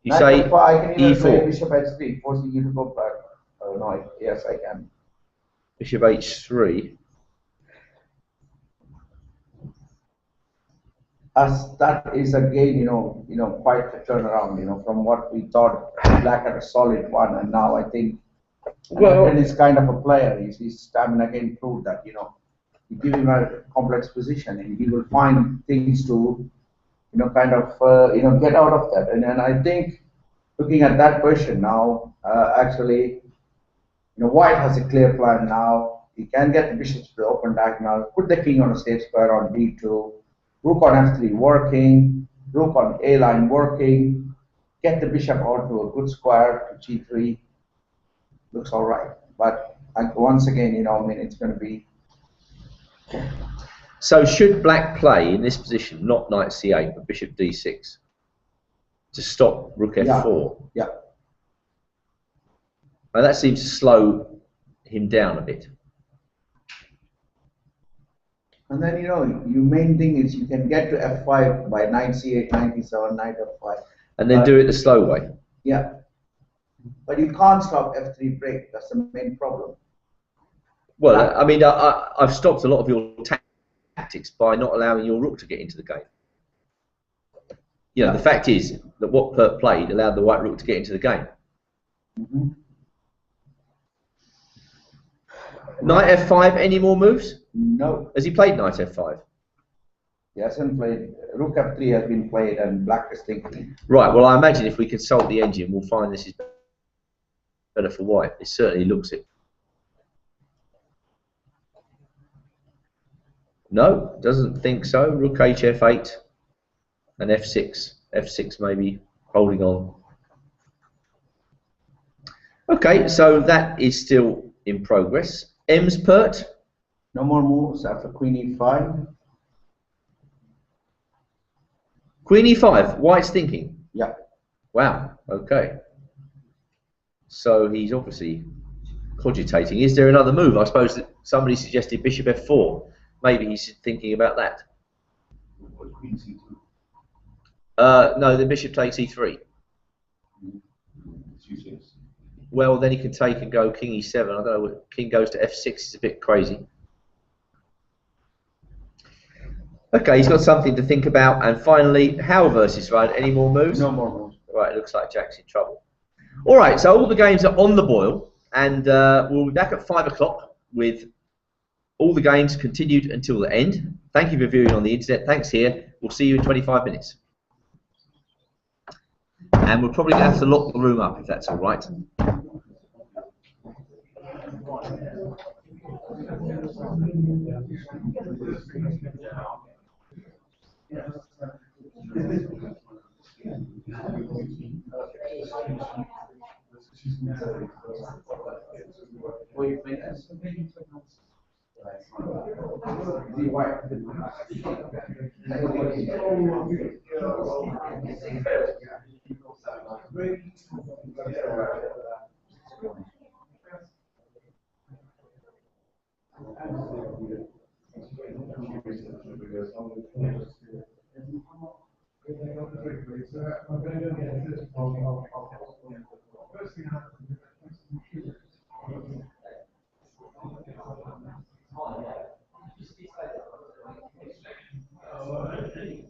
You knight say F5, I can even E4. play bishop H3, forcing you to go back. No, yes, I can. Bishop H3. As that is again, quite a turnaround, from what we thought black had a solid one, and now I think Hebden is kind of a player. His stamina again proved that, you give him a complex position, and he will find things to, get out of that. And I think, looking at that question now, actually, white has a clear plan now. He can get the bishops to the open diagonal, put the king on a safe square on D2. Rook on F3 working, rook on A line working, get the bishop onto a good square to G3. Looks all right. But once again, it's going to be. So should black play in this position, not knight C8, but bishop D6, to stop rook F4? Yeah. And that seems to slow him down a bit. And then, your main thing is you can get to F5 by knight C8, knight E7, knight F5. And then do it the slow way. Yeah. But you can't stop F3 break. That's the main problem. Well, I mean, I've stopped a lot of your tactics by not allowing your rook to get into the game. The fact is that what Pert played allowed the white rook to get into the game. Mm-hmm. Knight F5, any more moves? No. Has he played knight F5? He hasn't played. Rook F3 has been played, and black is thinking. Right, well, I imagine if we consult the engine, we'll find this is better for white. It certainly looks it. No, doesn't think so. Rook HF8 and F6. F6 maybe holding on. Okay, so that is still in progress. M's Pert. No more moves after Queen E5. Queen E5. White's thinking. Yeah. Wow. Okay. So he's obviously cogitating. Is there another move? I suppose that somebody suggested Bishop F4. Maybe he's thinking about that. Queen C2. No, the bishop takes E3. It's useless. Well, then he can take and go King E7. I don't know. King goes to F6 is a bit crazy. Okay, he's got something to think about. And finally, Hal versus Rudd. Any more moves? No more moves. Right, it looks like Jack's in trouble. All right, so all the games are on the boil, and we'll be back at 5 o'clock with all the games continued until the end. Thank you for viewing on the internet. Thanks here. We'll see you in 25 minutes. And we're probably going to have to lock the room up if that's all right. What do you think?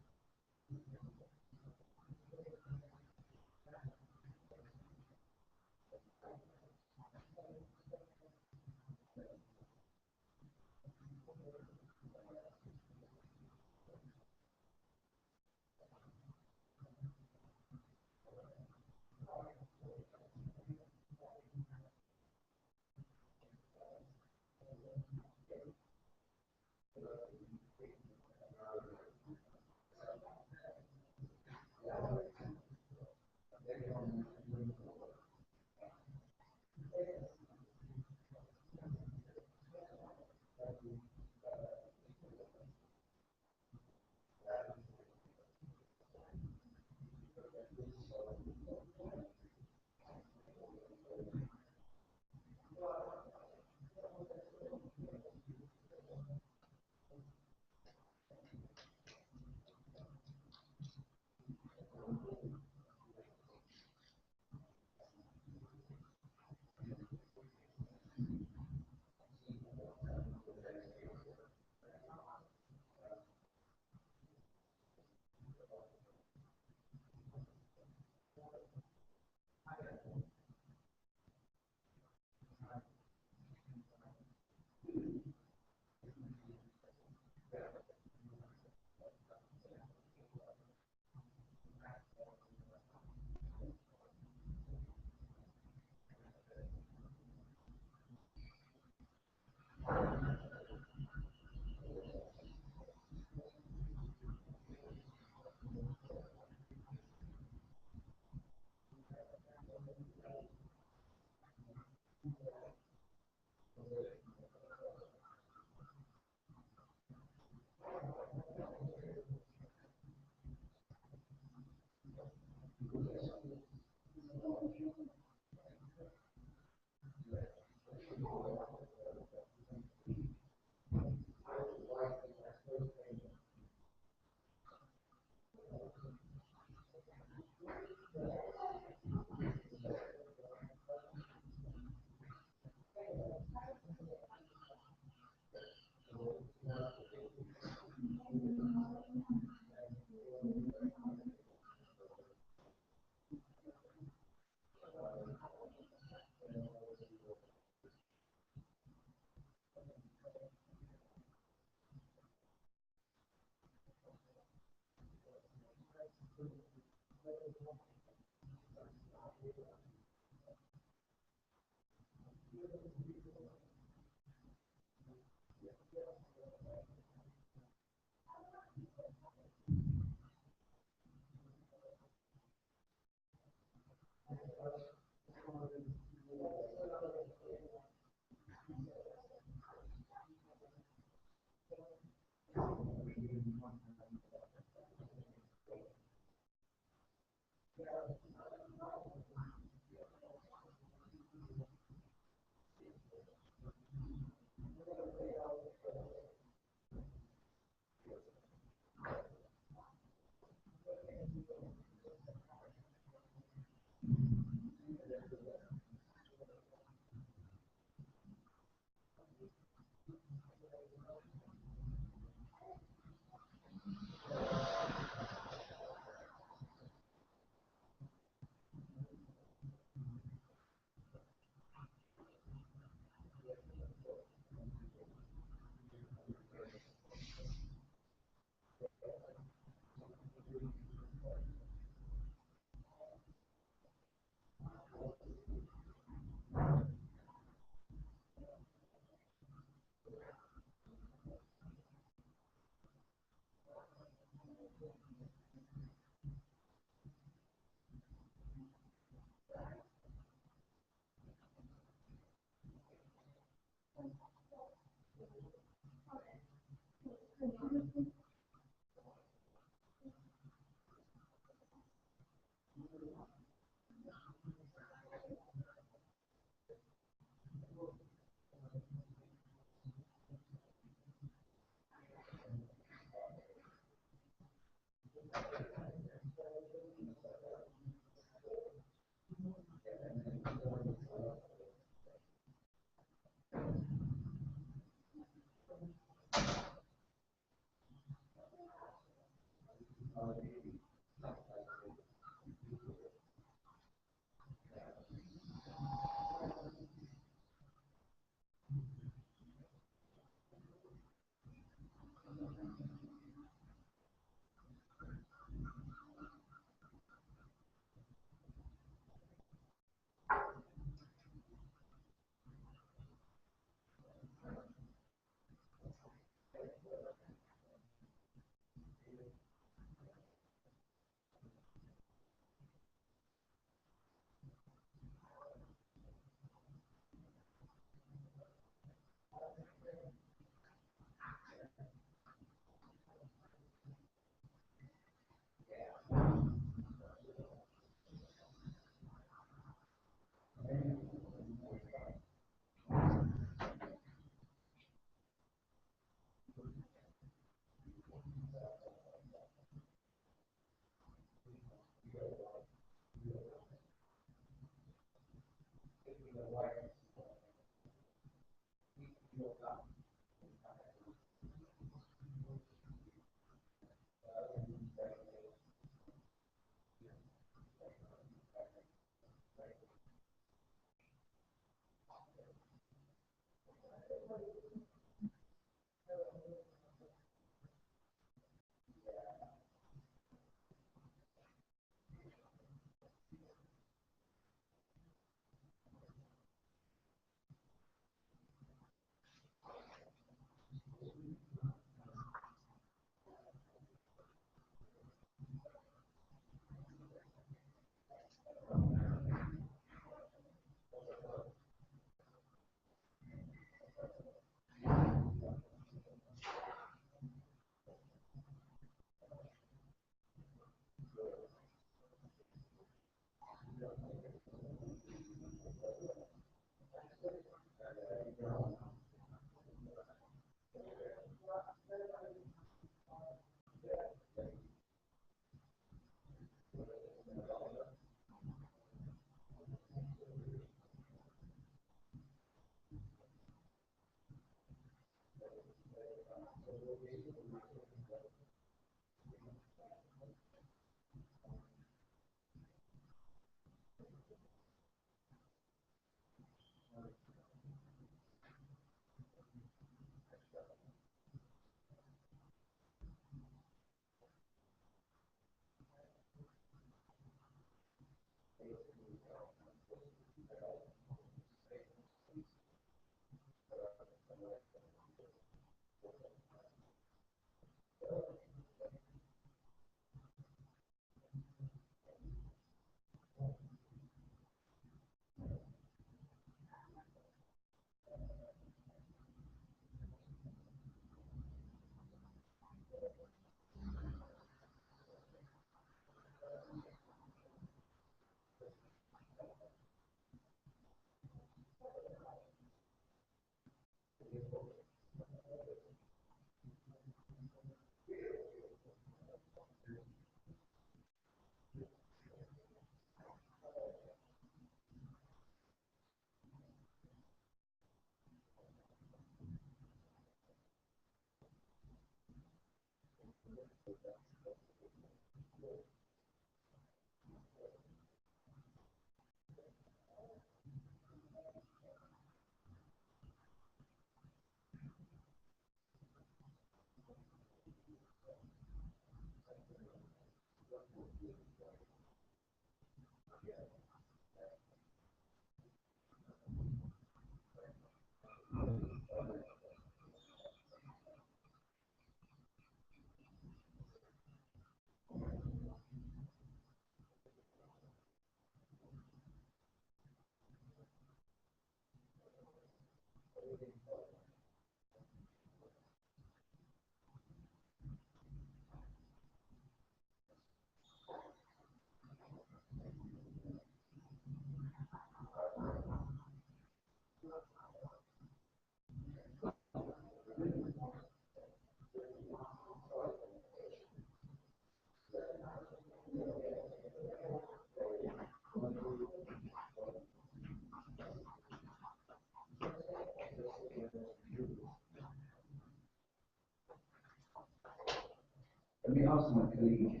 Let me ask my colleague,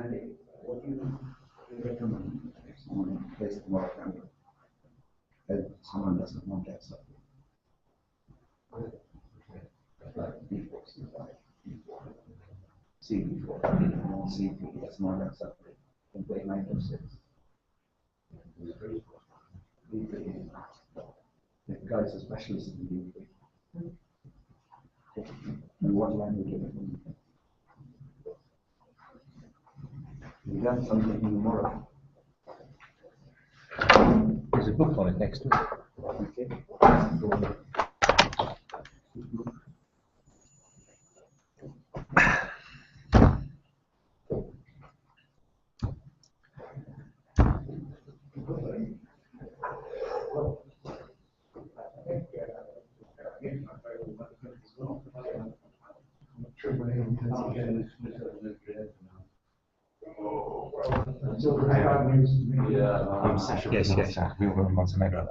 Andy, what do you recommend if someone plays the mark and someone doesn't want that stuff? Like B4, C5, B4, C4, C3, that's not accepted. Can play 9 or 6. B3, the guy's a specialist in B3. And what language do you we learn something new tomorrow. There's a book on it next to it. Okay. Yes, yes. We were in Montenegro.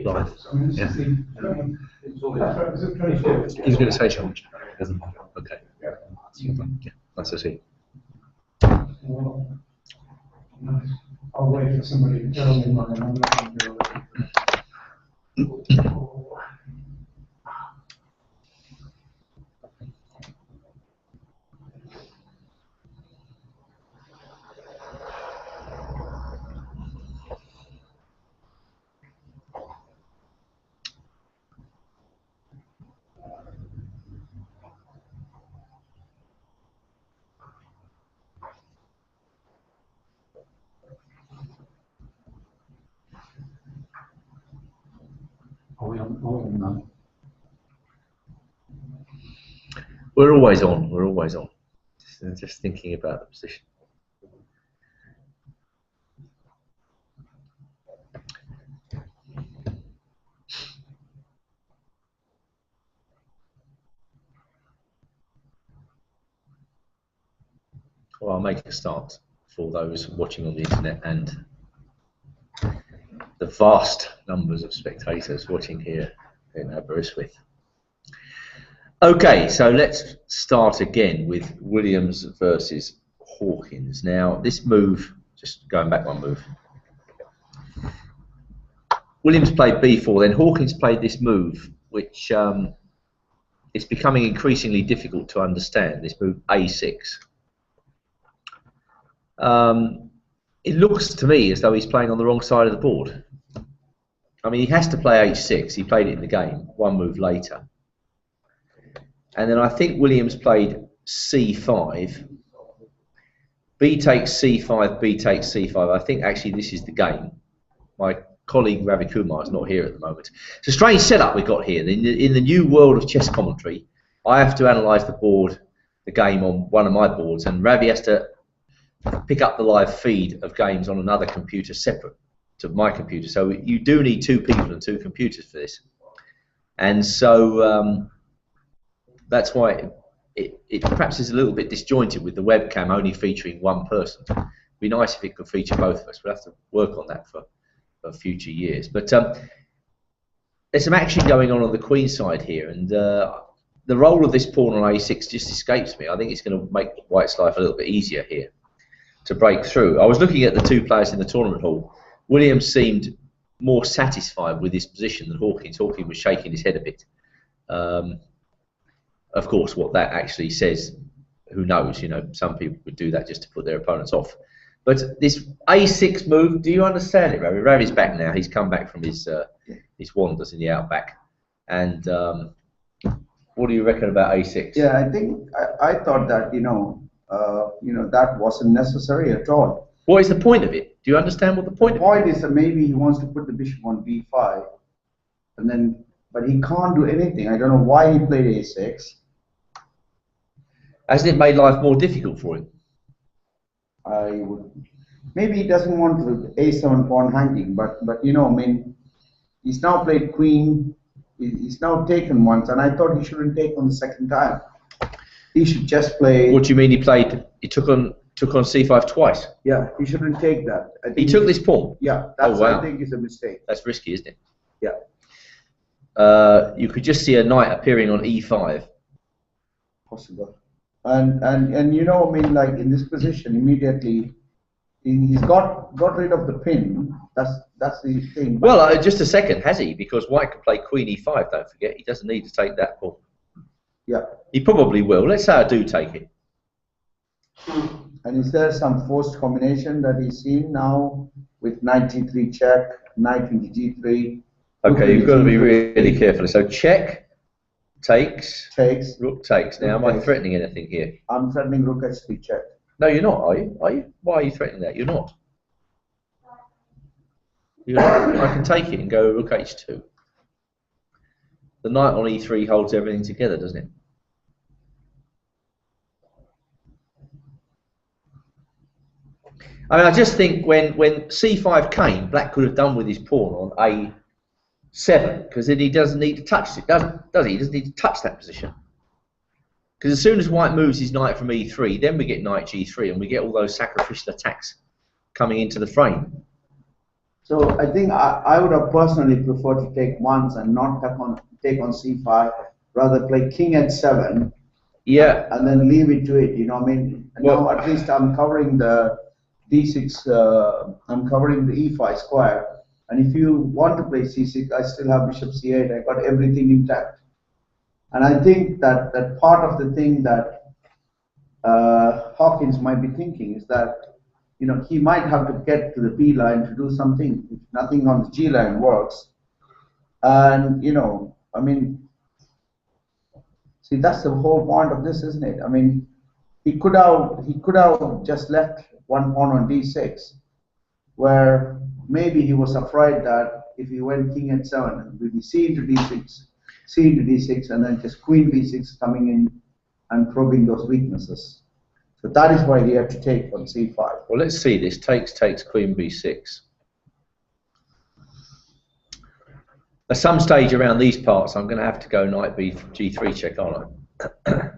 Right. Yeah. He's going to say something. Doesn't matter. Okay. Yeah, that's a see. I'll wait for somebody to tell me mine. I'm not going to do it. Are we on now? We're always on. We're always on. Just thinking about the position. Well, I'll make a start for those watching on the internet and the vast numbers of spectators watching here in Aberystwyth. Okay, so let's start again with Williams versus Hawkins. Now, this move, just going back one move, Williams played b4, then Hawkins played this move, which is becoming increasingly difficult to understand, this move a6. It looks to me as though he's playing on the wrong side of the board. I mean, he has to play h6. He played it in the game, one move later. And then I think Williams played c5. B takes c5, B takes c5. I think actually this is the game. My colleague Ravikumar is not here at the moment. It's a strange setup we've got here. In the new world of chess commentary, I have to analyse the board, the game on one of my boards, and Ravi has to pick up the live feed of games on another computer separate to my computer. So you do need two people and two computers for this. And so that's why it perhaps is a little bit disjointed with the webcam only featuring one person. It'd be nice if it could feature both of us. We'll have to work on that for future years. But there's some action going on the queen side here, and the role of this pawn on a6 just escapes me. I think it's going to make White's life a little bit easier here to break through. I was looking at the two players in the tournament hall. Williams seemed more satisfied with his position than Hawkins. Hawkins was shaking his head a bit. Of course, what that actually says, who knows? You know, some people would do that just to put their opponents off. But this a6 move, do you understand it, Ravi? Ravi's back now. He's come back from his wanders in the outback. And what do you reckon about a6? Yeah, I think I thought that that wasn't necessary at all. What is the point of it? Do you understand what the point The of it point is that maybe he wants to put the bishop on b5, and then, but he can't do anything. I don't know why he played a6. Hasn't it made life more difficult for him? Maybe he doesn't want the a7 pawn hanging, but I mean, he's now played queen. He's now taken once, and I thought he shouldn't take on the second time. He should just play. What do you mean he took on c5 twice? Yeah, he shouldn't take that. I think He took this pawn? Yeah, that's wow. I think is a mistake. That's risky, isn't it? Yeah. You could just see a knight appearing on e5. Possible. And I mean, like in this position, immediately he's got rid of the pin. That's the thing. Well, just a second, has he? Because White can play queen e5. Don't forget, he doesn't need to take that pawn. Yeah. He probably will. Let's say I do take it. And is there some forced combination that he's seen now with knight g3 check, knight into g3? Okay, you've got to be really careful. So check, takes, rook takes. Now, am I takes. threatening anything here? I'm threatening rook h3 check. No, you're not, are you? Are you? Why are you threatening that? You're not. You're not. I can take it and go rook h2. The knight on e3 holds everything together, doesn't it? I mean, I just think when c5 came, Black could have done with his pawn on a7, because then he doesn't need to touch it, does he? He doesn't need to touch that position. Because as soon as White moves his knight from e3, then we get knight g3, and we get all those sacrificial attacks coming into the frame. So I think I would have personally preferred to take once and not take on c5, rather play king h7. Yeah. And then leave it to it. I mean, now at least I'm covering the d6. I'm covering the e5 square. And if you want to play c6, I still have bishop c8. I got everything intact. And I think that part of the thing that Hawkins might be thinking is that he might have to get to the b line to do something. If nothing on the g line works, and I mean, see, that's the whole point of this, isn't it? I mean, he could have just left one pawn on d6, where maybe he was afraid that if he went king h7, it would be c into d6, c into d6, and then just queen b6 coming in and probing those weaknesses. So that is why he had to take on c5. Well, let's see this. Takes queen b6. At some stage around these parts, I'm going to have to go knight g3 check, aren't I?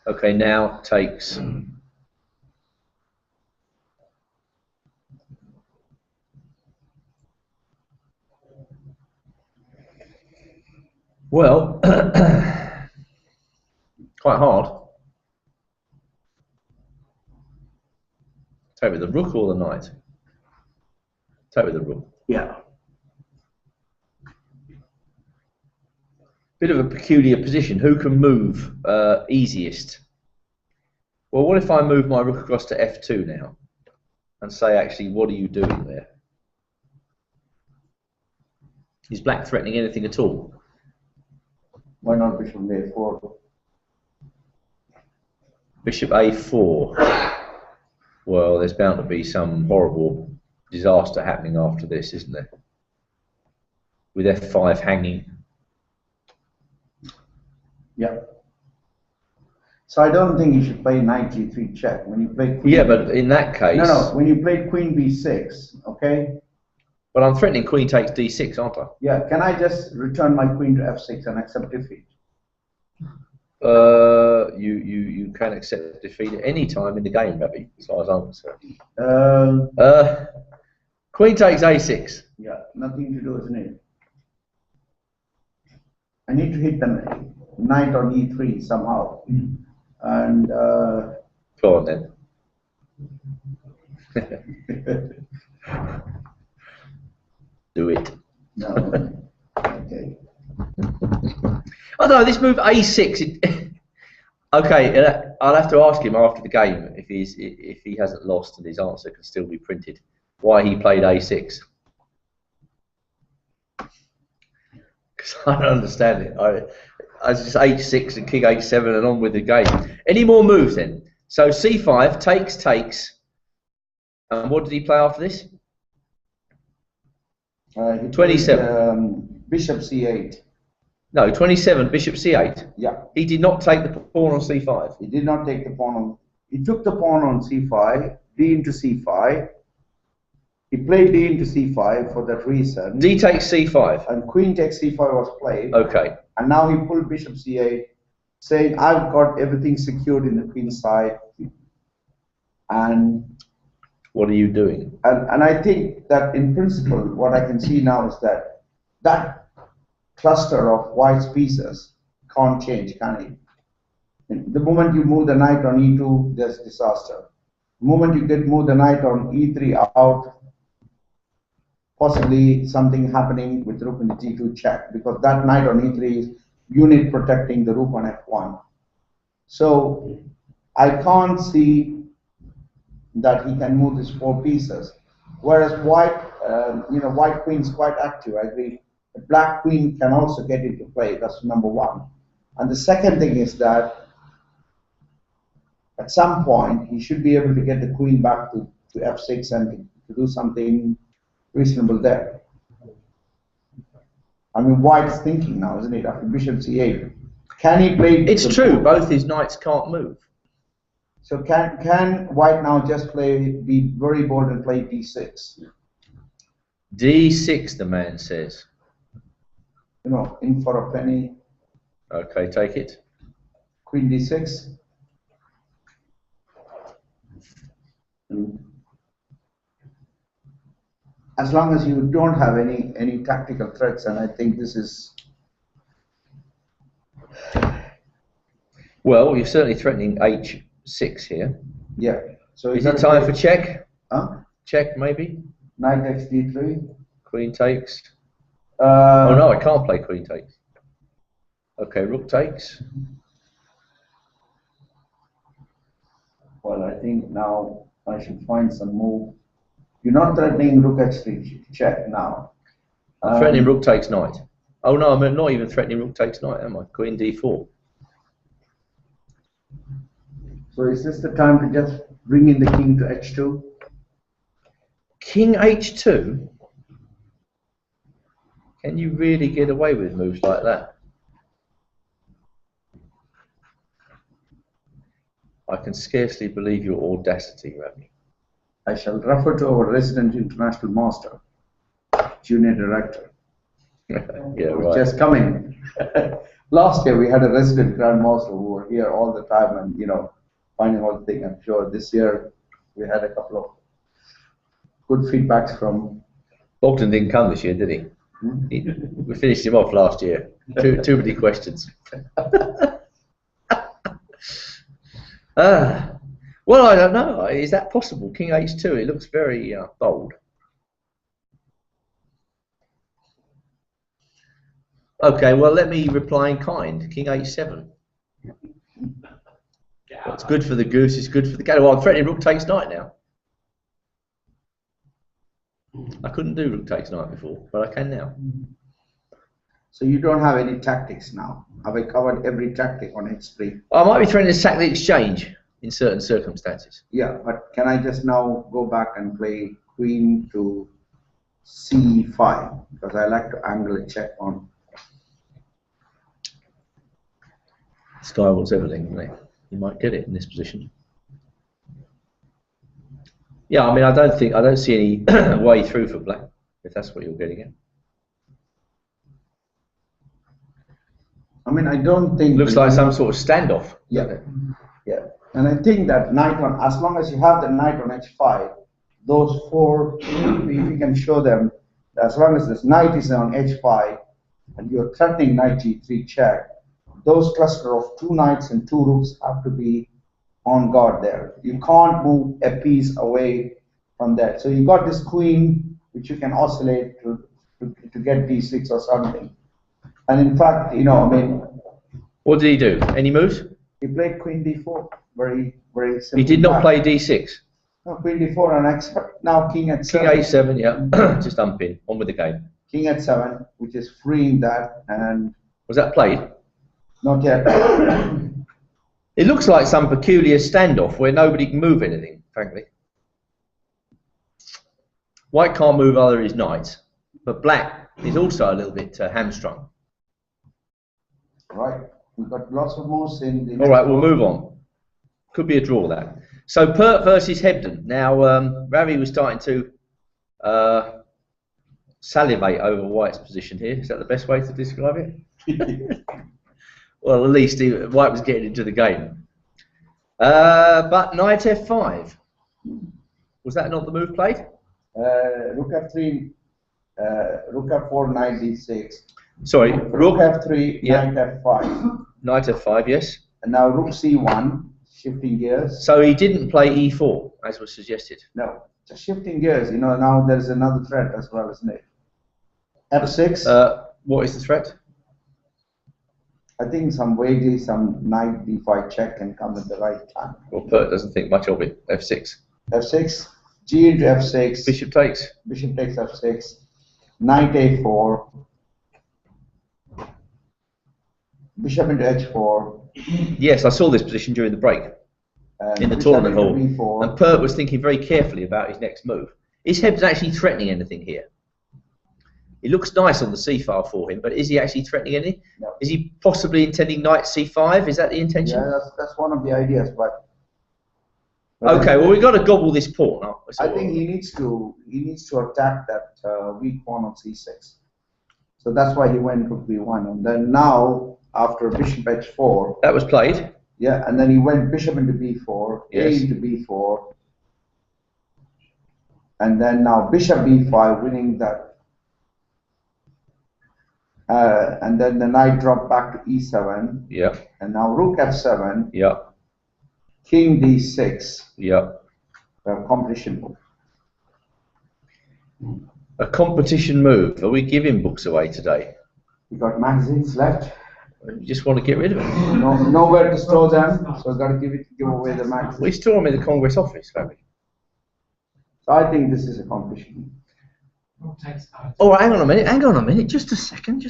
Okay, now takes. Well, quite hard. Take with the rook or the knight? Take with the rook. Yeah. Bit of a peculiar position. Who can move easiest? Well, what if I move my rook across to f2 now and say, actually, what are you doing there? Is Black threatening anything at all? Why not bishop a4? Bishop a4. Well, there's bound to be some horrible disaster happening after this, isn't there? With f5 hanging. Yeah. So I don't think you should play knight g3 check when you play queen. Yeah, but in that case. No. When you played queen b6, okay. But I'm threatening queen takes d6, aren't I? Yeah. Can I just return my queen to f6 and accept defeat? You can accept defeat at any time in the game, Ravi, as far as I'm concerned. Queen takes a6. Yeah. Nothing to do, isn't it? I need to hit the knight on e3 somehow. And Go on then. Do it. no, okay. Oh no, this move A6. Okay, I'll have to ask him after the game if he hasn't lost and his answer can still be printed. Why he played A6? Because I don't understand it. I just H6 and King H7 and on with the game. Any more moves then? So C5 takes. And what did he play after this? He 27. played, Bishop C8. No, 27. Bishop C8. Yeah. He did not take the pawn on C5. He did not take the pawn on. He took the pawn on C5, D into C5. He played D into C5 for that reason. D takes C5. And Queen takes C5 was played. Okay. And now he pulled Bishop C8, saying, I've got everything secured in the queen side. And what are you doing? And I think that in principle, what I can see now is that that cluster of white pieces can't change, can it? The moment you move the knight on e2, there's disaster. The moment you move the knight on e3 out, possibly something happening with rook in the g2 check, because that knight on e3 is unit protecting the rook on f1. So I can't see that he can move these four pieces. Whereas white, white queen is quite active. I agree. The black queen can also get into play. That's number one. And the second thing is that at some point he should be able to get the queen back to f6 and to do something reasonable there. I mean, white's thinking now, isn't it? After bishop c8, can he play? It's true. Both his knights can't move. So can white now just be very bold and play d6? D6, the man says. You know, in for a penny. Okay, take it. Queen d6. As long as you don't have any tactical threats, and I think this is. Well, you're certainly threatening h6 here. Yeah. So is it time for check? Huh? Check maybe. Knight takes d3. Queen takes. Oh no, I can't play queen takes. Okay, rook takes. Well, I think now I should find some move. You're not threatening rook h3 check now. I'm threatening rook takes knight. Oh no, I'm not even threatening rook takes knight, am I? Queen d4. So is this the time to just bring in the king to h2? King h2? Can you really get away with moves like that? I can scarcely believe your audacity, Ravi. I shall refer to our resident international master, junior director. Yeah, right. Just coming. Last year we had a resident grandmaster who were here all the time and finding all the thing. I'm sure this year we had a couple of good feedbacks from. Bogdan didn't come this year, did he? We finished him off last year. Too many questions. Well, I don't know. Is that possible? King h2. It looks very bold. Okay. Well, let me reply in kind. King h7. What's good for the goose is good for the gander. Well, I'm threatening rook takes knight now. I couldn't do rook takes knight before, but I can now. So you don't have any tactics now. Have I covered every tactic on h3? I might be threatening to sack the exchange in certain circumstances. Yeah, but can I just now go back and play queen to c5? Because I like to angle a check on. This guy wants everything, doesn't he? He might get it in this position. Yeah, I mean, I don't see any way through for black, if that's what you're getting at. I mean, I don't think. Looks like some sort of standoff. Yeah, yeah. And I think that knight on, as long as you have the knight on h5, those four, if you can show them, as long as this knight is on h5, and you're threatening knight g3 check, those cluster of 2 knights and 2 rooks have to be on guard there. You can't move a piece away from that. So you got this queen, which you can oscillate to get d6 or something. And in fact, you know, I mean, what did he do? Any moves? he played queen d4. Very, very simple. He did not play d6. No, queen d4 and except now king at 7. King a7, yeah. Just unpin. On with the game. King at 7, which is freeing that, and Was that played? not yet. It looks like some peculiar standoff where nobody can move anything, frankly. White can't move other his knights, but black is also a little bit hamstrung. Right, we've got lots of moves in the. All right, we'll move on. Could be a draw, that. So Pert versus Hebden. Now, Ravi was starting to salivate over White's position here. Is that the best way to describe it? Well, at least White was getting into the game. But knight f5. Was that not the move played? Rook f3, rook f4, knight d6. Sorry, Rook f3, yeah. knight f5. Knight f5, yes. And now rook c1, shifting gears. So he didn't play e4, as was suggested. No, just shifting gears. You know, now there's another threat as well, isn't it? f6. What is the threat? I think some wages, some knight d5 check can come at the right time. Well, Pert doesn't think much of it. f6. f6, g into f6. Bishop takes. Bishop takes f6. Knight a4. Bishop into h4. Yes, I saw this position during the break in the Bishop tournament into hall. b4. And Pert was thinking very carefully about his next move. Is Hebden actually threatening anything here? It looks nice on the c file for him, but is he actually threatening anything? No. Is he possibly intending knight c5? Is that the intention? Yeah, that's one of the ideas, but. Okay, well, we've got to gobble this pawn. I think he needs to attack that weak pawn on c6. So that's why he went rook b1, and then now after bishop h4. That was played. Yeah, and then he went bishop into b4, Yes. a into b4, and then now bishop b5, winning that. And then the knight dropped back to e7. Yeah. And now rook f7. Yeah. King d6. Yeah. Competition move. A competition move. Are we giving books away today? We got magazines left. You just want to get rid of them. Nowhere to store them, so got to give away the magazines. We store them in the Congress office, don't we? So I think this is a competition. Oh, hang on a minute, just a second.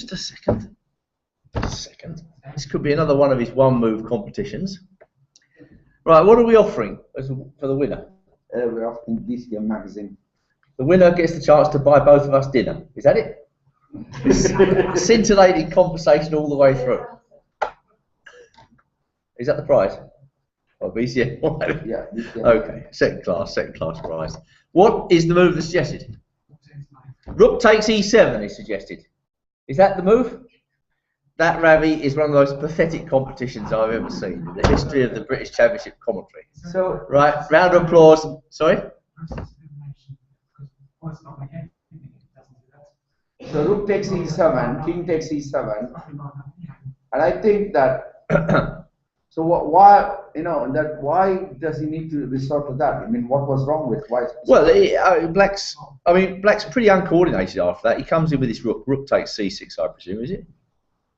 This could be another one of his one-move competitions. Right, what are we offering for the winner? We're offering DCM magazine. The winner gets the chance to buy both of us dinner. Is that it? Scintillating conversation all the way through. Is that the prize? Oh, BCM. Yeah. DCM. Okay, second class prize. What is the move that's suggested? Rook takes e7 is suggested. Is that the move? That, Ravi, is one of the most pathetic competitions I've ever seen in the history of the British Championship commentary. So, right, round of applause. Sorry? So rook takes e7, king takes e7, and I think that. So why does he need to resort to that? I mean, what was wrong with White? Well, Black's pretty uncoordinated after that. He comes in with his rook. Rook takes c6, I presume, is it?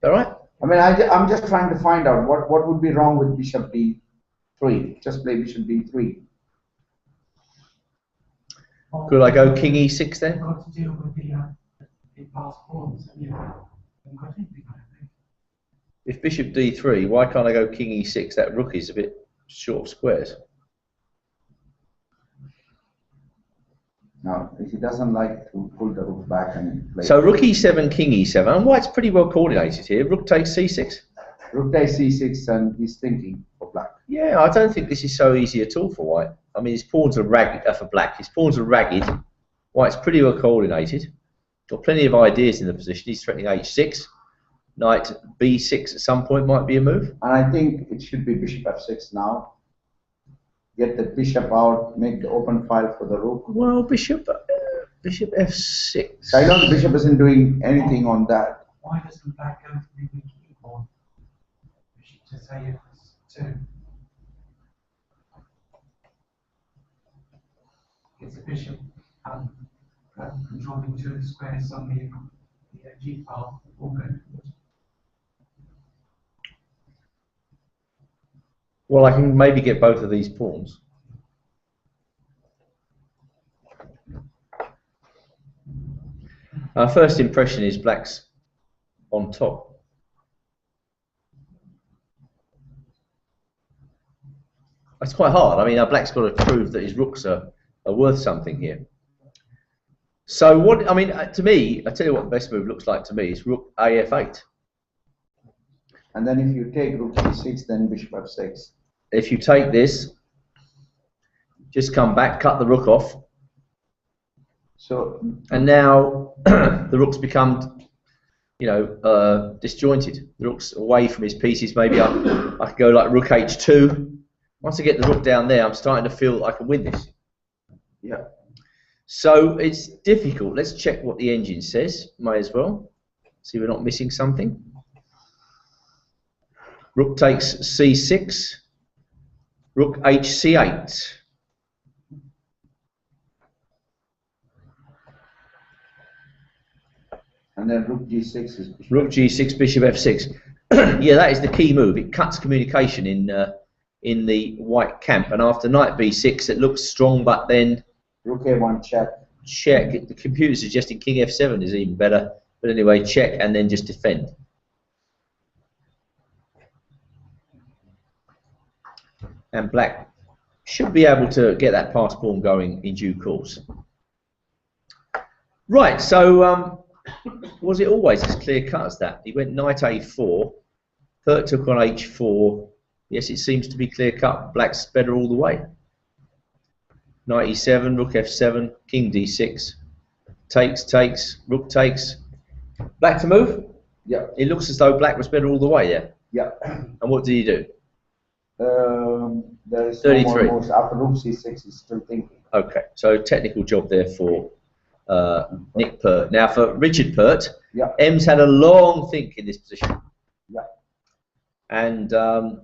All right. I mean, I'm just trying to find out what would be wrong with bishop d3. Just play bishop d3. Could I go king e6 then? If bishop d3, why can't I go king e6? That rook is a bit short of squares. No, he doesn't like to pull the rook back and play. So rook e7, king e7, and White's pretty well coordinated here. Rook takes c6. Rook takes c6, and he's thinking for black. Yeah, I don't think this is so easy at all for White. I mean, his pawns are ragged for black. His pawns are ragged. White's pretty well coordinated. Got plenty of ideas in the position. He's threatening h6. Knight b6 at some point might be a move. And I think it should be bishop f6 now. Get the bishop out, make the open file for the rook. Well, bishop f6. I know the bishop isn't doing anything on that. Why doesn't black go for the weak pawn? Bishop to say f2. Gets the bishop controlling two of the squares on the g file. All good. Well, I can maybe get both of these pawns. Our first impression is black's on top. That's quite hard. I mean, black's got to prove that his rooks are worth something here. So what? I mean, to me, I tell you what the best move looks like to me is rook AF8. And then if you take rook e6, then bishop f6. If you take this, just come back, cut the rook off. So, and now the rook's become, you know, disjointed. The rook's away from his pieces. Maybe I could go like rook h2. Once I get the rook down there, I'm starting to feel I can win this. yeah. So it's difficult. Let's check what the engine says. May as well. See we're not missing something. Rook takes c6. Rook hc8. And then rook g6 is bishop. Rook g6, bishop f6. Yeah, that is the key move. It cuts communication in the white camp. And after knight b6, it looks strong, but then rook a1 check. Check. The computer suggesting king f7 is even better. But anyway, check and then just defend. And black should be able to get that pass pawn going in due course. Right, so was it always as clear cut as that? He went knight a4, Pert took on h4. Yes, it seems to be clear cut. Black's better all the way. Knight e7, rook f7, king d6. Takes, rook takes. Black to move? Yeah. It looks as though black was better all the way there. Yeah. And what did he do? There is 33. no more moves. After rook c6, he's still thinking. Okay, so technical job there for Nick Pert. Now for Richard Pert, yeah. M's had a long think in this position. Yeah. And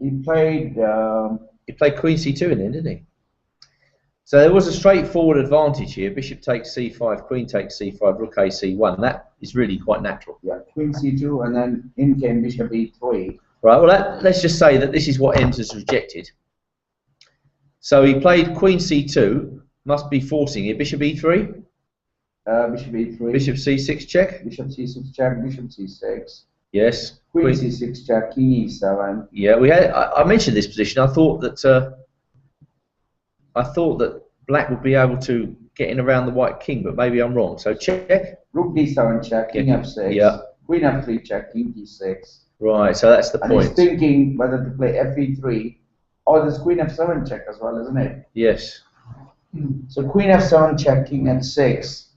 he played queen c2 in the end, didn't he? So there was a straightforward advantage here. Bishop takes c5, queen takes c5, rook a c1. That is really quite natural. Yeah, queen c2, and then in came bishop e3. Right, well, let's just say that this is what M's has rejected. So he played queen c2, must be forcing it. Bishop e3? Bishop e3. Bishop c6 check? Bishop c6 check, bishop c6. Yes. Queen c6 check, king e7. Yeah, we had. I mentioned this position. I thought that black would be able to get in around the white king, but maybe I'm wrong. So check. Rook d7 check, king f6. Yeah. Queen f3 check, king d6. Right, so that's the and point. He's thinking whether to play fe3 or there's queen f7 check as well, isn't it? Yes. So queen f7 check, king h6.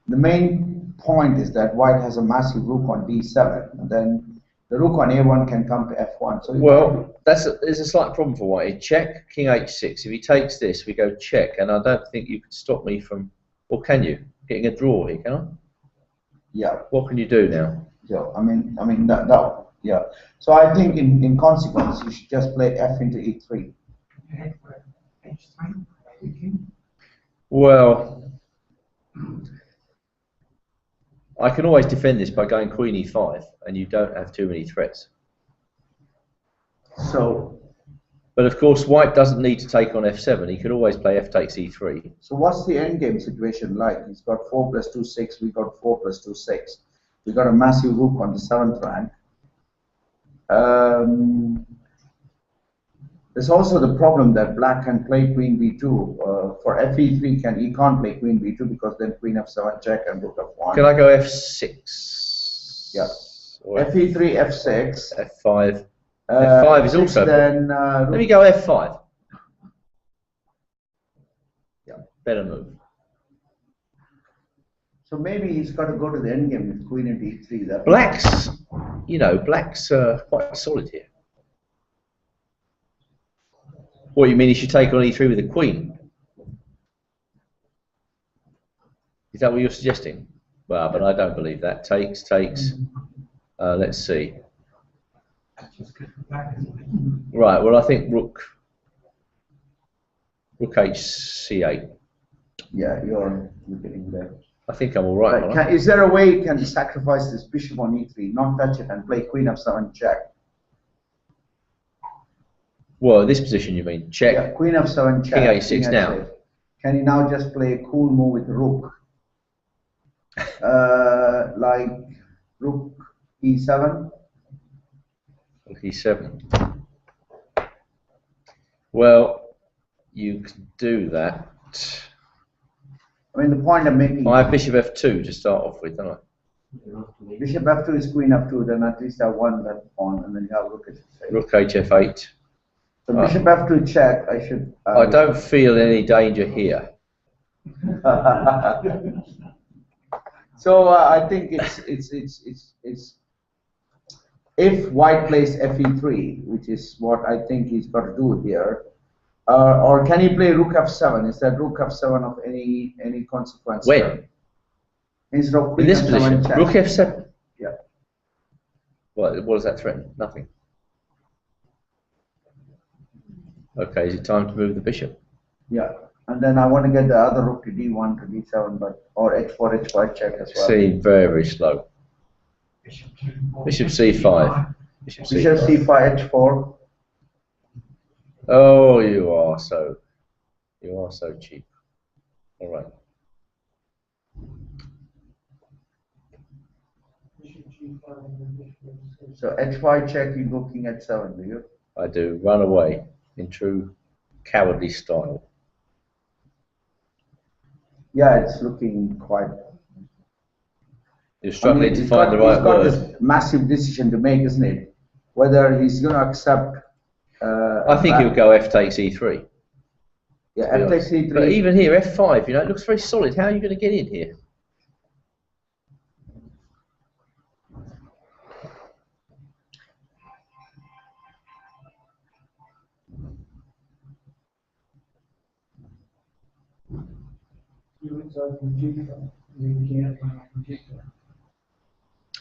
The main point is that white has a massive rook on d7, and then the rook on a1 can come to f1. So well, there's a slight problem for white. Check, king h6. If he takes this, we go check, and I don't think you can stop me from, or can you? Getting a draw here, can I? Yeah. What can you do now? Yeah, I mean, no, yeah. So I think in consequence, you should just play f into e3. Well, I can always defend this by going queen e5, and you don't have too many threats. So, but of course, white doesn't need to take on f7. He could always play f takes e3. So what's the endgame situation like? He's got 4 plus 2, 6. We got 4 plus 2, 6. We got a massive rook on the 7th rank. There's also the problem that black can play queen b2. For fe3, he can't play queen b2 because then queen f7 check and rook f1. Can I go f6? Yeah. fe3, f6. f5. f5 is also. Then, let me go f5. Yeah, better move. So maybe he's got to go to the endgame with queen and e3. That black's quite solid here. What, you mean he should take on e3 with a queen? Is that what you're suggesting? Well, but I don't believe that. Takes. Let's see. Right. Well, I think rook HC8. Yeah, you're getting there. I think I'm all right. But is there a way you can sacrifice this bishop on e3, not touch it, and play queen f7 check? Well, in this position, you mean check? Yeah, queen f7 check. King a6 now. Can you now just play a cool move with rook? Like rook e7? Rook e7. Well, you can do that. I mean, the point I'm making. I have bishop f2 to start off with, don't I? Bishop f2 is queen f2, then at least I won that pawn, and then you have rook h8. Rook hf8. So bishop f2 check, I should. I don't feel any danger here. So I think it's if white plays fe3, which is what I think he's got to do here, or can he play rook f7? Is that rook f7 of any consequence? When? Instead of In this position, check. rook f7. Yeah. What does that threaten? Nothing. Okay, is it time to move the bishop? Yeah, and then I want to get the other rook to d1 to d7, or h4 h5 check as well. Seem very, very slow. Bishop c5. Bishop c5 h4. Oh, you are so cheap. All right. So h5 check, you go king h7, do you? I do. Run away in true cowardly style. Yeah, it's looking quite. You're struggling to find the right word. He's got this massive decision to make, isn't it? Whether he's going to accept. I think he'll go f takes e3. Yeah, f takes e3. But even here, f5, it looks very solid. How are you going to get in here?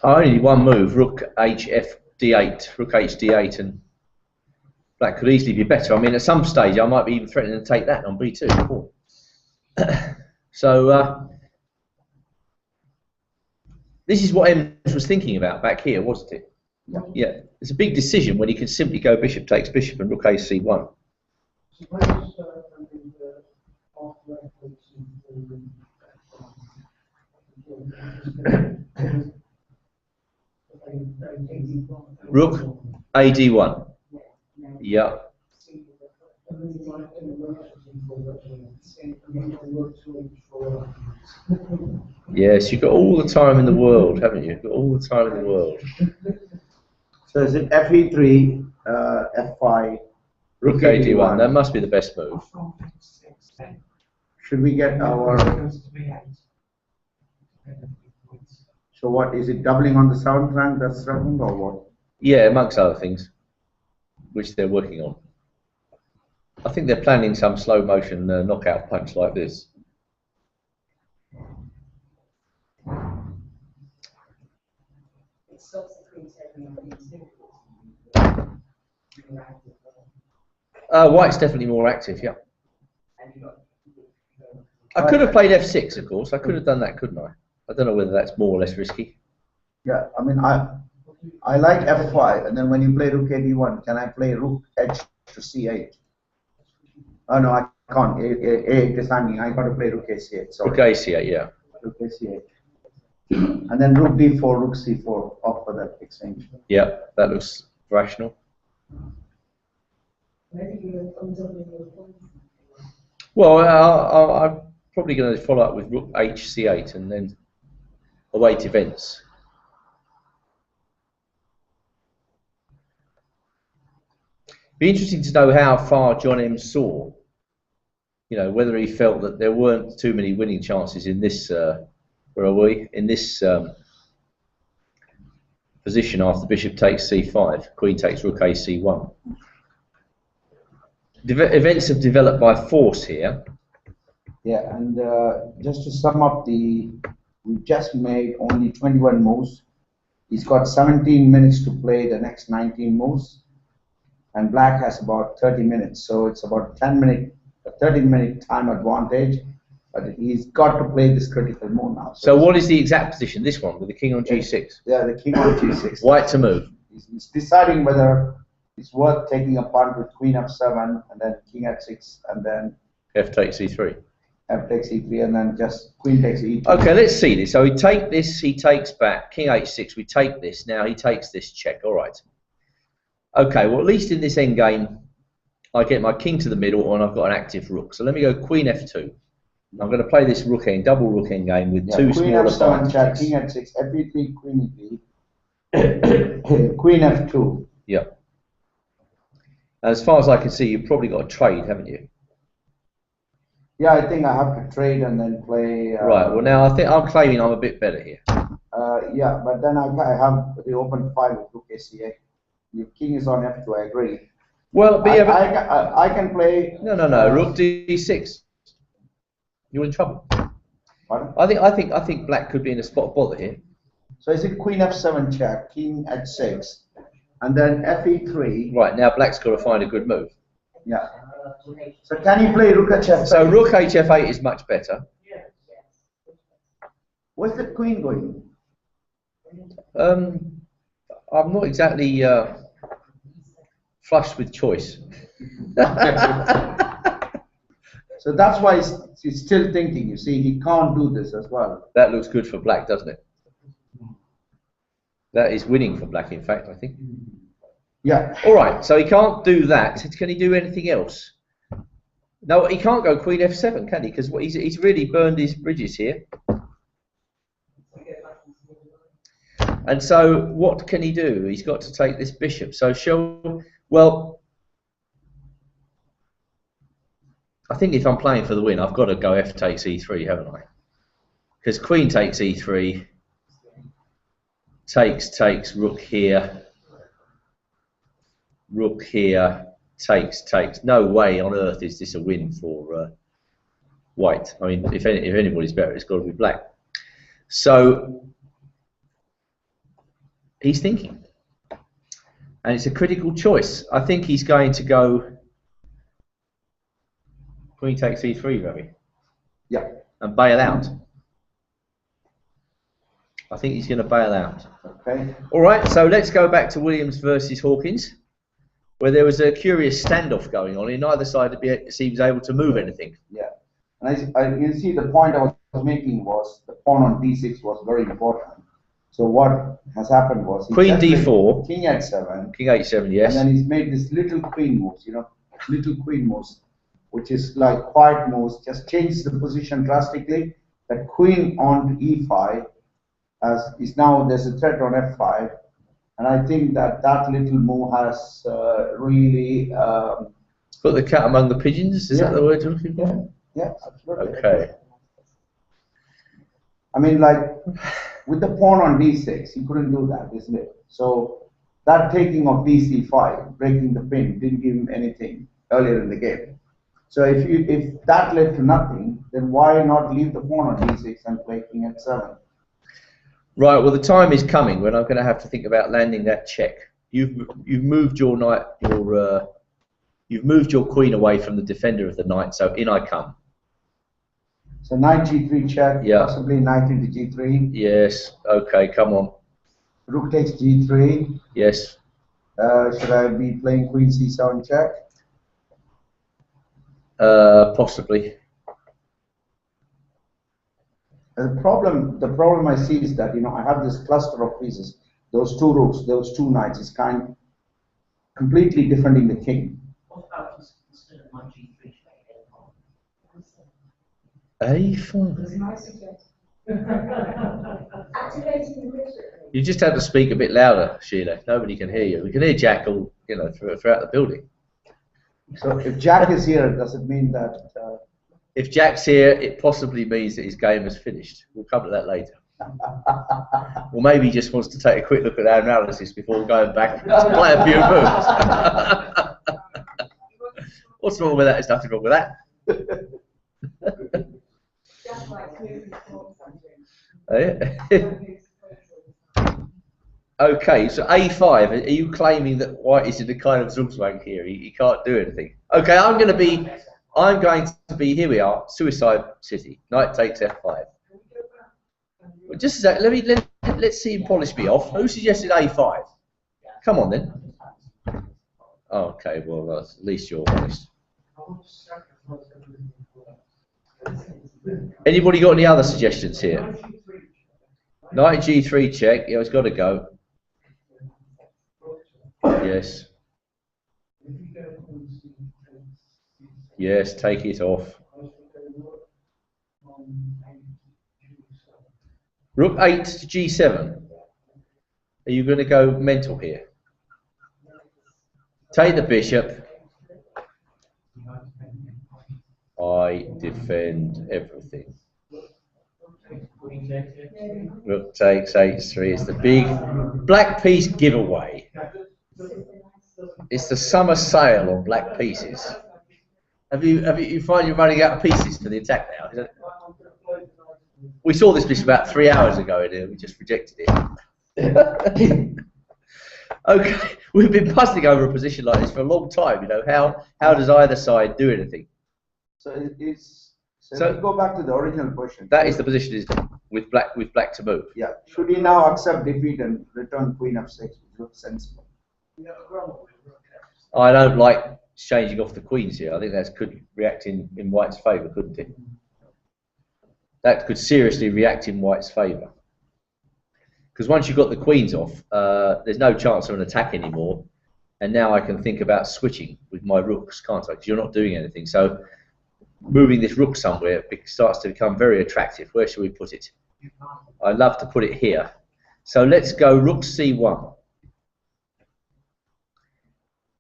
Only one move, rook hf d8, rook h d8, and that could easily be better. I mean, at some stage, I might be even threatening to take that on b2. Cool. So, this is what Ems was thinking about back here, wasn't it? Yeah. It's a big decision when he can simply go bishop takes bishop and rook ac1. Rook ad1. Yeah. Yes, you've got all the time in the world, haven't you? You've got all the time in the world. So is it fe3, f5, rook ad1? That must be the best move. Should we get our? So what is it? Doubling on the 7th rank that's threatened, or what? Yeah, amongst other things, which they're working on. I think they're planning some slow motion knockout punch like this. White's definitely more active, yeah. I could have played f6, of course. I could have done that, couldn't I? I don't know whether that's more or less risky. Yeah, I mean, I like f5, and then when you play rook ad1, can I play rook h to c8? Oh no, I can't. A8 is hanging. I got to play rook ac8. Sorry. Rook ac8, yeah. Rook ac8. And then rook d4, rook c4, off for that exchange. Yeah, that looks rational. Well, I'm probably going to follow up with rook hc8 and then await events. Be interesting to know how far John M saw. Whether he felt that there weren't too many winning chances in this. Where are we? In this position after bishop takes c5, queen takes rook ac1. Events have developed by force here, Yeah, and just to sum up, we just made only 21 moves. He's got 17 minutes to play the next 19 moves, and black has about 30 minutes. So it's about 30-minute time advantage. But he's got to play this critical move now. So what is the exact position? This one with the king on g6. Yeah, the king on g6. White to move. He's deciding whether it's worth taking a punt with queen f7 and then king h6 and then F takes e3. f takes e3 and then just queen takes e2. Okay, let's see this. So we take this, he takes back, king h6, we take this, now he takes this check, all right. Okay, well at least in this endgame, I get my king to the middle and I've got an active rook. So let me go queen f2. I'm going to play this rook end, double rook end game with two smaller f7 check, king h6, f3, queen e3, queen f2. Yeah. And as far as I can see, you've probably got a trade, haven't you? Yeah, I think I have to trade and then play. Right. Well, now I think I'm claiming I'm a bit better here. Yeah, but then I have the open file with rook a. Your king is on f2. I agree. Well, but I can play. No. Rook d6. You're in trouble. Pardon? I think black could be in a spot of bother here. So is it queen f7 check, king h6, and then fe3? Right, now black's got to find a good move. Yeah. So can you play rook hf8? So rook hf8 is much better. Where's the queen going? I'm not exactly flushed with choice. So that's why he's still thinking. You see, he can't do this as well. That looks good for black, doesn't it? That is winning for black, in fact, I think. Yeah. All right, so he can't do that. Can he do anything else? No, he can't go queen f7, can he? Because he's really burned his bridges here. And so what can he do? He's got to take this bishop. So well, I think if I'm playing for the win, I've got to go f takes e3, haven't I? Because queen takes e3, takes, rook here, takes. No way on earth is this a win for white. I mean, if anybody's better, it's got to be black. So he's thinking, and it's a critical choice. I think he's going to go queen takes e3, Ravi. Yeah. And bail out. I think he's going to bail out. Okay. All right, so let's go back to Williams versus Hawkins, where there was a curious standoff going on. In neither side seems able to move anything. Yeah. And you see, the point I was making was the pawn on d6 was very important. So what has happened was queen d4, king h7, king h7, yes, and then he's made this little queen moves. Little queen moves, which is like quiet moves, just changes the position drastically. That queen on e5 is now there's a threat on f5, and I think that little move has really put the cat among the pigeons. Is that the word you're looking for? Yeah, absolutely. Okay. I mean, like with the pawn on d6, he couldn't do that, isn't it? So that taking of dc5, breaking the pin, didn't give him anything earlier in the game. So if that led to nothing, then why not leave the pawn on d6 and play king h7? Right. Well, the time is coming when I'm going to have to think about landing that check. You've moved your knight, you've moved your queen away from the defender of the knight. So in I come. So knight g3 check, yeah. Possibly knight into g3. Yes. Okay. Come on. Rook takes g3. Yes. Should I be playing queen c7 check? Possibly. The problem I see is that I have this cluster of pieces. Those two rooks, those two knights is completely defending the king. What about instead of my g3 A5. That's a nice suggestion. Activating the bishop. You just have to speak a bit louder, Sheila. Nobody can hear you. We can hear Jack all throughout the building. So if Jack is here, does it mean that? If Jack's here, it possibly means that his game is finished. We'll come to that later. Or maybe he just wants to take a quick look at our analysis before going back to play a few moves. What's wrong with that? There's nothing wrong with that. Okay, so A5. Are you claiming that white is in a kind of Zugzwang here? He can't do anything. Okay, I'm going to be. Here we are, Suicide City. Knight takes F5. Well, just a sec. Let's see him polish me off. Who suggested A5? Come on then. Okay, well at least you're honest. Anybody got any other suggestions here? Knight G3 check. Yeah, it's got to go. Yes. Yes, take it off. Rook 8 to G7. Are you going to go mental here? Take the bishop. I defend everything. Rook takes H3. It's the big black piece giveaway. It's the summer sale on black pieces. You find you're running out of pieces for the attack now? We saw this piece about 3 hours ago in here. We just rejected it. Okay, we've been puzzling over a position like this for a long time. You know, how does either side do anything? So let's go back to the original question. That is the position, is with black to move. Yeah. Should he now accept defeat and return Queen F6, which looks sensible? I don't like changing off the queens here. I think that could react in white's favour, couldn't it? That could seriously react in white's favour. Because once you've got the queens off, there's no chance of an attack anymore. And now I can think about switching with my rooks, can't I? Because you're not doing anything. So moving this rook somewhere starts to become very attractive. Where should we put it? I'd love to put it here. So let's go rook C1.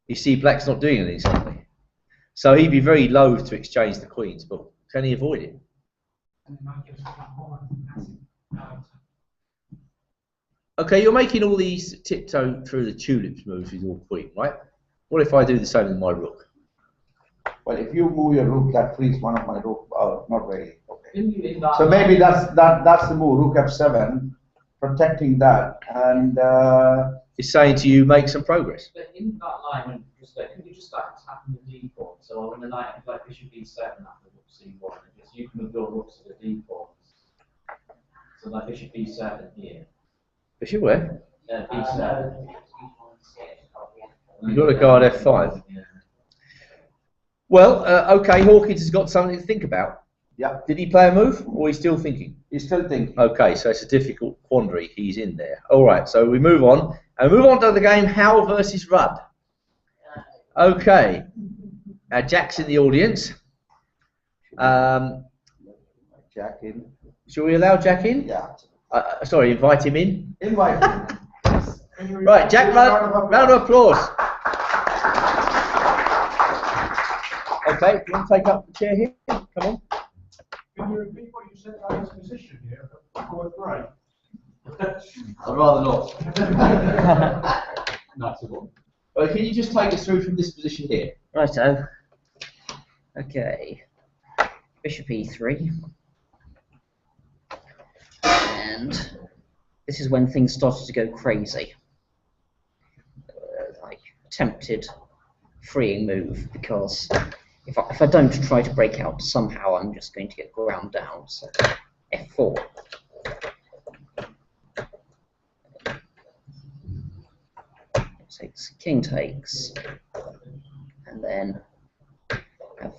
You see, black's not doing anything suddenly. So he'd be very loath to exchange the queens, but can he avoid it? Okay, you're making all these tiptoe through the tulips moves with your queen, right? What if I do the same with my rook? Well, if you move your rook, that frees one of my rook. Not really. Okay. So maybe that's the move. Rook F7, protecting that, and it's saying to you, make some progress. But in that line, can you just start attacking the d-pawn? So when the knight like bishop e7 after rook c1, you can move your rooks to the d-pawns. So like bishop e7 here. Bishop where? B7. You've got to guard F5. Yeah. Well, okay, Hawkins has got something to think about. Yeah. Did he play a move, or he's still thinking? He's still thinking. Okay, so it's a difficult quandary. He's in there. All right, so we move on. And move on to the game, Howe versus Rudd. Okay. Jack's in the audience. Jack in. Shall we allow Jack in? Yeah. Sorry, invite him in. Invite him. Right, Jack, round of applause. Okay, do you want to take up the chair here? Come on. Can you repeat what you said about his position here? Fourth right. I'd rather not. That's the one. Well, can you just take us through from this position here? Righto. Okay. Bishop e3. And this is when things started to go crazy. I attempted freeing move because if I don't try to break out somehow, I'm just going to get ground down. So f4. Takes, king takes, and then have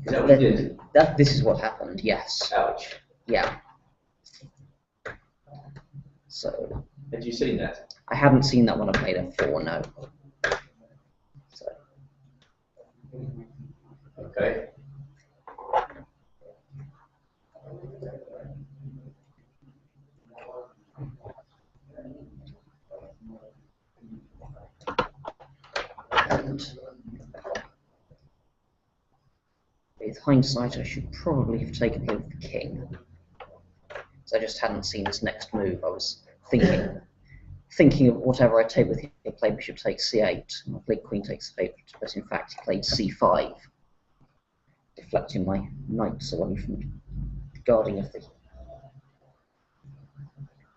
Is that what you did? This is what happened. Yes. Ouch. Yeah. So. Had you seen that? I haven't seen that when I played f4. No. So. Okay. And with hindsight, I should probably have taken him with the king. So I just hadn't seen his next move. I was thinking of whatever I take with him. He played bishop takes c8, and I played queen takes c8, but in fact he played c5. deflecting my knights away from the guarding of the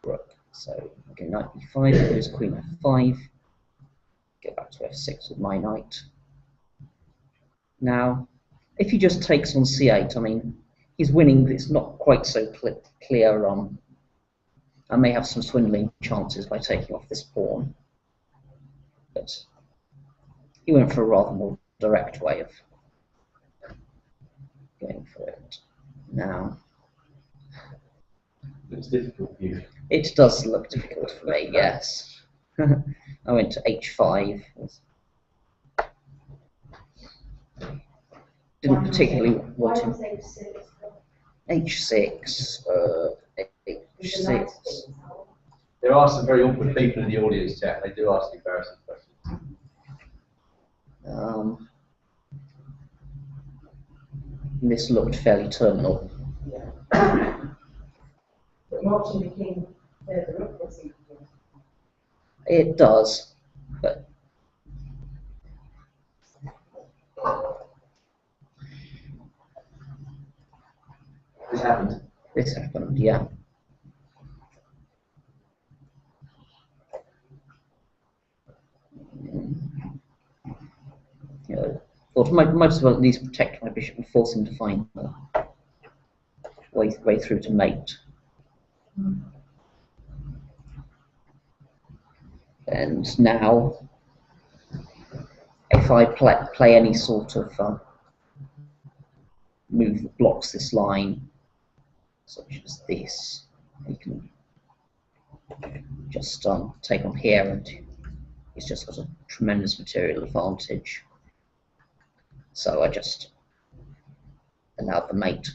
rook. So, okay, knight b5, goes queen f5, go back to f6 with my knight. Now, if he just takes on c8, I mean, he's winning, but it's not quite so clear. I may have some swindling chances by taking off this pawn, but he went for a rather more direct way of going for it. Now, It's difficult for you. it does look difficult for me, yes. I went to h5. Didn't particularly want to. h6, h6. There are some very awkward people in the audience chat. They do ask embarrassing questions. This looked fairly terminal. But marching the king further up was easier. It does, but This happened. this happened, yeah. Thought might as well at least protect my bishop and force him to find the way through to mate. And now, if I play any sort of move that blocks this line, such as this, you can just take on here, and he's just got a tremendous material advantage. So I just allowed the mate.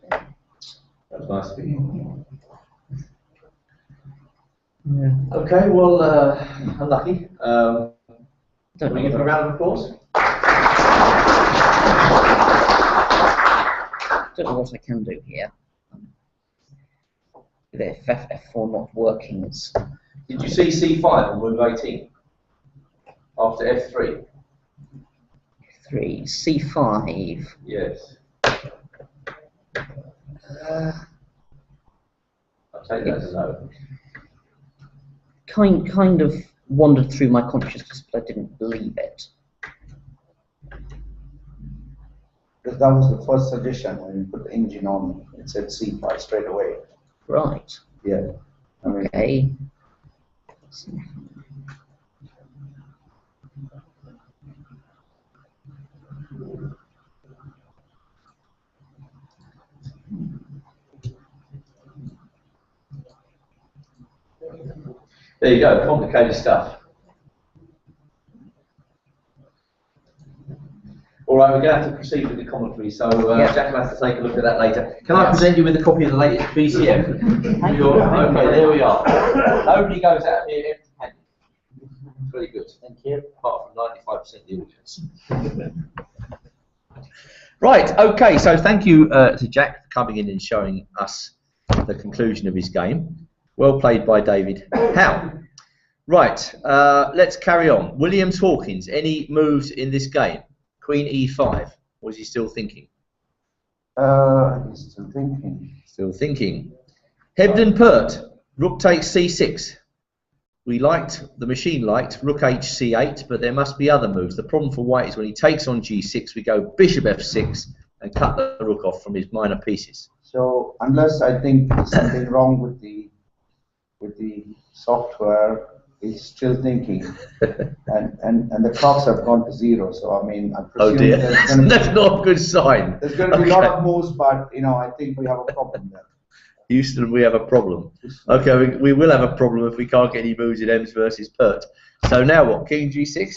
That's nice of you. Yeah. Okay, well, unlucky. Don't Can we give him a round of applause? Don't know what I can do here. If f4 not working, it's... Did you see c5 on move 18? After f3? 3, c5. Yes. I'll take that as a no. Kind of wandered through my consciousness, but I didn't believe it. Because that was the first suggestion when you put the engine on. It said C5 straight away. Right. Yeah. I mean, Okay. There you go, complicated stuff. All right, we're going to have to proceed with the commentary, so Jack will have to take a look at that later. Can I present you with a copy of the latest BCF? Okay, there we are. Nobody goes out here empty-handed. Very good. Thank you. Apart from 95% of the audience. Right, okay, so thank you to Jack for coming in and showing us the conclusion of his game. Well played by David Howe. Right, let's carry on. Williams Hawkins, any moves in this game? Queen e5. Or is he still thinking? he's still thinking. Still thinking. Hebden Pert, rook takes c6. The machine liked rook h8, but there must be other moves. The problem for white is when he takes on g6, we go bishop f6 and cut the rook off from his minor pieces. So unless I think there's something wrong with the software, he's still thinking, and the clocks have gone to 0. So I mean, I presume Oh dear, there's gonna that's not a good sign. There's going to be a lot of moves, but I think we have a problem there. Houston, we have a problem. Okay, we will have a problem if we can't get any moves in Ems versus Pert. So now what? King g6? We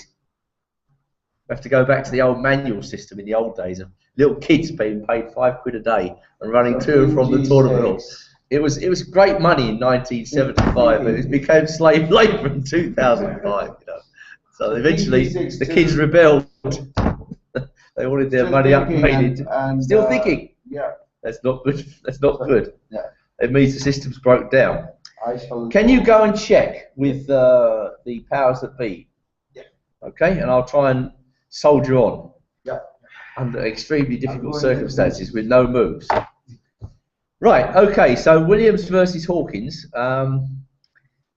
have to go back to the old manual system in the old days of little kids being paid £5 a day and running to and from the tournament. It was great money in 1975, but it became slave labour in 2005. So eventually the kids rebelled. They wanted their money upgraded. Still thinking. Yeah. That's not good. That's not good. Yeah. It means the system's broke down. I shall. Can you go and check with the powers that be? Yeah. Okay, and I'll try and soldier on. under extremely difficult circumstances with no moves. Right, okay, so Williams versus Hawkins.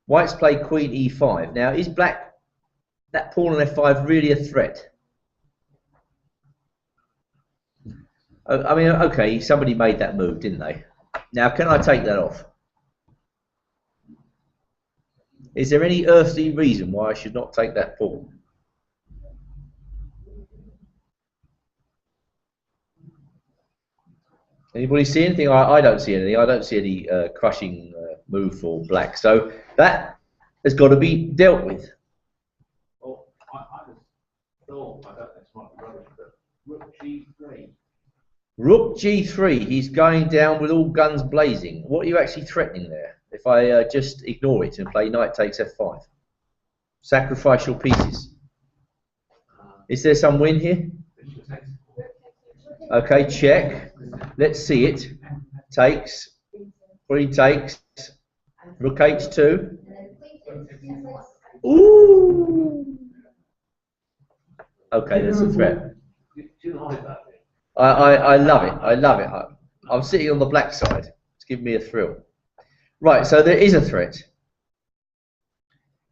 White's played Queen E5. Now, is black, that pawn on F5, really a threat? I mean, okay, somebody made that move, didn't they? Now, can I take that off? Is there any earthly reason why I should not take that pawn? Anybody see anything? I don't see anything. I don't see any crushing move for black. So that has got to be dealt with. Well, I just thought, I don't know, this might be rubbish, but Rook G3. Rook G3, he's going down with all guns blazing. What are you actually threatening there? If I just ignore it and play knight takes F5. Sacrifice your pieces. Is there some win here? Okay, check. Let's see it. Takes. Queen takes. Rook H2. Ooh. Okay, that's a threat. Do you like that? I love it. I love it. I'm sitting on the black side. It's giving me a thrill. Right, so there is a threat.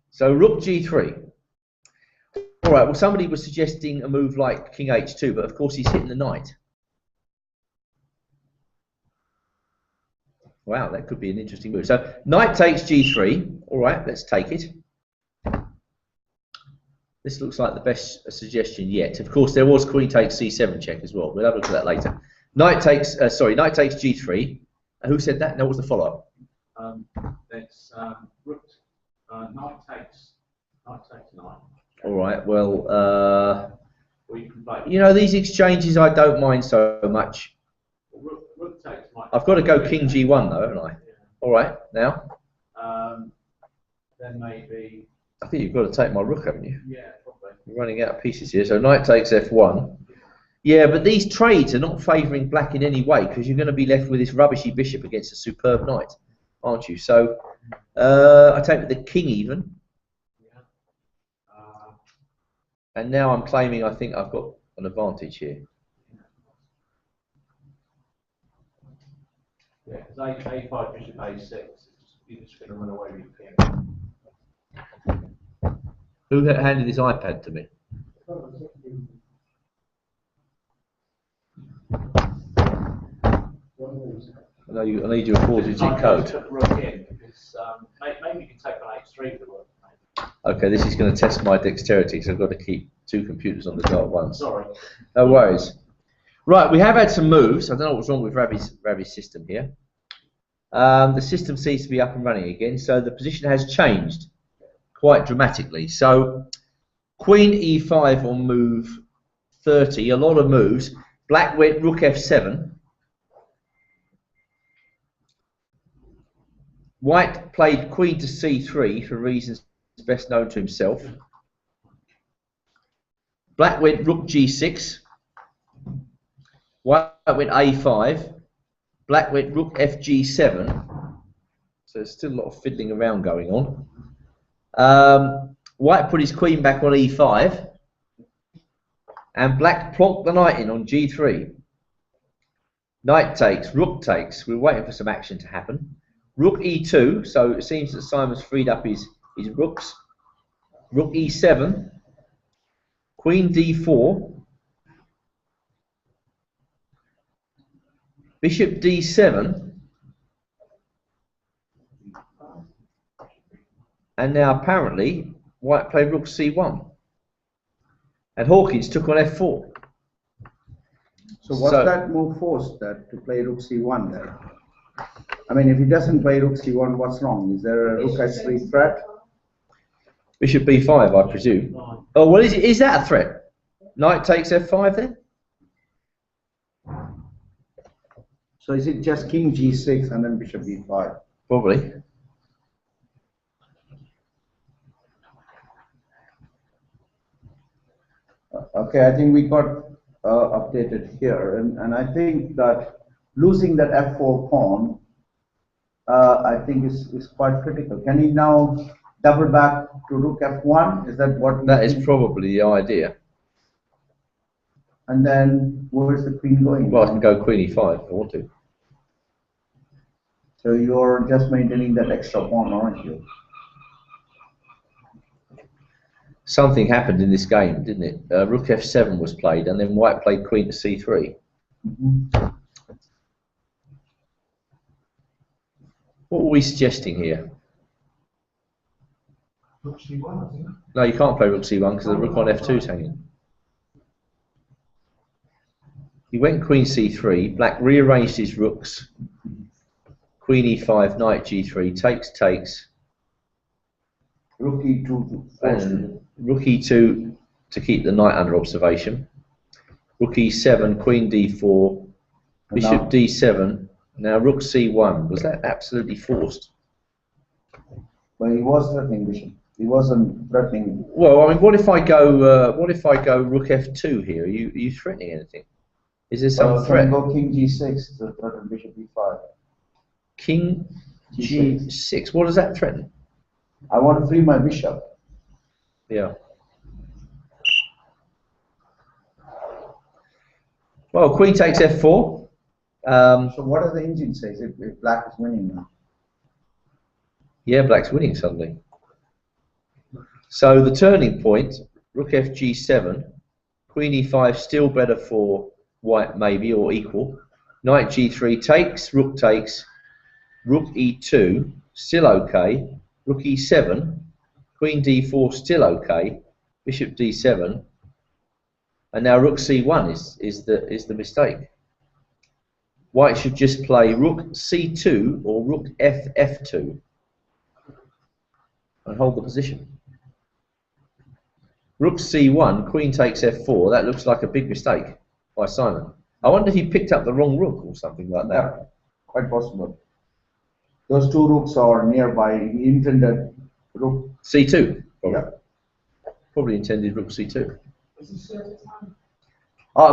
So Rook G3. All right, well, somebody was suggesting a move like King H2, but of course he's hitting the knight. Wow, that could be an interesting move. So knight takes G3. All right, let's take it. This looks like the best suggestion yet. Of course, there was Queen takes C7 check as well. We'll have a look at that later. Knight takes, knight takes G3. Who said that? No, what was the follow-up? It's Rook, knight takes knight. All right, well, Or you can play. you know, these exchanges I don't mind so much. Rook takes knight. I've got to go King G1 though, haven't I? Yeah. All right, now. Then maybe. I think you've got to take my rook, haven't you? Yeah, probably. You're running out of pieces here. So knight takes F1. Yeah, but these trades are not favouring black in any way because you're going to be left with this rubbishy bishop against a superb knight, aren't you? So I take with the king even. Yeah. And now I'm claiming I think I've got an advantage here. Yeah, because A5 bishop A6, you're just going to run away with your king. Who handed this iPad to me? I need your 4-digit code. Took rook in because maybe you can take on H3 with the rook. Okay, this is going to test my dexterity because I've got to keep two computers on the go at once. Sorry. No worries. Right, we have had some moves. I don't know what's wrong with Ravi's system here. The system seems to be up and running again, so the position has changed quite dramatically. So Queen E5 on move 30, a lot of moves. Black went Rook F7. White played Queen to C3 for reasons best known to himself. Black went Rook G6. White went A5. Black went Rook FG7. So there's still a lot of fiddling around going on. White put his queen back on E5. And black plonked the knight in on G3. Knight takes, rook takes. We're waiting for some action to happen. Rook E2, so it seems that Simon's freed up his rooks. Rook E7. Queen D4. Bishop D7. And now apparently White played Rook C1. And Hawkins took on F4. So what's that move forced that to play Rook C1 there? I mean, if he doesn't play Rook C1, what's wrong? Is there a Rook H3 threat? Bishop B5, I presume. Oh, well, is that a threat? Knight takes F5 then? So is it just King G6 and then Bishop B5? Probably. Okay, I think we got updated here, and I think that losing that F4 pawn, I think is quite critical. Can he now double back to Rook F1? Is that what? That is probably the idea. And then where's the queen going? Well, I can go queen e5 if I want to. So you're just maintaining that extra pawn, aren't you? Something happened in this game, didn't it? Rook f7 was played, and then white played queen to c3. What were we suggesting here? Rook C1, I think. No, you can't play rook c1 because the rook on f2 is hanging. He went queen c3, black rearranged his rooks, queen e5, knight g3, takes, Rook E2 to force it. and rook e2 to keep the knight under observation, rook e7, queen d4, bishop now- d7, now rook c1. Was that absolutely forced? But he was threatening bishop. He wasn't threatening. Well, I mean, what if I go rook f2 here? Are you threatening anything? Is there some Can threat? go king G6 to threaten bishop E5. King g6. What does that threaten? I want to free my bishop. Yeah. Well, queen takes f4. So what does the engine say if black is winning now? Yeah, black's winning suddenly. So the turning point, rook f g7, queen e5 still better for white maybe, or equal. Knight g3 takes, rook e2, still okay. Rook e7, queen d4 still okay. Bishop d7, and now rook c1 is the mistake. White should just play rook c2 or rook f2 and hold the position. Rook c1, queen takes f4. That looks like a big mistake by Simon. I wonder if he picked up the wrong rook or something like that. Yeah, quite possible. Those two rooks are nearby. He intended rook. c2. Probably. Yeah. Probably intended rook c2. Is he sure it's time?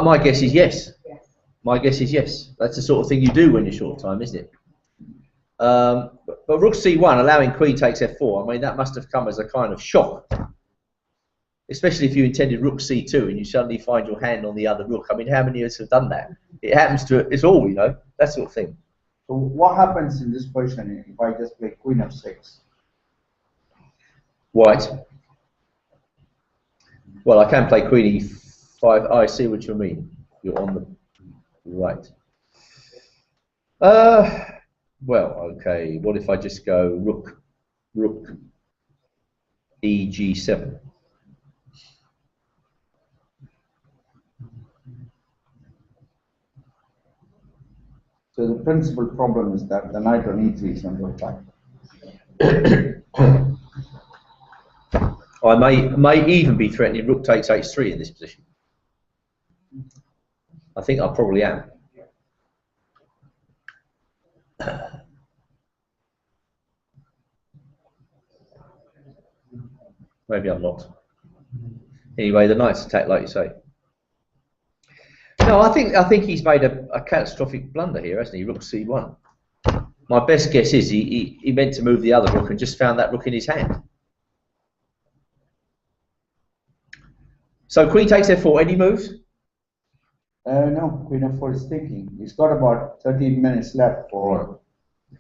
My guess is yes. Yes. My guess is yes. That's the sort of thing you do when you're short time, isn't it? But rook c1, allowing queen takes f4. I mean, that must have come as a kind of shock. Especially if you intended rook c2 and you suddenly find your hand on the other rook. I mean, how many of us have done that? It happens to us all, you know, that sort of thing. So what happens in this position if I just play queen f6? White. Well, I can play queen e5. I see what you mean. You're on the right. Well, okay. What if I just go rook eg7? So the principal problem is that the knight on e3 is under attack. I may even be threatening rook takes h3 in this position. I think I probably am. Maybe I'm not. Anyway, the knight's attack, like you say. No, I think he's made a catastrophic blunder here, hasn't he? Rook c1. My best guess is he meant to move the other rook and just found that rook in his hand. So queen takes f4. Any moves? No, queen f4 is thinking. He's got about 13 minutes left for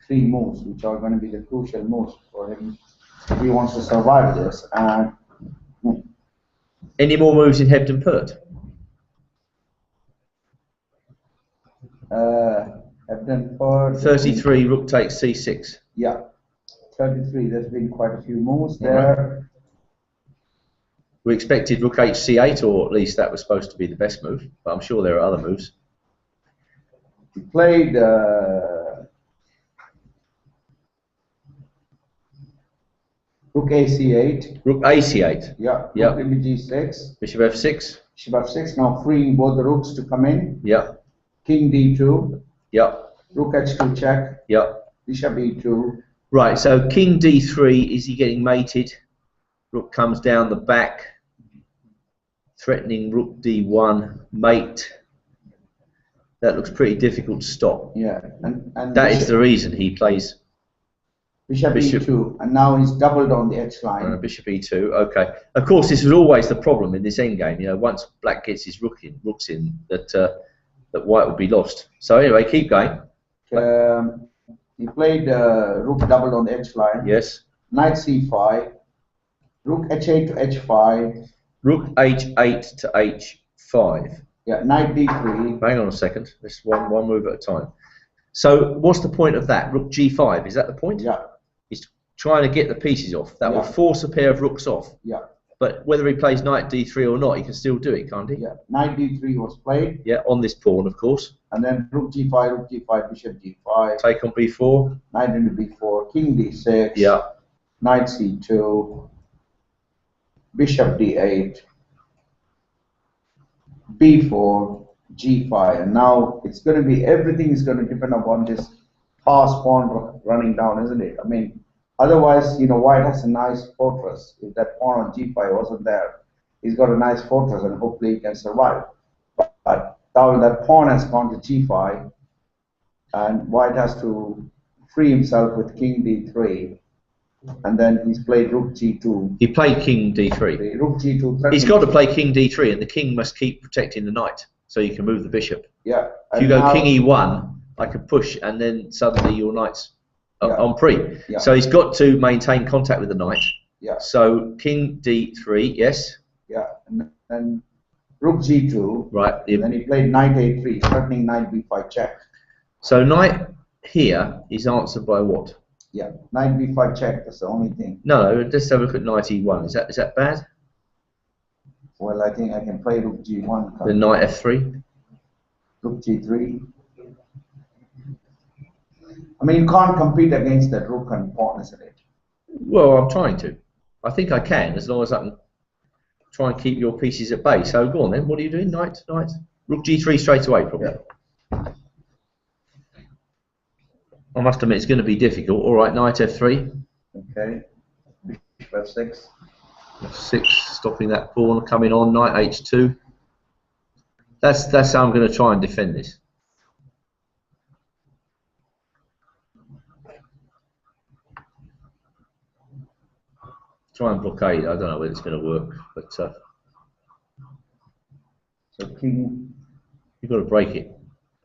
3 moves, which are going to be the crucial moves for him if he wants to survive this. And Any more moves in Hebden Pert? Hebden Pert. 33. Rook takes c6. Yeah, 33. There's been quite a few moves there. We expected rook hc8, or at least that was supposed to be the best move, but I'm sure there are other moves. He played rook ac8. Rook ac8. Yeah, Yeah. rook g6. Bishop f6. Bishop f6, now freeing both the rooks to come in. Yeah. King d2. Yeah. Rook h2 check. Yeah. Bishop e2. Right, so king d3, is he getting mated? Rook comes down the back, threatening rook d1, mate. That looks pretty difficult to stop. Yeah, and That is the reason he plays Bishop Bishop. E2, and now he's doubled on the H line. Bishop E2. Okay. Of course, this was always the problem in this endgame. You know, once Black gets his rooks in, that White will be lost. So anyway, keep going. He played rook doubled on the H line. Yes. Knight C5, rook H8 to H5. Rook H8 to H5. Yeah, Knight D3. Hang on a second. This one move at a time. So what's the point of that? Rook G5. Is that the point? Yeah. He's trying to get the pieces off. That will force a pair of rooks off. Yeah. But whether he plays Knight D3 or not, he can still do it, can't he? Yeah. Knight D3 was played. Yeah, on this pawn, of course. And then rook G5, Bishop G5. Take on B4. Knight into B4, King D6. Yeah. Knight C2. Bishop D8. B4, G5, and now it's going to be, everything is going to depend upon this pass pawn running down, isn't it? I mean, otherwise, you know, White has a nice fortress. If that pawn on G5 wasn't there, he's got a nice fortress, and hopefully he can survive. But now that pawn has gone to G5, and White has to free himself with King D3, and then he's played Rook G2. He played King D3. Rook G2. He's got to play King D3, and the king must keep protecting the knight, so you can move the bishop. Yeah. If you go King E1, I can push, and then suddenly your knight's on pre. Yeah. So he's got to maintain contact with the knight. Yeah. So King D3, yes. Yeah. And then Rook G2. Right. And then he played Knight A3, threatening Knight B5 check. So knight here is answered by what? Yeah, Knight B5 check. That's the only thing. No, let's have a look at Knight E1. Is that bad? Well, I think I can play Rook G1. Then Knight F3. Rook G3. I mean, you can't compete against that rook and pawn, isn't it? Well, I'm trying to. I think I can, as long as I can try and keep your pieces at bay. So go on then. What are you doing? Knight. Rook G3 straight away, probably. Yeah. I must admit, it's going to be difficult. All right, Knight F3. Okay. Bishop F6. F6, stopping that pawn coming on. Knight H2. That's how I'm going to try and defend this. Try and blockade. I don't know whether it's going to work, but So King. you've got to break it.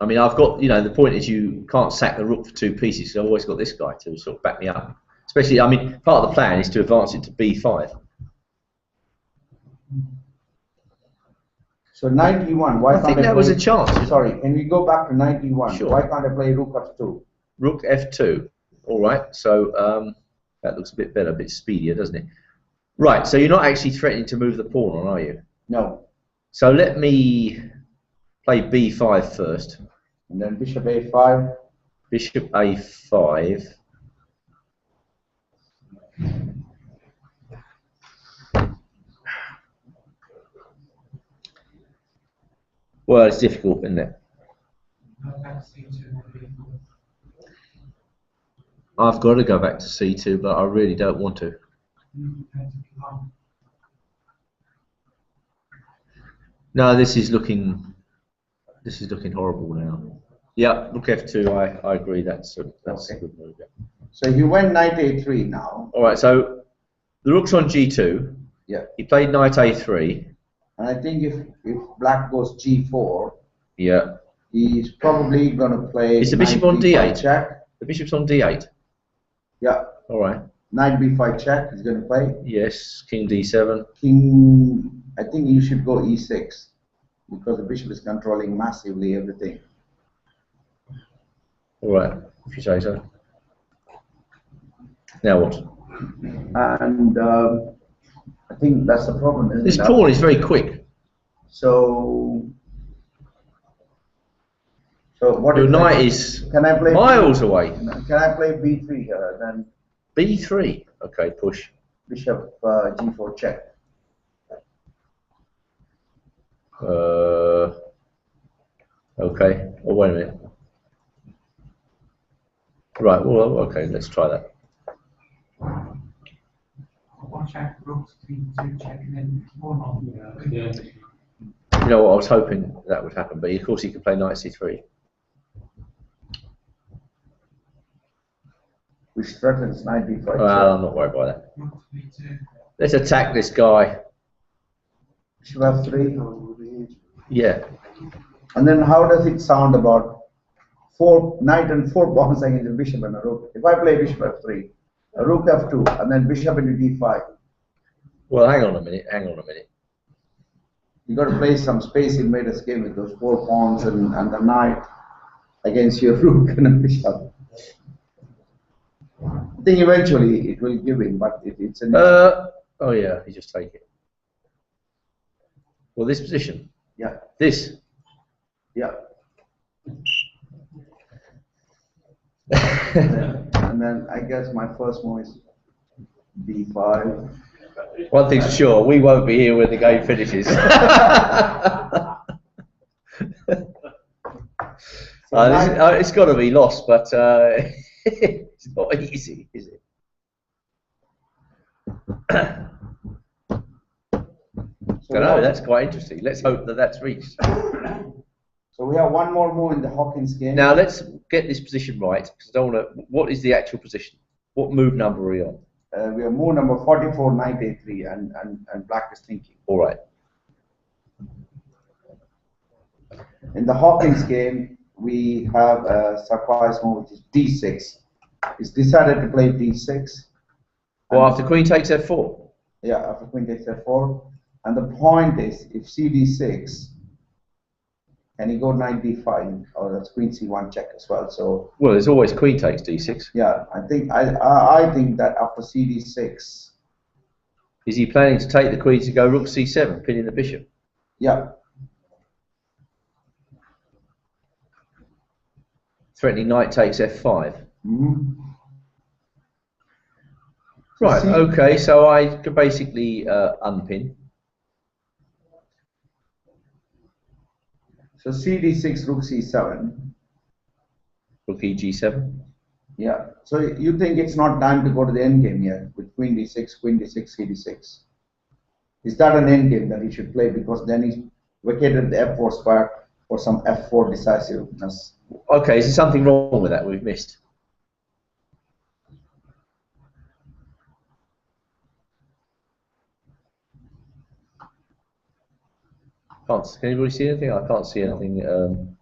I mean, I've got, you know, the point is you can't sack the rook for two pieces, so I've always got this guy to sort of back me up. Especially, I mean, part of the plan is to advance it to B5. So Knight E1. Why I can't think I that play, was a chance. Sorry, can we go back to Knight E1? Sure. Why can't I play Rook F2? Rook F2. All right, so that looks a bit better, a bit speedier, doesn't it? Right, so you're not actually threatening to move the pawn on, are you? No. So let me play B5 first. And then Bishop A5. Bishop A5. Well, it's difficult, isn't it? I've got to go back to C2, but I really don't want to. No, this is looking horrible now. Yeah, rook F2. I agree. That's a good move. Yeah. So he went Knight A3 now. All right. So the rook's on G2. Yeah. He played Knight A3. And I think if Black goes G4, Yeah. he's probably going to play. Is the bishop Knight on B5 D8? check. The bishop's on D8. Yeah. All right. Knight B5 check. He's going to play. Yes. King D7. King. I think you should go E6 because the bishop is controlling massively everything. All right. If you say so. Now what? And I think that's the problem, isn't This it? pawn is very quick. So what? Your if knight I- is Can I play miles away. Can I play B3 here? Then B3. Okay, push. bishop G4 check. Okay. Oh, wait a minute. Right. Well, okay. Let's try that. Watch out, rooks, 3-2, checking in, one on. Yeah. You know what? I was hoping that would happen, but of course he could play Knight C3. which threatens knight d5. Well, I'm not worried about that. Rook b2. Let's attack this guy. Bishop f3. Yeah. And then how does it sound about knight and 4 pawns against a bishop and a rook? If I play bishop f3, a rook f2, and then bishop into d5, Well, hang on a minute. you got to play some space invaders game with those 4 pawns and the knight against your rook and a bishop. I think eventually it will give in, but it's an Oh yeah, you just take it. Well, this position. yeah, This. yeah. And then I guess my first move is b5. One thing's for sure, we won't be here when the game finishes. It's got to be lost, but it's not easy, is it? So I know, that's quite interesting. Let's hope that that's reached. So we have one more move in the Hawkins game. Now let's get this position right, because I don't want to. What is the actual position? What move number are we on? We have move number 44, knight a3, and black is thinking. All right. In the Hawkins game, we have a surprise move, which is d6. It's decided to play d6. Well, after queen takes f4. Yeah, after queen takes f4. And the point is, if cd6, can he go knight d5? Or that's queen c1 check as well. So Well, there's always queen takes d6. yeah, I think I think that after cd6, Is he planning to take the queen to go rook c7, pinning the bishop? yeah, Threatening knight takes f5. mhm. Right, See- okay, so I could basically unpin. So cd6, rook c7. Rook e7. Yeah. So you think it's not time to go to the end game yet with queen d6, cd6? Is that an end game that he should play, because then he's vacated the f4 square for some f4 decisiveness? Okay, is there something wrong with that we've missed? Can anybody see anything? I can't see anything.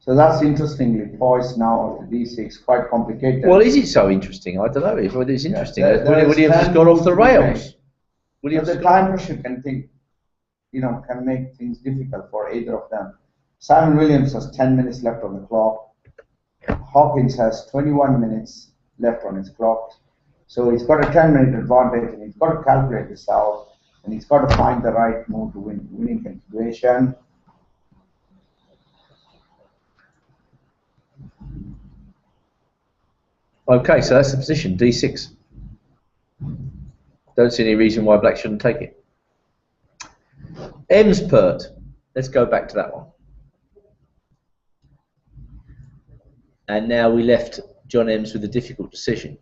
So that's interestingly poised now after d6, quite complicated. Well, is it so interesting? I don't know if it's interesting. there Williams is has got off the 10 moves to be rails. made. Williams The time pressure can think, can make things difficult for either of them. Simon Williams has 10 minutes left on the clock. Hawkins has 21 minutes left on his clock. So he's got a 10-minute advantage, and he's got to calculate this out, and he's got to find the right move to winning configuration. Okay, so that's the position, d6. Don't see any reason why black shouldn't take it. M's pert. Let's go back to that one. And now we left John Ems with a difficult decision.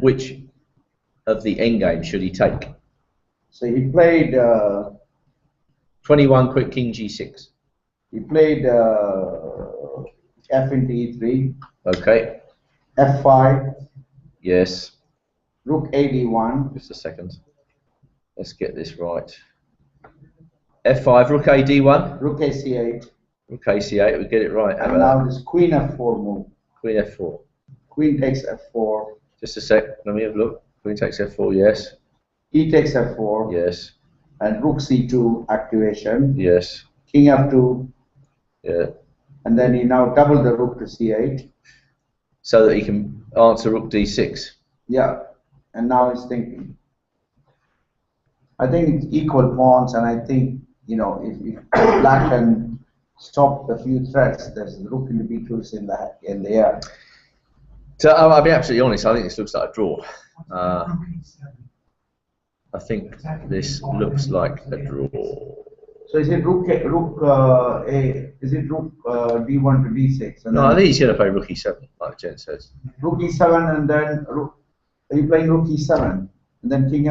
Which of the endgame should he take? So he played 21 quick king g6. f into e3, Okay. f5, Yes. rook a d1, Just a second. Let's get this right. f5, rook a d1. rook a c8, Rook a c8. We get it right. How and about now this queen f4 move. that? Queen f4. Queen takes f4, Just a sec. Let me have a look. Queen takes f4. Yes. e takes f4, Yes. and rook c2 activation, Yes. king f2, Yeah. and then he now doubled the rook to c8. So that he can answer rook d6. Yeah, and now he's thinking. I think it's equal pawns, and I think, if black can stop a few threats, there's rook into b2 is in the air. So I'll be absolutely honest. I think this looks like a draw. Rook e7. I think this looks like a draw. So is it rook d1 to d6? And No, then I think he's going to play rook e7, like Jen says. rook e7, and then are you playing rook e7, and then king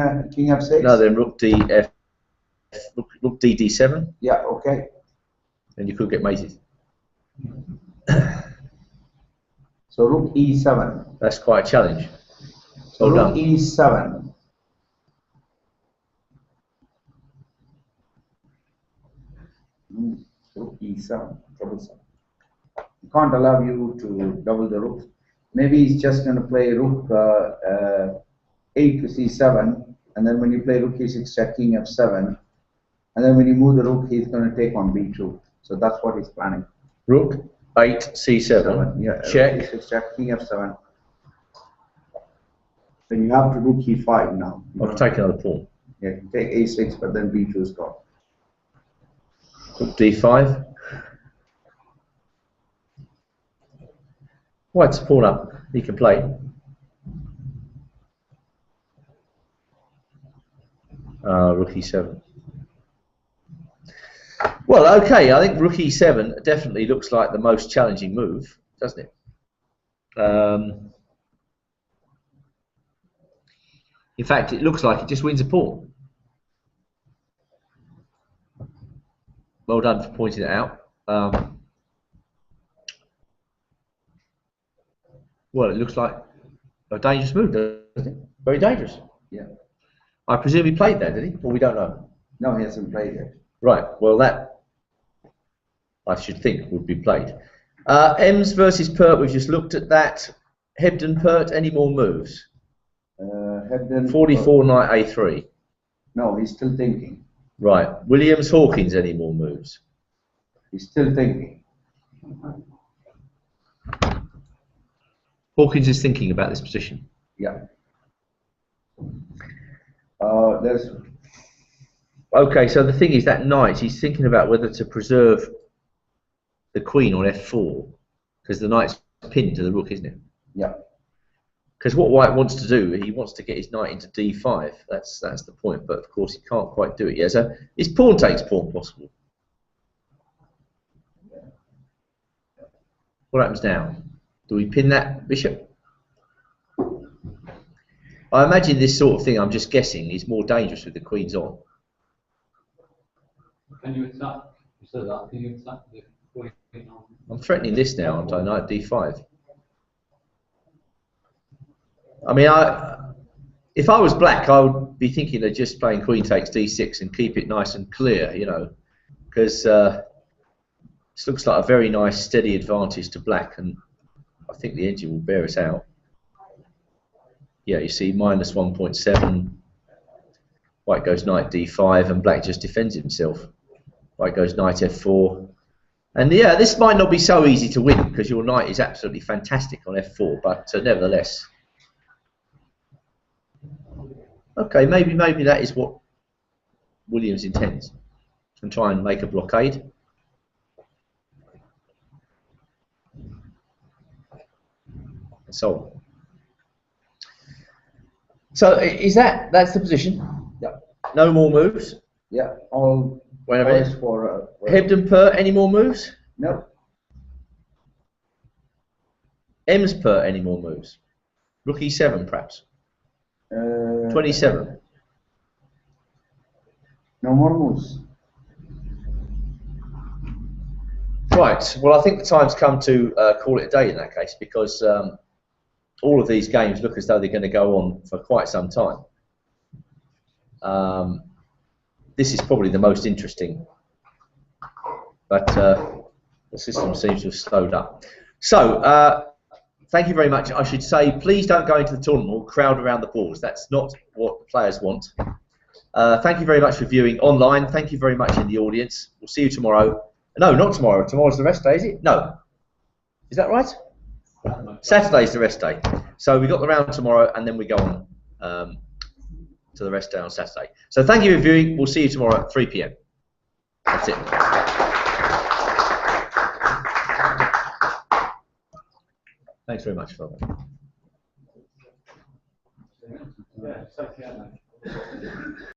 f6? No, then rook df, rook d d7, Yeah. Okay. and you could get mated. So rook e7. That's quite a challenge. So Well rook done. e7. Rook e7, troublesome. He can't allow you to double the rook. Maybe he's just going to play rook 8 to c7, and then when you play rook e6 check king f7, and then when you move the rook, he's going to take on b2. So that's what he's planning. Rook 8 c7. Yeah, Check. rook e6 check king f7. Then you have to rook e5 now. I'll take another pawn. Yeah, you take a6, but then b2 is gone. Rook d5. White's a pawn up. He can play. Rook e7. Well, okay. I think rook e7 definitely looks like the most challenging move, doesn't it? In fact, it looks like it just wins a pawn. Well done for pointing it out. Well, it looks like a dangerous move, doesn't it? Very dangerous. Yeah. I presume he played that, did he? Or we don't know. No, he hasn't played it. Right. Well, that I should think would be played. Ems versus Pert. We've just looked at that. Hebden Pert. Any more moves? Hebden. 44 knight a3. No, he's still thinking. Right. Williams Hawkins. Any more moves? He's still thinking. Hawkins is thinking about this position. Yeah. There's. Okay, so the thing is that knight, he's thinking about whether to preserve the queen on f4, because the knight's pinned to the rook, isn't it? Yeah. Because what White wants to do, he wants to get his knight into d5. That's the point, but of course he can't quite do it yet. So is pawn takes pawn possible? What happens now? Do we pin that bishop? I imagine this sort of thing, I'm just guessing, is more dangerous with the queens on. Can you attack? You said that. Can you attack the queen on? I'm threatening this now, aren't I? Knight d5. I mean, if I was black, I would be thinking of just playing queen takes d6 and keep it nice and clear, you know, because this looks like a very nice steady advantage to black, and I think the engine will bear us out. Yeah, you see, minus 1.7. White goes knight d5, and black just defends himself. White goes knight f4. And yeah, this might not be so easy to win, because your knight is absolutely fantastic on f4, but nevertheless. Okay, maybe that is what Williams intends, and try and make a blockade. And so on. So is that's the position? Yeah. No more moves? Yeah. All. Wait a minute. For. Hebden Pert, any more moves? No. Ems Pert, any more moves? Rook e7 perhaps? 27. No more moves. Right, well I think the time's come to call it a day in that case, because all of these games look as though they're going to go on for quite some time. This is probably the most interesting, but the system seems to have slowed up. So, thank you very much. I should say, please don't go into the tournament or crowd around the boards. That's not what the players want. Thank you very much for viewing online. Thank you very much in the audience. We'll see you tomorrow. No, not tomorrow. Tomorrow's the rest day, is it? No. Is that right? Saturday's the rest day. So we got the round tomorrow, and then we go on to the rest day on Saturday. So thank you for viewing. We'll see you tomorrow at 3 p.m. That's it. Thanks very much, Father. Yeah, take care, mate.